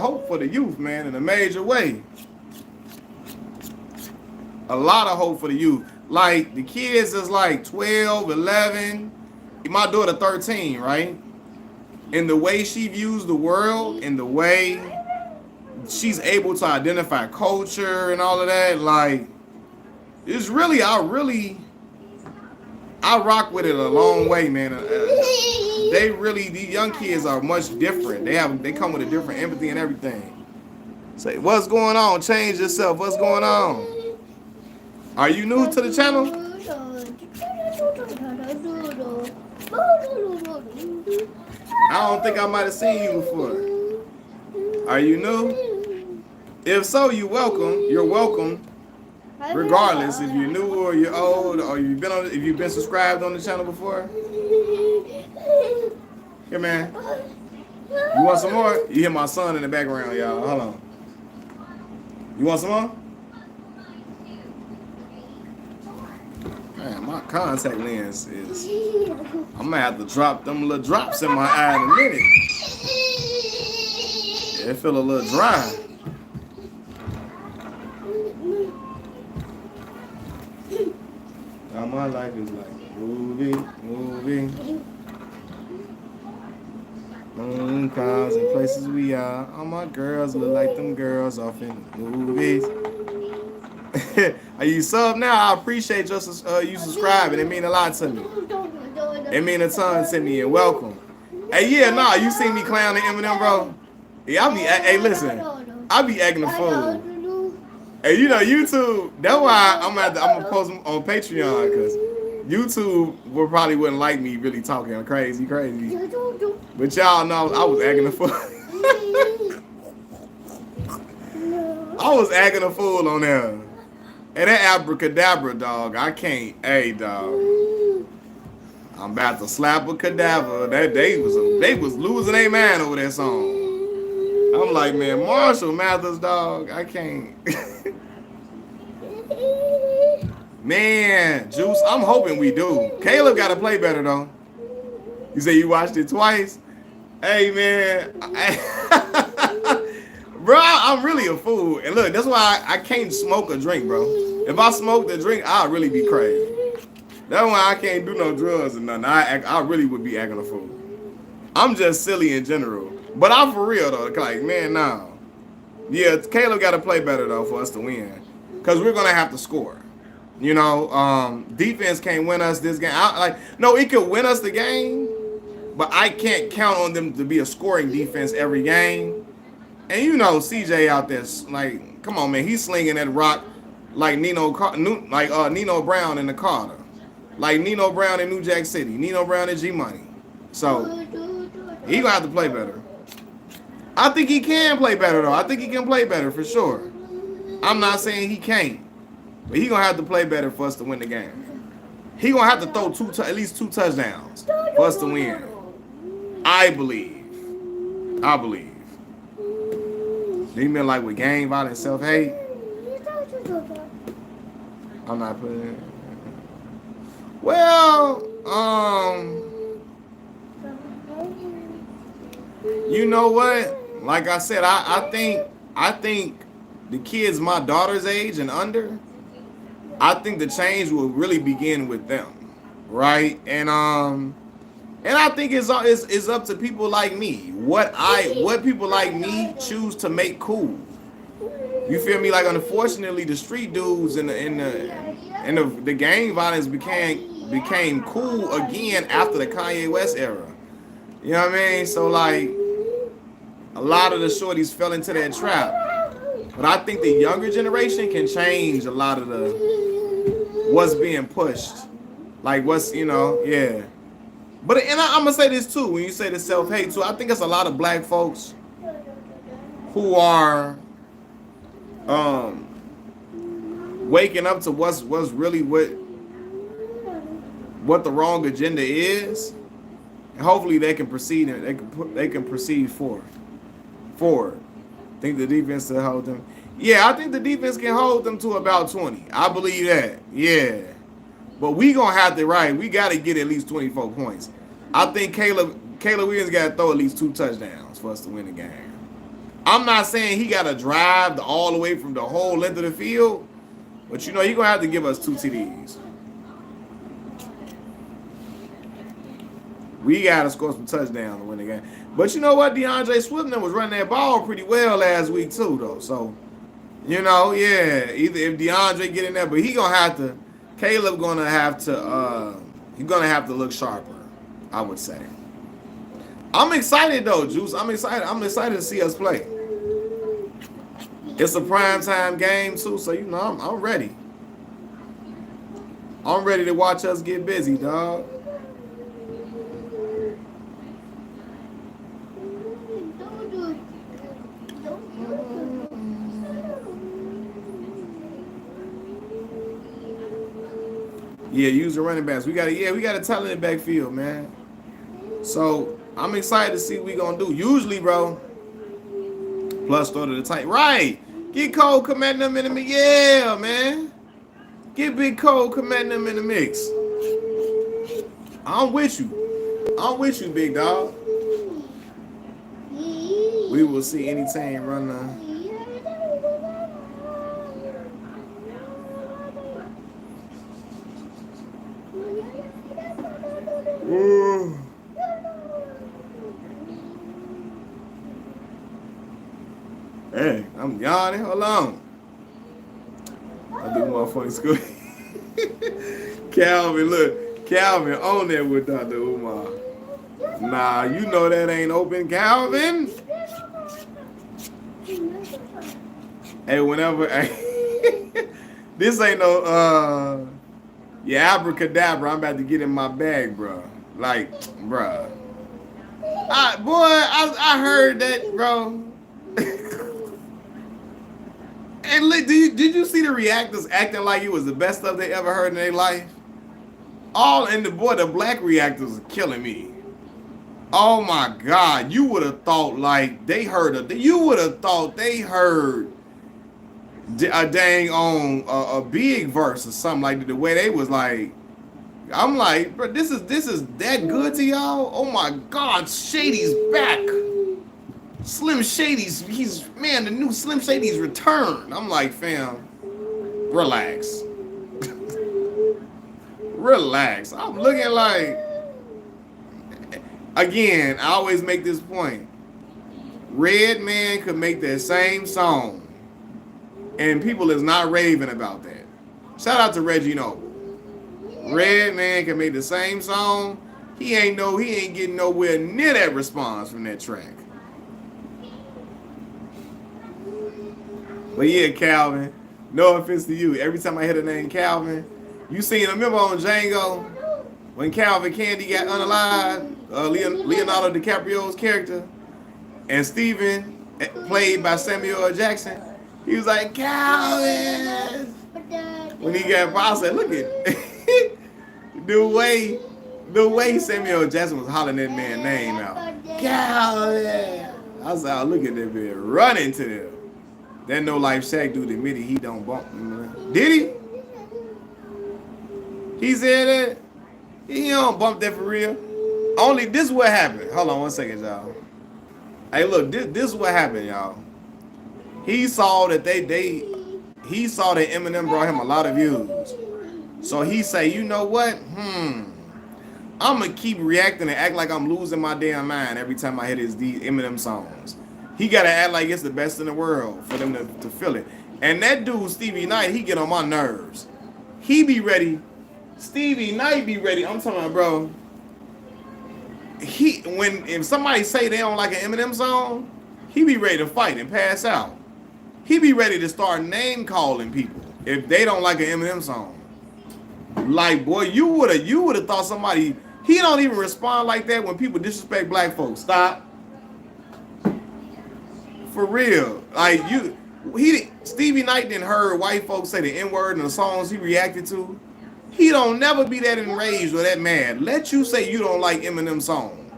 hope for the youth, man, in a major way. A lot of hope for the youth. Like the kids is like 12, 11. My daughter 13, right? And the way she views the world and the way she's able to identify culture and all of that, like it's really, I rock with it a long way, man. These young kids are much different. They come with a different empathy and everything. Say, what's going on? Change yourself. What's going on? Are you new to the channel? I don't think I might have seen you before. Are you new? If so, you're welcome. You're welcome. Regardless if you're new or you're old or if you've been subscribed on the channel before. Here, man. You want some more? You hear my son in the background, y'all. Hold on. You want some more? Man, my contact lens is... I'm gonna have to drop them little drops in my eye in a minute. Yeah, it feel a little dry. Now my life is like moving. Cars and places we are. All my girls look like them girls off in the movies. Are you sub now? I appreciate you subscribing. It mean a lot to me. It mean a ton to me, and welcome. Hey, yeah, nah, you see me clowning Eminem, bro? Yeah, hey, listen, I be acting a fool. Hey, you know YouTube. That's why I'm gonna post them on Patreon, because YouTube wouldn't like me really talking crazy. But y'all know I was acting a fool. I was acting a fool on there. And that abracadabra, dog, I can't. Hey, dog, I'm about to slap a cadaver. That they was losing their mind over that song. I'm like, man, Marshall Mathers, dog, I can't. Man, Juice, I'm hoping we do. Caleb got to play better, though. You say you watched it twice? Hey, man. Bro, I'm really a fool. And look, that's why I can't smoke or drink, bro. If I smoked or drink, I'd really be crazy. That's why I can't do no drugs or nothing. I really would be acting a fool. I'm just silly in general. But I'm for real, though. Like, man, nah. Yeah, Caleb got to play better, though, for us to win. Because we're going to have to score. You know, defense can't win us this game. No, it could win us the game, but I can't count on them to be a scoring defense every game. And you know, CJ out there, like, come on, man, he's slinging that rock like Nino Brown in the Carter. like Nino Brown in New Jack City, Nino Brown and G Money. So he gonna have to play better. I think he can play better though. I think he can play better for sure. I'm not saying he can't, but he gonna have to play better for us to win the game. He gonna have to throw at least 2 touchdowns for us to win. I believe. I believe. He meant like with gang violence, self-hate. I'm not putting it. Well, you know what? Like I said, I think the kids my daughter's age and under, I think the change will really begin with them, right? And I think it's up to people like me. What people like me choose to make cool. You feel me? Like unfortunately, the street dudes and the gang violence became cool again after the Kanye West era. You know what I mean? So like, a lot of the shorties fell into that trap. But I think the younger generation can change a lot of what's being pushed. Like what's, yeah. But I'm gonna say this too. When you say the self-hate too, I think it's a lot of black folks who are waking up to what's really what the wrong agenda is, and hopefully they can proceed and they can proceed forward. Think the defense will hold them. Yeah, I think the defense can hold them to about 20. I believe that. Yeah. But we gonna have to, right, we gotta get at least 24 points. I think Caleb Williams gotta throw at least 2 touchdowns for us to win the game. I'm not saying he gotta drive all the way from the whole length of the field, but you're gonna have to give us 2 TDs. We gotta score some touchdowns to win the game. But you know what? DeAndre Swift was running that ball pretty well last week too, though. So, yeah. Either if DeAndre get in there, but he gonna have to. Caleb gonna have to. He's gonna have to look sharper, I would say. I'm excited though, Juice. I'm excited. I'm excited to see us play. It's a primetime game too, so I'm ready. I'm ready to watch us get busy, dog. Yeah, use the running backs. We got a talented backfield, man. So I'm excited to see what we gonna do. Usually, bro, plus throw to the tight. Right. Get Cole commanding them in the mix. Yeah, man. Get Big Cole commanding them in the mix. I'm with you, big dog. We will see any team run the. Ooh. Hey, I'm yawning. Hold on. I do motherfucking school. Calvin on there with Dr. Umar. Nah, you know that ain't open, Calvin. Hey, whenever this ain't no abracadabra, I'm about to get in my bag, bro. Like, bro. I heard that, bro. And look, did you see the reactors acting like it was the best stuff they ever heard in their life? The black reactors are killing me. Oh my God, you would have thought like they heard a dang on a big verse or something like that. The way they was like, I'm like, bro, this is that good to y'all? Oh my God, Shady's back. Slim Shady's, the new Slim Shady's returned. I'm like, fam, relax. Relax. I'm looking like, again, I always make this point. Redman could make that same song, and people is not raving about that. Shout out to Reggie Noble. Redman can make the same song. He ain't getting nowhere near that response from that track. But yeah, Calvin, no offense to you. Every time I hear the name Calvin, You seen, remember on Django when Calvin Candy got unalived, Leonardo DiCaprio's character, and Steven, played by Samuel L. Jackson, he was like, Calvin. When he got, I said, look at the way Samuel L. Jackson was hollering that man's name out. Calvin. I said, oh, look at that man running to them. That no life Shaq dude admitted he don't bump. Did he? He said that? He don't bump that for real. Only this is what happened. Hold on 1 second, y'all. Hey, look, this is what happened, y'all. He saw that he saw that Eminem brought him a lot of views. So he say, you know what? I'm gonna keep reacting and act like I'm losing my damn mind every time I hear these Eminem songs. He gotta act like it's the best in the world for them to feel it. And that dude, Stevie Knight, he get on my nerves. He be ready. Stevie Knight be ready. I'm talking about, bro. If somebody say they don't like an Eminem song, he be ready to fight and pass out. He be ready to start name calling people if they don't like an Eminem song. Like, boy, you would have thought somebody. He don't even respond like that when people disrespect black folks. Stop. For real. Like, Stevie Knight didn't heard white folks say the N-word in the songs he reacted to. He don't never be that enraged or that mad. Let you say you don't like Eminem's song.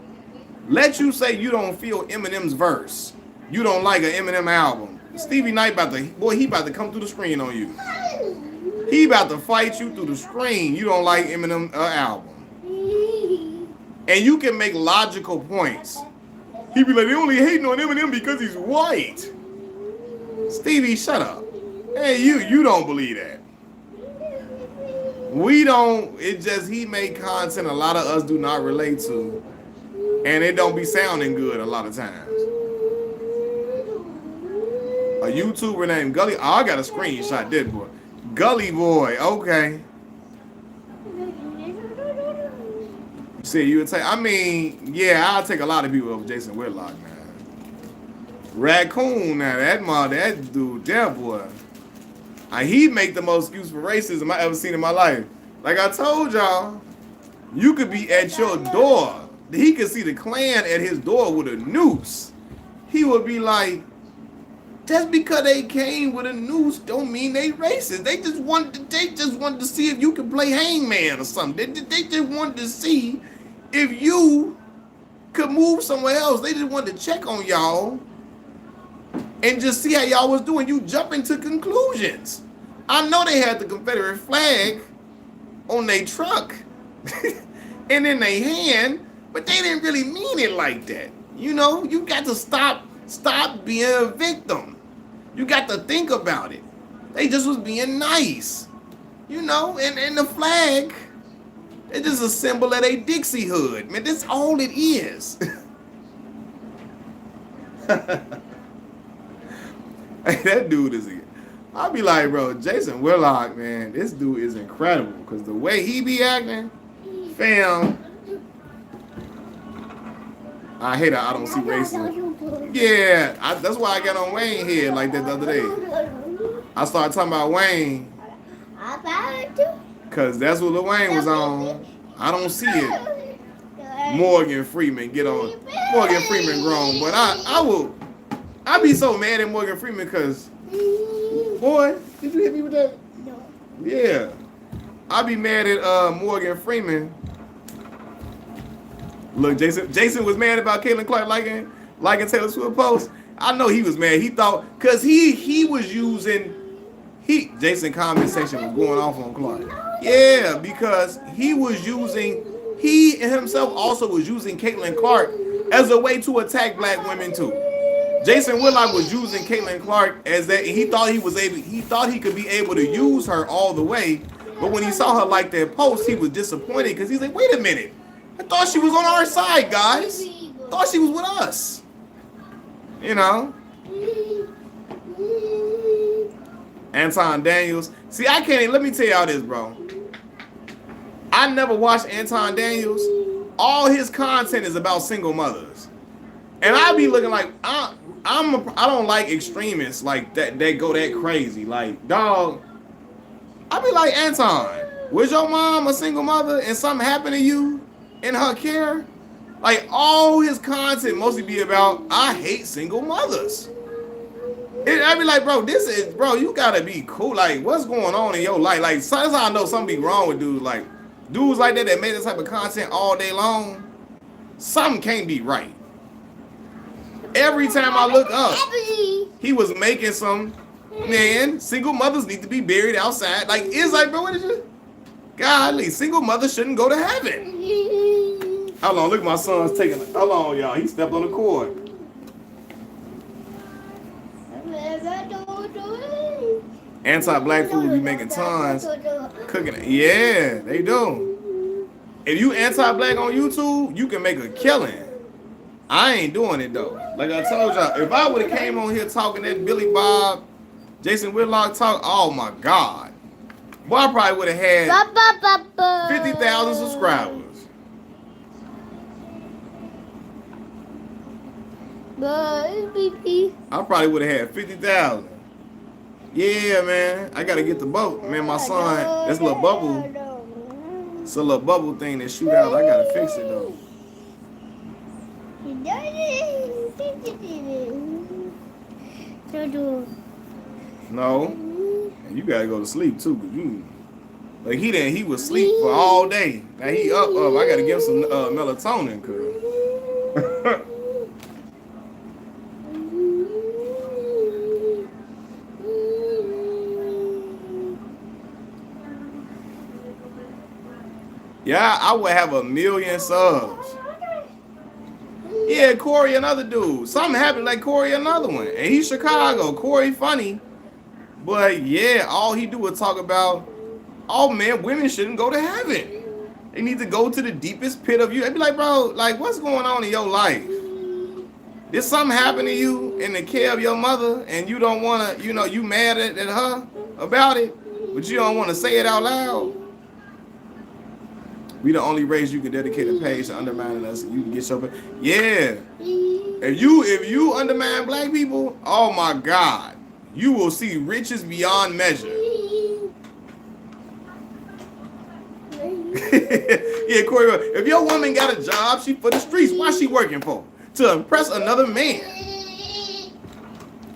Let you say you don't feel Eminem's verse. You don't like an Eminem album. Stevie Knight he about to come through the screen on you. He about to fight you through the screen. You don't like Eminem album. And you can make logical points. He be like, they only hating on Eminem because he's white. Stevie, shut up. Hey, you don't believe that. We don't. It just, he make content a lot of us do not relate to. And it don't be sounding good a lot of times. A YouTuber named Gully. Oh, I got a screenshot this boy. Gully Boy, okay. See, you would take, I mean, yeah, I'll take a lot of people over Jason Whitlock, man. Raccoon, now, that dude, that boy. He make the most excuse for racism I ever seen in my life. Like I told y'all, you could be at your door. He could see the Klan at his door with a noose. He would be like, just because they came with a noose don't mean they racist. They just wanted to see if you could play hangman or something. They just wanted to see if you could move somewhere else. They just wanted to check on y'all and just see how y'all was doing. You jumping to conclusions. I know they had the Confederate flag on their truck and in their hand, but they didn't really mean it like that. You know, you got to stop being a victim. You got to think about it. They just was being nice. You know, and the flag, it's just a symbol of their Dixie hood. Man, that's all it is. Hey, that dude is I'll be like, bro, Jason Whitlock, man, this dude is incredible. Because the way he be acting, fam, I hate I don't see racism. Yeah, that's why I got on Wayne here like that the other day. I started talking about Wayne. Because that's what Lil Wayne was on. I don't see it. Morgan Freeman, get on. Morgan Freeman grown. But I be so mad at Morgan Freeman because, boy, did you hit me with that? No. Yeah. I be mad at Morgan Freeman. Look, Jason was mad about Caitlin Clark liking Taylor Swift post. I know he was mad. He thought, because he was using, Jason comment section was going off on Clark. Yeah, because he himself also was using Caitlin Clark as a way to attack black women too. Jason Whitlock was using Caitlin Clark as that, and he thought he could be able to use her all the way. But when he saw her like that post, he was disappointed because he's like, wait a minute. I thought she was on our side, guys. I thought she was with us. You know? Anton Daniels. See, I can't, let me tell y'all this, bro. I never watched Anton Daniels. All his content is about single mothers. And I be looking like, I don't like extremists like that go that crazy. Like, dog, I be like, Anton, Was your mom a single mother and something happened to you in her care? Like, all his content mostly be about, I hate single mothers. I be like, bro, you gotta be cool. Like, what's going on in your life? Like, that's how I know something be wrong with dudes. Like, dudes like that made this type of content all day long, something can't be right. Every time I look up, he was making some, man, single mothers need to be buried outside. Like, it's like, bro, what is it? Golly, single mothers shouldn't go to heaven. Hold on, look at my son's taking, hold on, y'all. He stepped on the cord. Anti-black food be making tons cooking it. Yeah, they do. If you anti-black on YouTube, you can make a killing. I ain't doing it though. Like I told y'all, if I would have came on here talking that Billy Bob, Jason Whitlock talk, oh my God. Boy, I probably would have had 50,000 subscribers. I probably would have had 50,000. Yeah, man. I gotta get the boat. Man, my son, that's a little bubble. It's a little bubble thing that shoot out. I gotta fix it though. No. And you gotta go to sleep too, cause you like he was asleep for all day. Now he up. I gotta give him some melatonin, cause yeah, I would have 1 million subs. Yeah, Corey, another dude. Something happened like Corey, another one. And he's Chicago. Corey funny. But yeah, all he do is talk about, oh man, women shouldn't go to heaven. They need to go to the deepest pit of you. I'd be like, bro, like what's going on in your life? Did something happen to you in the care of your mother and you don't want to, you mad at her about it, but you don't want to say it out loud? We the only race you can dedicate a page to undermining us. You can get your, yeah. If you undermine black people, oh my God, you will see riches beyond measure. Yeah, Corey, if your woman got a job, she for the streets. Why she working for? To impress another man.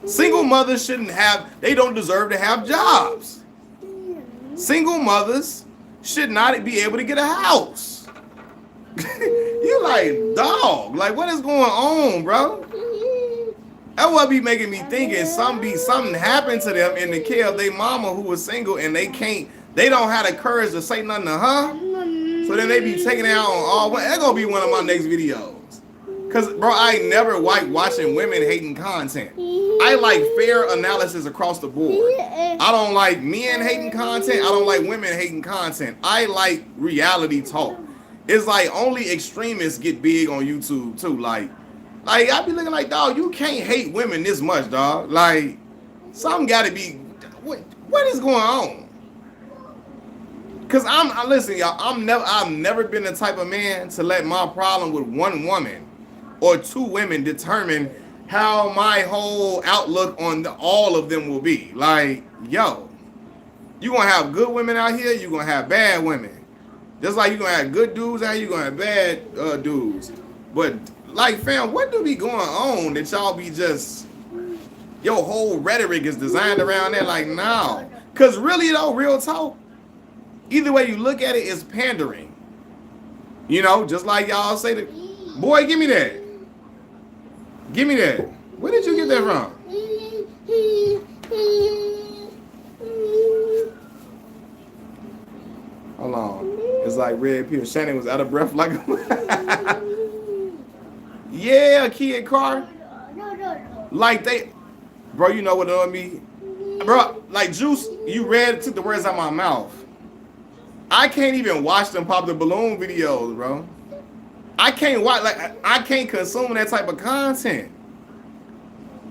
Single mothers they don't deserve to have jobs. Single mothers should not be able to get a house. You like, dog, like what is going on, bro? That what be making me think is something happened to them in the care of their mama who was single and they don't have the courage to say nothing to her. So then they be taking it out on all. That's gonna be one of my next videos. Cause bro, I ain't never like watching women hating content. I like fair analysis across the board. I don't like men hating content. I don't like women hating content. I like reality talk. It's like only extremists get big on YouTube too. Like I be looking like, dog, you can't hate women this much, dog. Like something gotta be. What is going on? Cause listen, y'all. I've never been the type of man to let my problem with one woman or two women determine how my whole outlook on all of them will be. Like, yo, you gonna have good women out here, you gonna have bad women. Just like you gonna have good dudes out here, you gonna have bad dudes. But like, fam, what do be going on that y'all be just, your whole rhetoric is designed around that? Like, no. Cause really though, real talk, either way you look at it is pandering. Just like y'all say that, boy, give me that. Give me that. Where did you get that from? Hold on. It's like red pill. Shannon was out of breath like a yeah, kid car. Like bro, you know what on me? Bro, like Juice, you took the words out of my mouth. I can't even watch them pop the balloon videos, bro. I can't watch, I can't consume that type of content.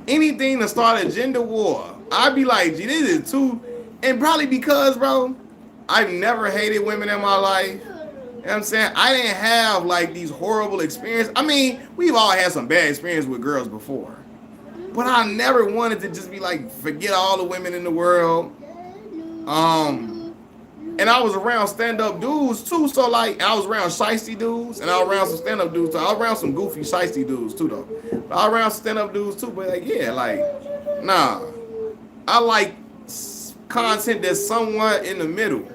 Anything to start a gender war, I'd be like, gee, this is too, and probably because, bro, I've never hated women in my life. You know what I'm saying? I didn't have like these horrible experiences. I mean, we've all had some bad experience with girls before. But I never wanted to just be like, forget all the women in the world. And I was around stand-up dudes too, so like I was around shiesty dudes, and I was around some stand-up dudes too. I was around some goofy shiesty dudes too though. But I was around stand-up dudes too, but like yeah, like nah. I like content that's somewhat in the middle.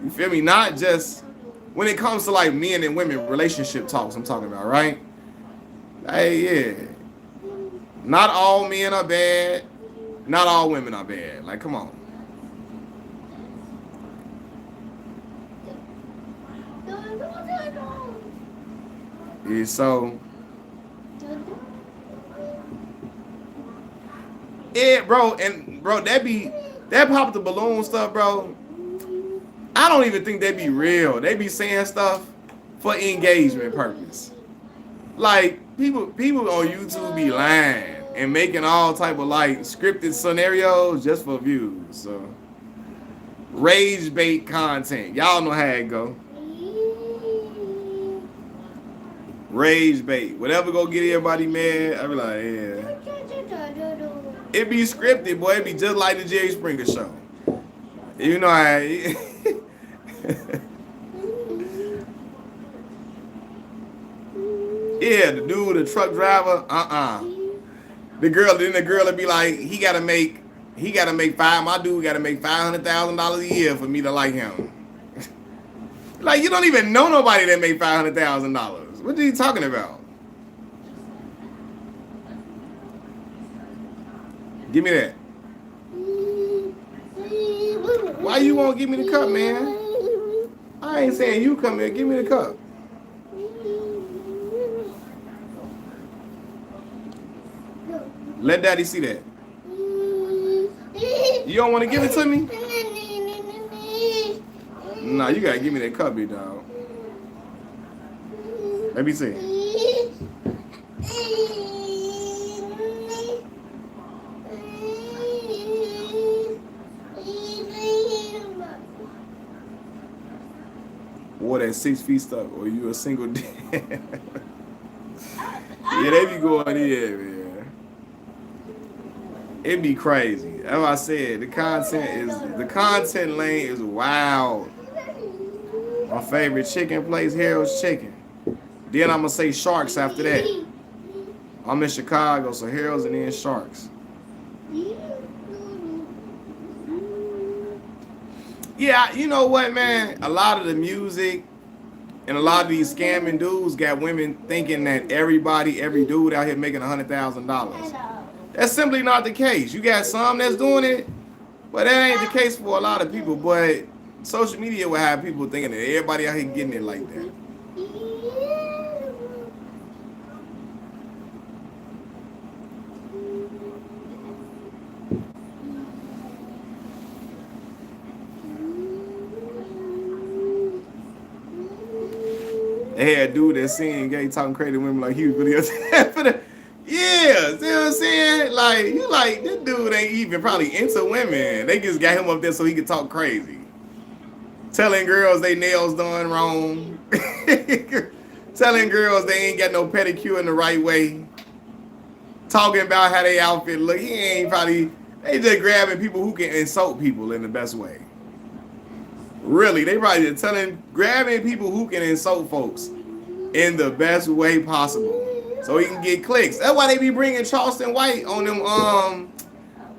You feel me? Not just when it comes to like men and women relationship talks I'm talking about, right? Hey, yeah. Not all men are bad. Not all women are bad. Like, come on. Yeah, so yeah, bro, and bro, that pop the balloon stuff, bro. I don't even think they be real. They be saying stuff for engagement purpose. Like people on YouTube be lying and making all type of like scripted scenarios just for views. So rage bait content. Y'all know how it go. Rage bait. Whatever go get everybody mad, I be like, yeah. It be scripted, boy. It be just like the Jerry Springer show. You know how yeah, the dude, the truck driver, the girl would be like, he gotta make my dude gotta make $500,000 a year for me to like him. Like you don't even know nobody that make $500,000. What are you talking about? Give me that. Why you won't give me the cup, man? I ain't saying you come here. Give me the cup. Let daddy see that. You don't want to give it to me? Nah, you gotta give me that cup, big dog. Let me see. Or that 6 feet stuff, or you a single dad. Yeah, they be going in, man. It be crazy. As I said, the content lane is wild. My favorite chicken place, Harold's Chicken. Then I'm gonna say Sharks after that. I'm in Chicago, so Harold's and then Sharks. Yeah, you know what, man? A lot of the music and a lot of these scamming dudes got women thinking that every dude out here making $100,000. That's simply not the case. You got some that's doing it, but that ain't the case for a lot of people. But social media will have people thinking that everybody out here getting it like that. They had a dude that seen gay talking crazy to women like he was really upset for the. Yeah, see what I'm saying? Like, you like, this dude ain't even probably into women. They just got him up there so he could talk crazy. Telling girls they nails done wrong. Telling girls they ain't got no pedicure in the right way. Talking about how they outfit look. He ain't probably, they just grabbing people who can insult people in the best way. Really, they probably just grabbing people who can insult folks in the best way possible. So he can get clicks. That's why they be bringing Charleston White on them,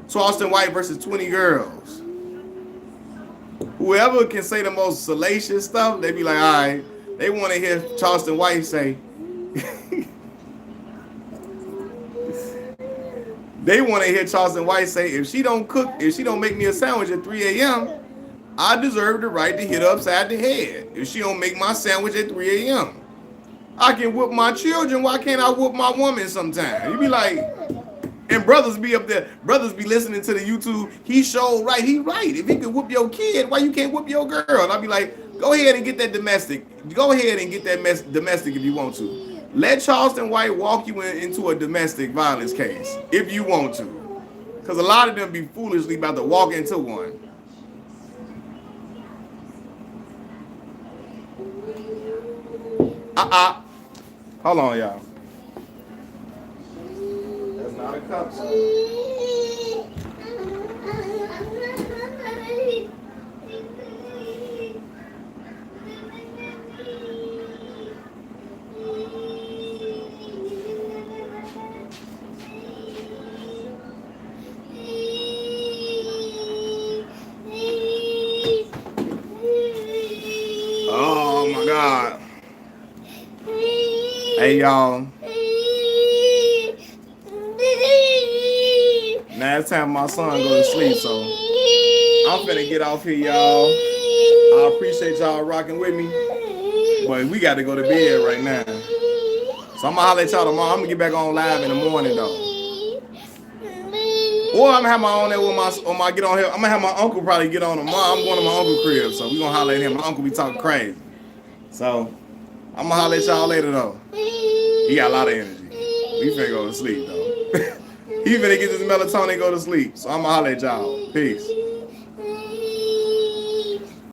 Charleston White versus 20 girls. Whoever can say the most salacious stuff, they be like, all right, they want to hear Charleston White say, they want to hear Charleston White say, if she don't make me a sandwich at 3 a.m., I deserve the right to hit her upside the head. If she don't make my sandwich at 3 a.m., I can whoop my children. Why can't I whoop my woman sometime? You be like, and brothers be up there. Brothers be listening to the YouTube. He showed right. He right. If he can whoop your kid, why you can't whoop your girl? And I be like, go ahead and get that domestic. Go ahead and get that domestic if you want to. Let Charleston White walk you into a domestic violence case if you want to. Because a lot of them be foolishly about to walk into one. Hold on, y'all. That's not a cup. Hey, y'all. Now it's time my son go to sleep, so I'm finna get off here, y'all. I appreciate y'all rocking with me, but we got to go to bed right now. So I'm gonna holler at y'all tomorrow. I'm gonna get back on live in the morning though. Or I'm gonna have my own there with my get on here. I'm gonna have my uncle probably get on tomorrow. I'm going to my uncle's crib, so we gonna holler at him. My uncle be talking crazy. So I'm gonna holler at y'all later though. He got a lot of energy. We finna go to sleep though. He finna get this melatonin and go to sleep. So I'm gonna holler at y'all. Peace.